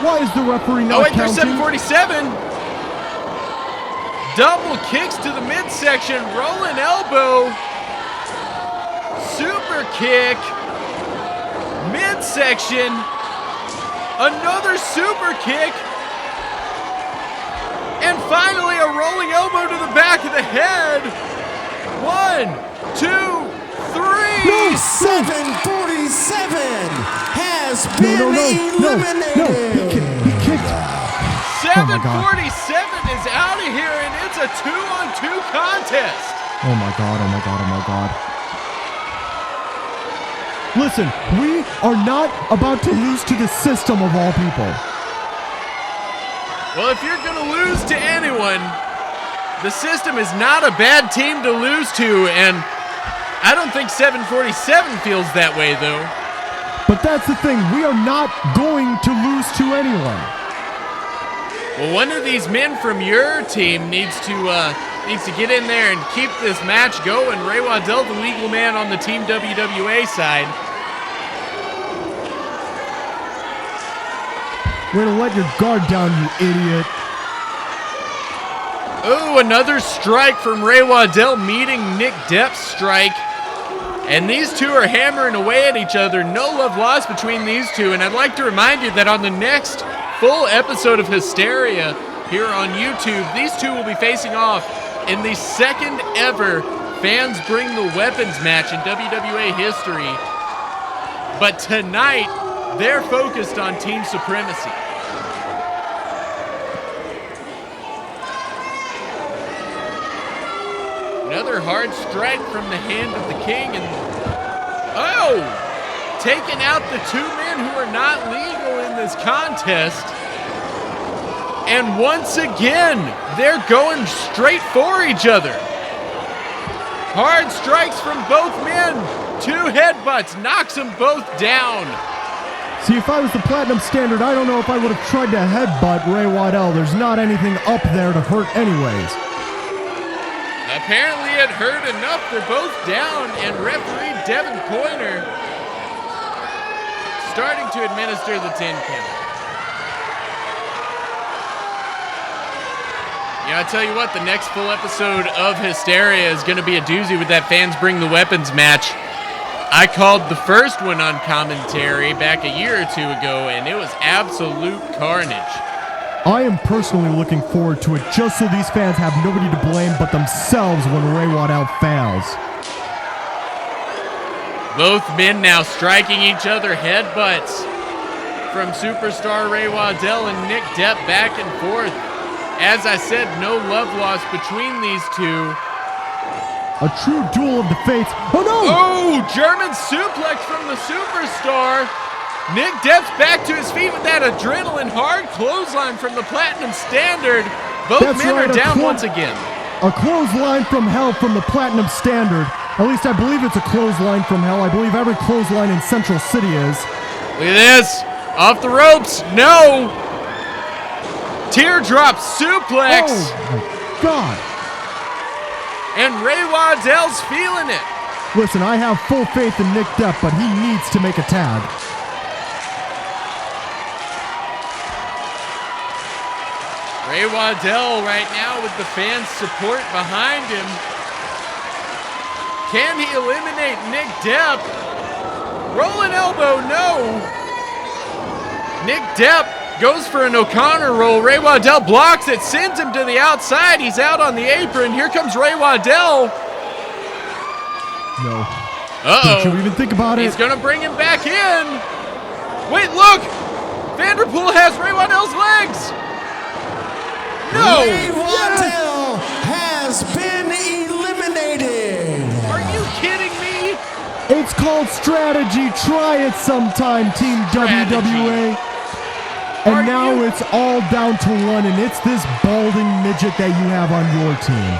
Why is the referee not Oh, wait, there's counting? 747. Double kicks to the midsection, rolling elbow. Super kick. Midsection. Another super kick. And finally a rolling elbow to the back of the head. 1, 2, 3. 747 has been eliminated. He kicked. 747 is out of here, and it's a 2-on-2 contest. Oh my God, oh my God, oh my God. Listen, we are not about to lose to the system of all people. Well, if you're going to lose to anyone, the system is not a bad team to lose to, and I don't think 747 feels that way, though. But that's the thing, we are not going to lose to anyone. Well, one of these men from your team needs to get in there and keep this match going. Ray Waddell, the legal man on the Team WWA side. Way to let your guard down, you idiot. Oh, another strike from Ray Waddell meeting Nick Depp's strike. And these two are hammering away at each other. No love lost between these two. And I'd like to remind you that on the next full episode of Hysteria here on YouTube, these two will be facing off in the second ever Fans Bring the Weapons match in WWA history. But tonight, they're focused on team supremacy. Another hard strike from the hand of the king, and taking out the two men who are not legal in this contest. And once again, they're going straight for each other. Hard strikes from both men. 2 headbutts, knocks them both down. See, if I was the Platinum Standard, I don't know if I would have tried to headbutt Ray Waddell. There's not anything up there to hurt anyways. Apparently it hurt enough. They're both down, and referee Devin Pointer starting to administer the 10 count. Yeah, I tell you what, the next full episode of Hysteria is going to be a doozy with that Fans Bring the Weapons match. I called the first one on commentary back a year or two ago, and it was absolute carnage. I am personally looking forward to it just so these fans have nobody to blame but themselves when Ray Waddell fails. Both men now striking each other, headbutts from superstar Ray Waddell and Nick Depp back and forth. As I said, no love lost between these two. A true duel of the fates. Oh no! Oh, German suplex from the superstar. Nick Depp's back to his feet with that adrenaline hard clothesline from the Platinum Standard. Both men are down once again. A clothesline from hell from the Platinum Standard. At least I believe it's a clothesline from hell. I believe every clothesline in Central City is. Look at this. Off the ropes. No. Teardrop suplex. Oh my God. And Ray Waddell's feeling it. Listen, I have full faith in Nick Depp, but he needs to make a tag. Ray Waddell right now with the fans' support behind him. Can he eliminate Nick Depp? Rolling elbow, no. Nick Depp goes for an O'Connor roll. Ray Waddell blocks it, sends him to the outside. He's out on the apron. Here comes Ray Waddell. No. Uh-oh. Don't you even think about it. He's going to bring him back in. Wait, look. Vanderpool has Ray Waddell's legs. No! Ray Waddell has been eliminated. Are you kidding me? It's called strategy. Try it sometime, Team WWA. And now it's all down to one, and it's this balding midget that you have on your team.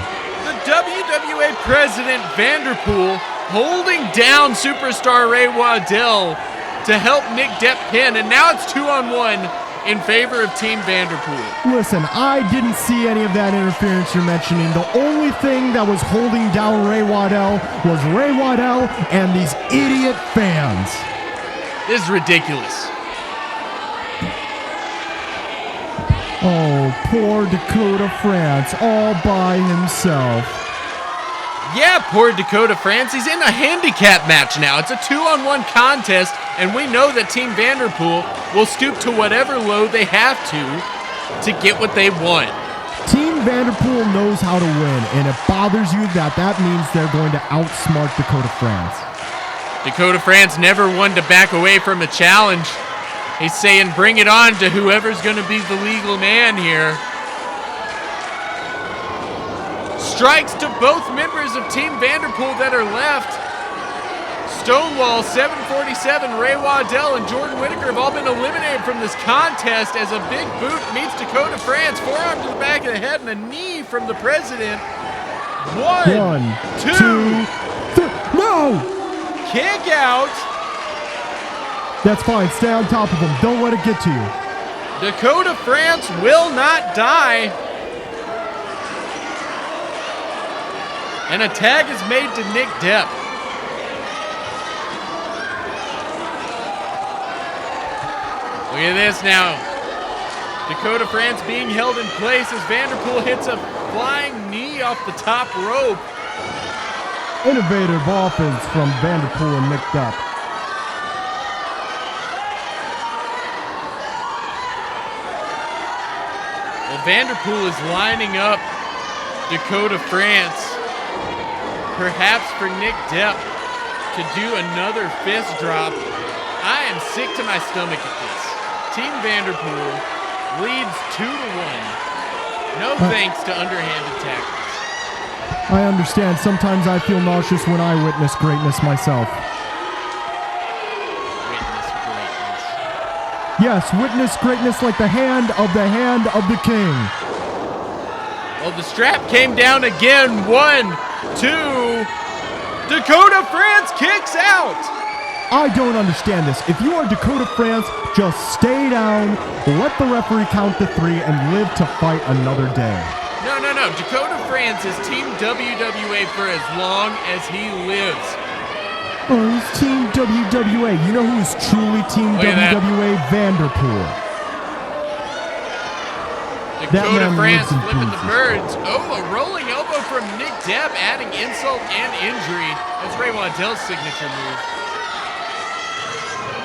The WWA President Vanderpool holding down superstar Ray Waddell to help Nick Depp pin, and now it's 2-on-1 in favor of Team Vanderpool. Listen, I didn't see any of that interference you're mentioning. The only thing that was holding down Ray Waddell was Ray Waddell and these idiot fans. This is ridiculous. Oh, poor Dakota France, all by himself. Yeah, poor Dakota France. He's in a handicap match now. It's a 2-on-1 contest, and we know that Team Vanderpool will stoop to whatever low they have to get what they want. Team Vanderpool knows how to win, and it bothers you that means they're going to outsmart Dakota France. Dakota France never wanted to back away from a challenge. He's saying bring it on to whoever's going to be the legal man here. Strikes to both members of Team Vanderpool that are left. Stonewall, 747, Ray Waddell, and Jordan Whittaker have all been eliminated from this contest as a big boot meets Dakota France. Forearm to the back of the head and a knee from the president. One, two, no! Kick out. That's fine. Stay on top of him. Don't let it get to you. Dakota France will not die. And a tag is made to Nick Depp. Look at this now. Dakota France being held in place as Vanderpool hits a flying knee off the top rope. Innovative offense from Vanderpool and Nick Depp. Well, Vanderpool is lining up Dakota France, perhaps for Nick Depp to do another fist drop. I am sick to my stomach at this. Team Vanderpool leads 2-1. No thanks to underhanded tackles. I understand. Sometimes I feel nauseous when I witness greatness myself. Witness greatness. Yes, witness greatness like the hand of the king. Well, the strap came down again. 1, 2. Dakota France kicks out. I don't understand this. If you are Dakota France, just stay down, let the referee count to 3, and live to fight another day. No. Dakota France is Team WWA for as long as he lives. Oh, he's Team WWA. You know who's truly Team WWA? Vanderpool. Dakota France flipping the birds. Oh, a rolling elbow from Nick Depp, adding insult and injury. That's Ray Waddell's signature move.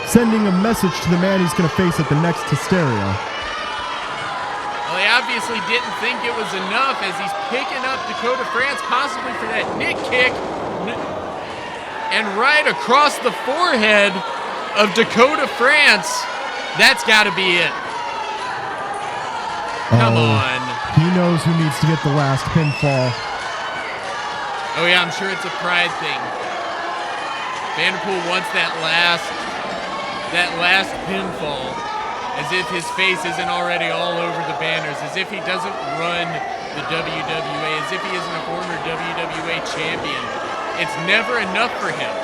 Sending a message to the man he's going to face at the next Hysteria. Well, he obviously didn't think it was enough as he's picking up Dakota France, possibly for that Nick kick. And right across the forehead of Dakota France. That's got to be it. Come on. He knows who needs to get the last pinfall. Oh, yeah, I'm sure it's a pride thing. Vanderpool wants that last pinfall, as if his face isn't already all over the banners, as if he doesn't run the WWA, as if he isn't a former WWA champion. It's never enough for him.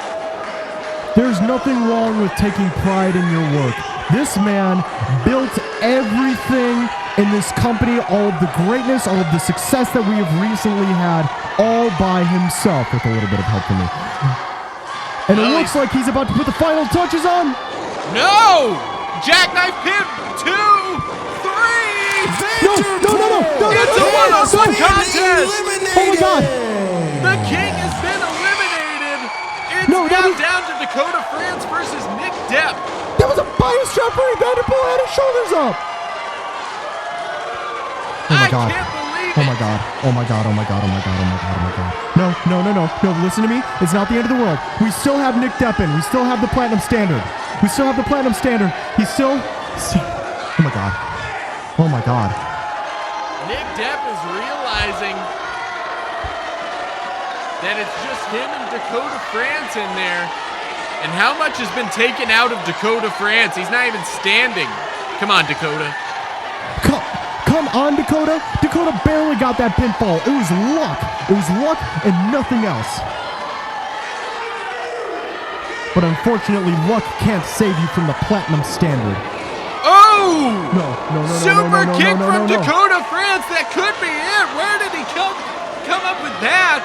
There's nothing wrong with taking pride in your work. This man built everything in this company, all of the greatness, all of the success that we have recently had, all by himself, with a little bit of help from me. And it looks like he's about to put the final touches on. No! Jackknife pin, 2, 3! No! It's a one-on-one contest! Oh my God! The king has been eliminated! It's now down to Dakota France versus Nick Depp. That was a bias shot for Vanderpool, had his shoulders up! Oh my God. Oh my God. Oh my God. Oh my God. Oh my God. Oh my God. Oh my God. No. Listen to me. It's not the end of the world. We still have Nick Depp in. We still have the Platinum Standard. He's still. Oh my God. Oh my God. Nick Depp is realizing that it's just him and Dakota France in there. And how much has been taken out of Dakota France? He's not even standing. Come on, Dakota. Come on, Dakota. Dakota barely got that pinfall. It was luck. It was luck and nothing else. But unfortunately, luck can't save you from the Platinum Standard. Oh! No. Super kick from Dakota France. That could be it. Where did he come up with that?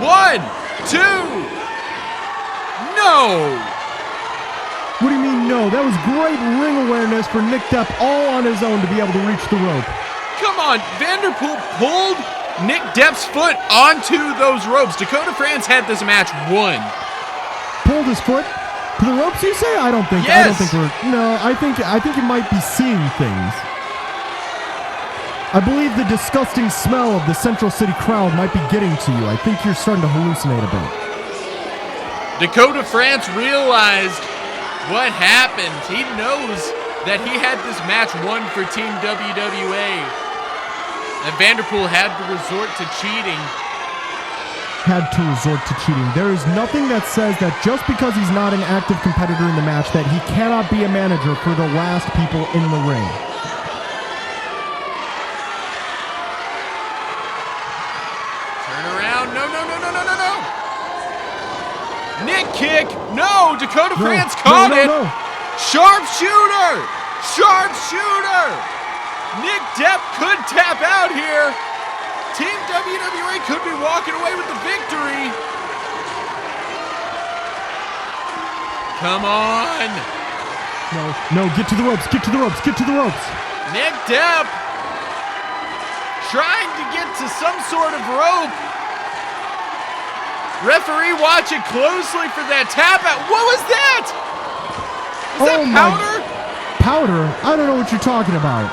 1, 2. No. What do you mean no. That was great ring awareness for Nick Depp all on his own to be able to reach the rope. Come on, Vanderpool pulled Nick Depp's foot onto those ropes. Dakota France had this match won. Pulled his foot to the ropes, you say? I don't think. Yes. I don't think we're. No, I think you might be seeing things. I believe the disgusting smell of the Central City crowd might be getting to you. I think you're starting to hallucinate a bit. Dakota France realized what happened. He knows that he had this match won for Team WWA. And Vanderpool had to resort to cheating. There is nothing that says that just because he's not an active competitor in the match that he cannot be a manager for the last people in the ring. Turn around. No. Nick kick. No, Dakota France caught it. No. Sharpshooter. Nick Depp could tap out here. Team WWA could be walking away with the victory. Come on. No, get to the ropes. Nick Depp trying to get to some sort of rope. Referee watching closely for that tap out. What was that? Is that powder? Powder? I don't know what you're talking about.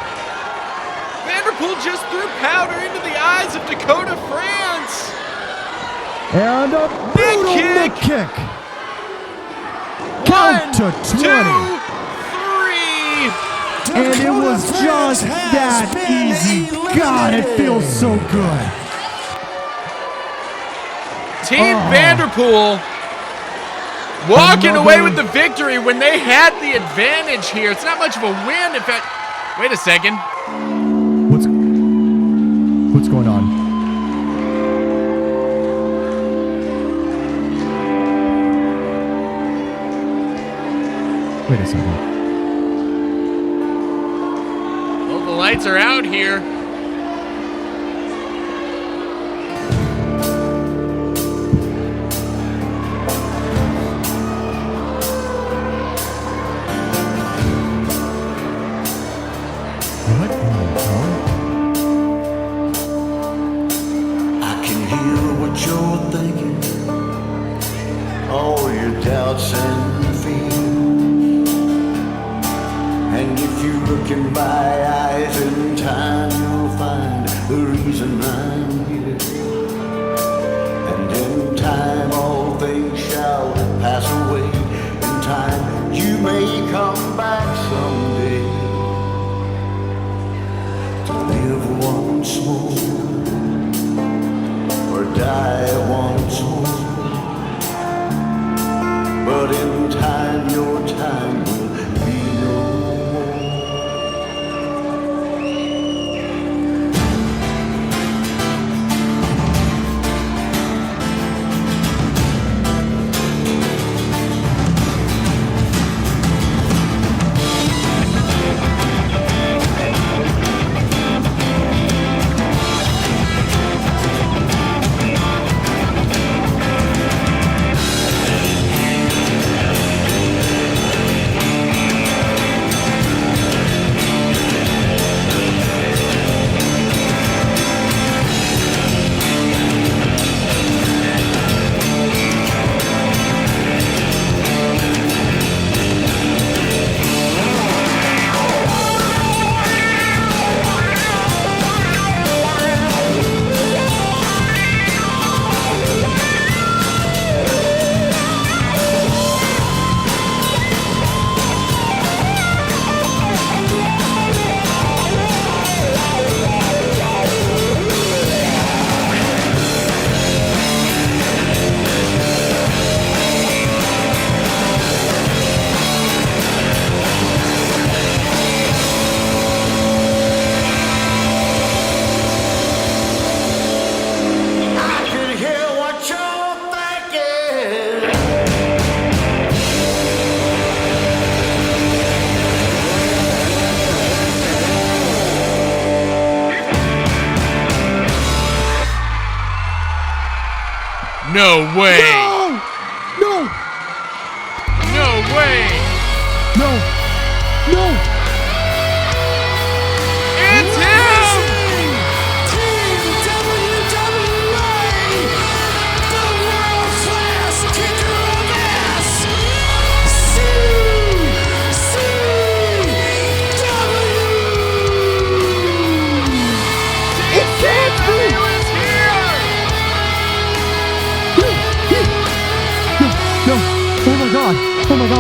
Vanderpool just threw powder into the eyes of Dakota France. And a brutal Nick kick. Count to 20. 2, 3. And it was just that easy. God, it feels so good. Team Vanderpool walking away with the victory when they had the advantage here. It's not much of a win. In fact, wait a second. What's going on? Wait a second. Well, the lights are out here. No way. No. No way. No.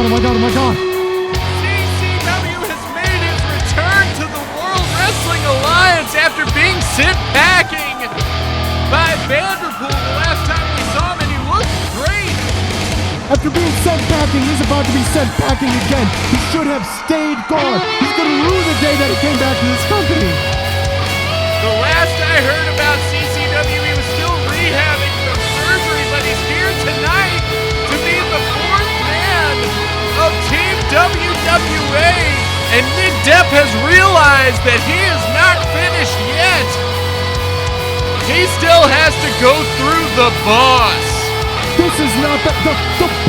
God, oh my God, oh my God. CCW has made his return to the World Wrestling Alliance after being sent packing by Vanderpool the last time we saw him, and he looked great. After being sent packing, he's about to be sent packing again. He should have stayed gone. He's going to ruin the day that he came back to this company. The last I heard about CCW, he was still rehabbing from surgery, but he's here tonight to be the fourth man of Team WWA. And Nick Depp has realized that he is not finished yet. He still has to go through the boss. This is not the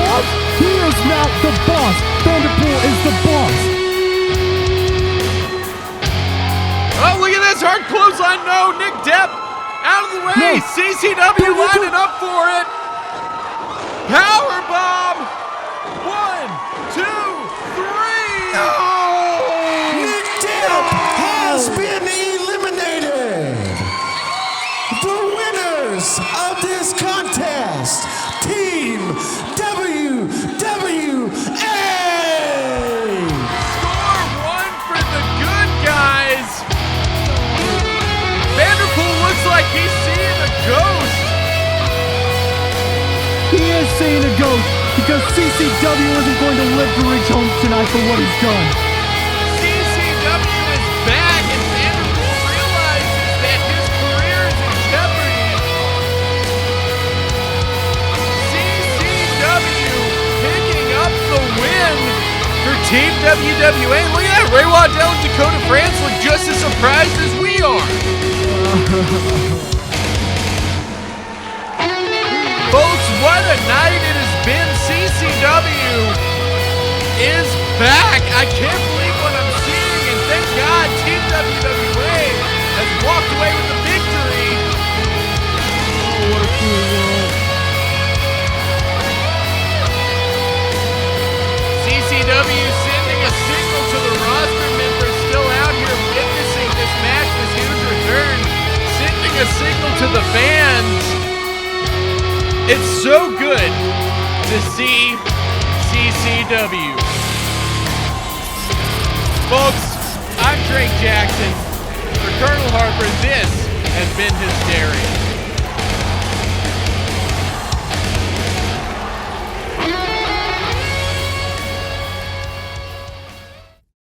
boss. He is not the boss. Vanderpool is the boss. Oh, look at this hard clothesline. No, Nick Depp out of the way. No. CCW lining up for it. Powerbomb. 1, 2, 3. Oh! Nick Depp has been eliminated. The winners of this contest, Team WWA. Score 1 for the good guys. Vanderpool looks like he's seeing a ghost. He is seeing a ghost because CCW isn't going to live to reach home tonight for what he's done. CCW is back, and Vanderpool realizes that his career is in jeopardy. CCW picking up the win for Team WWA. Look at that, Ray Waddell and Dakota France look just as surprised as we are. Folks, what a night it has been. CCW is back. I can't believe what I'm seeing, and thank God Team WWA has walked away with the victory. Oh, what a cool world. CCW sending a signal to the roster members still out here witnessing this match, this huge return, sending a signal to the fans. It's so good to see CCW. Folks, I'm Jaxon. For Colonel Harper, this has been Hysteria.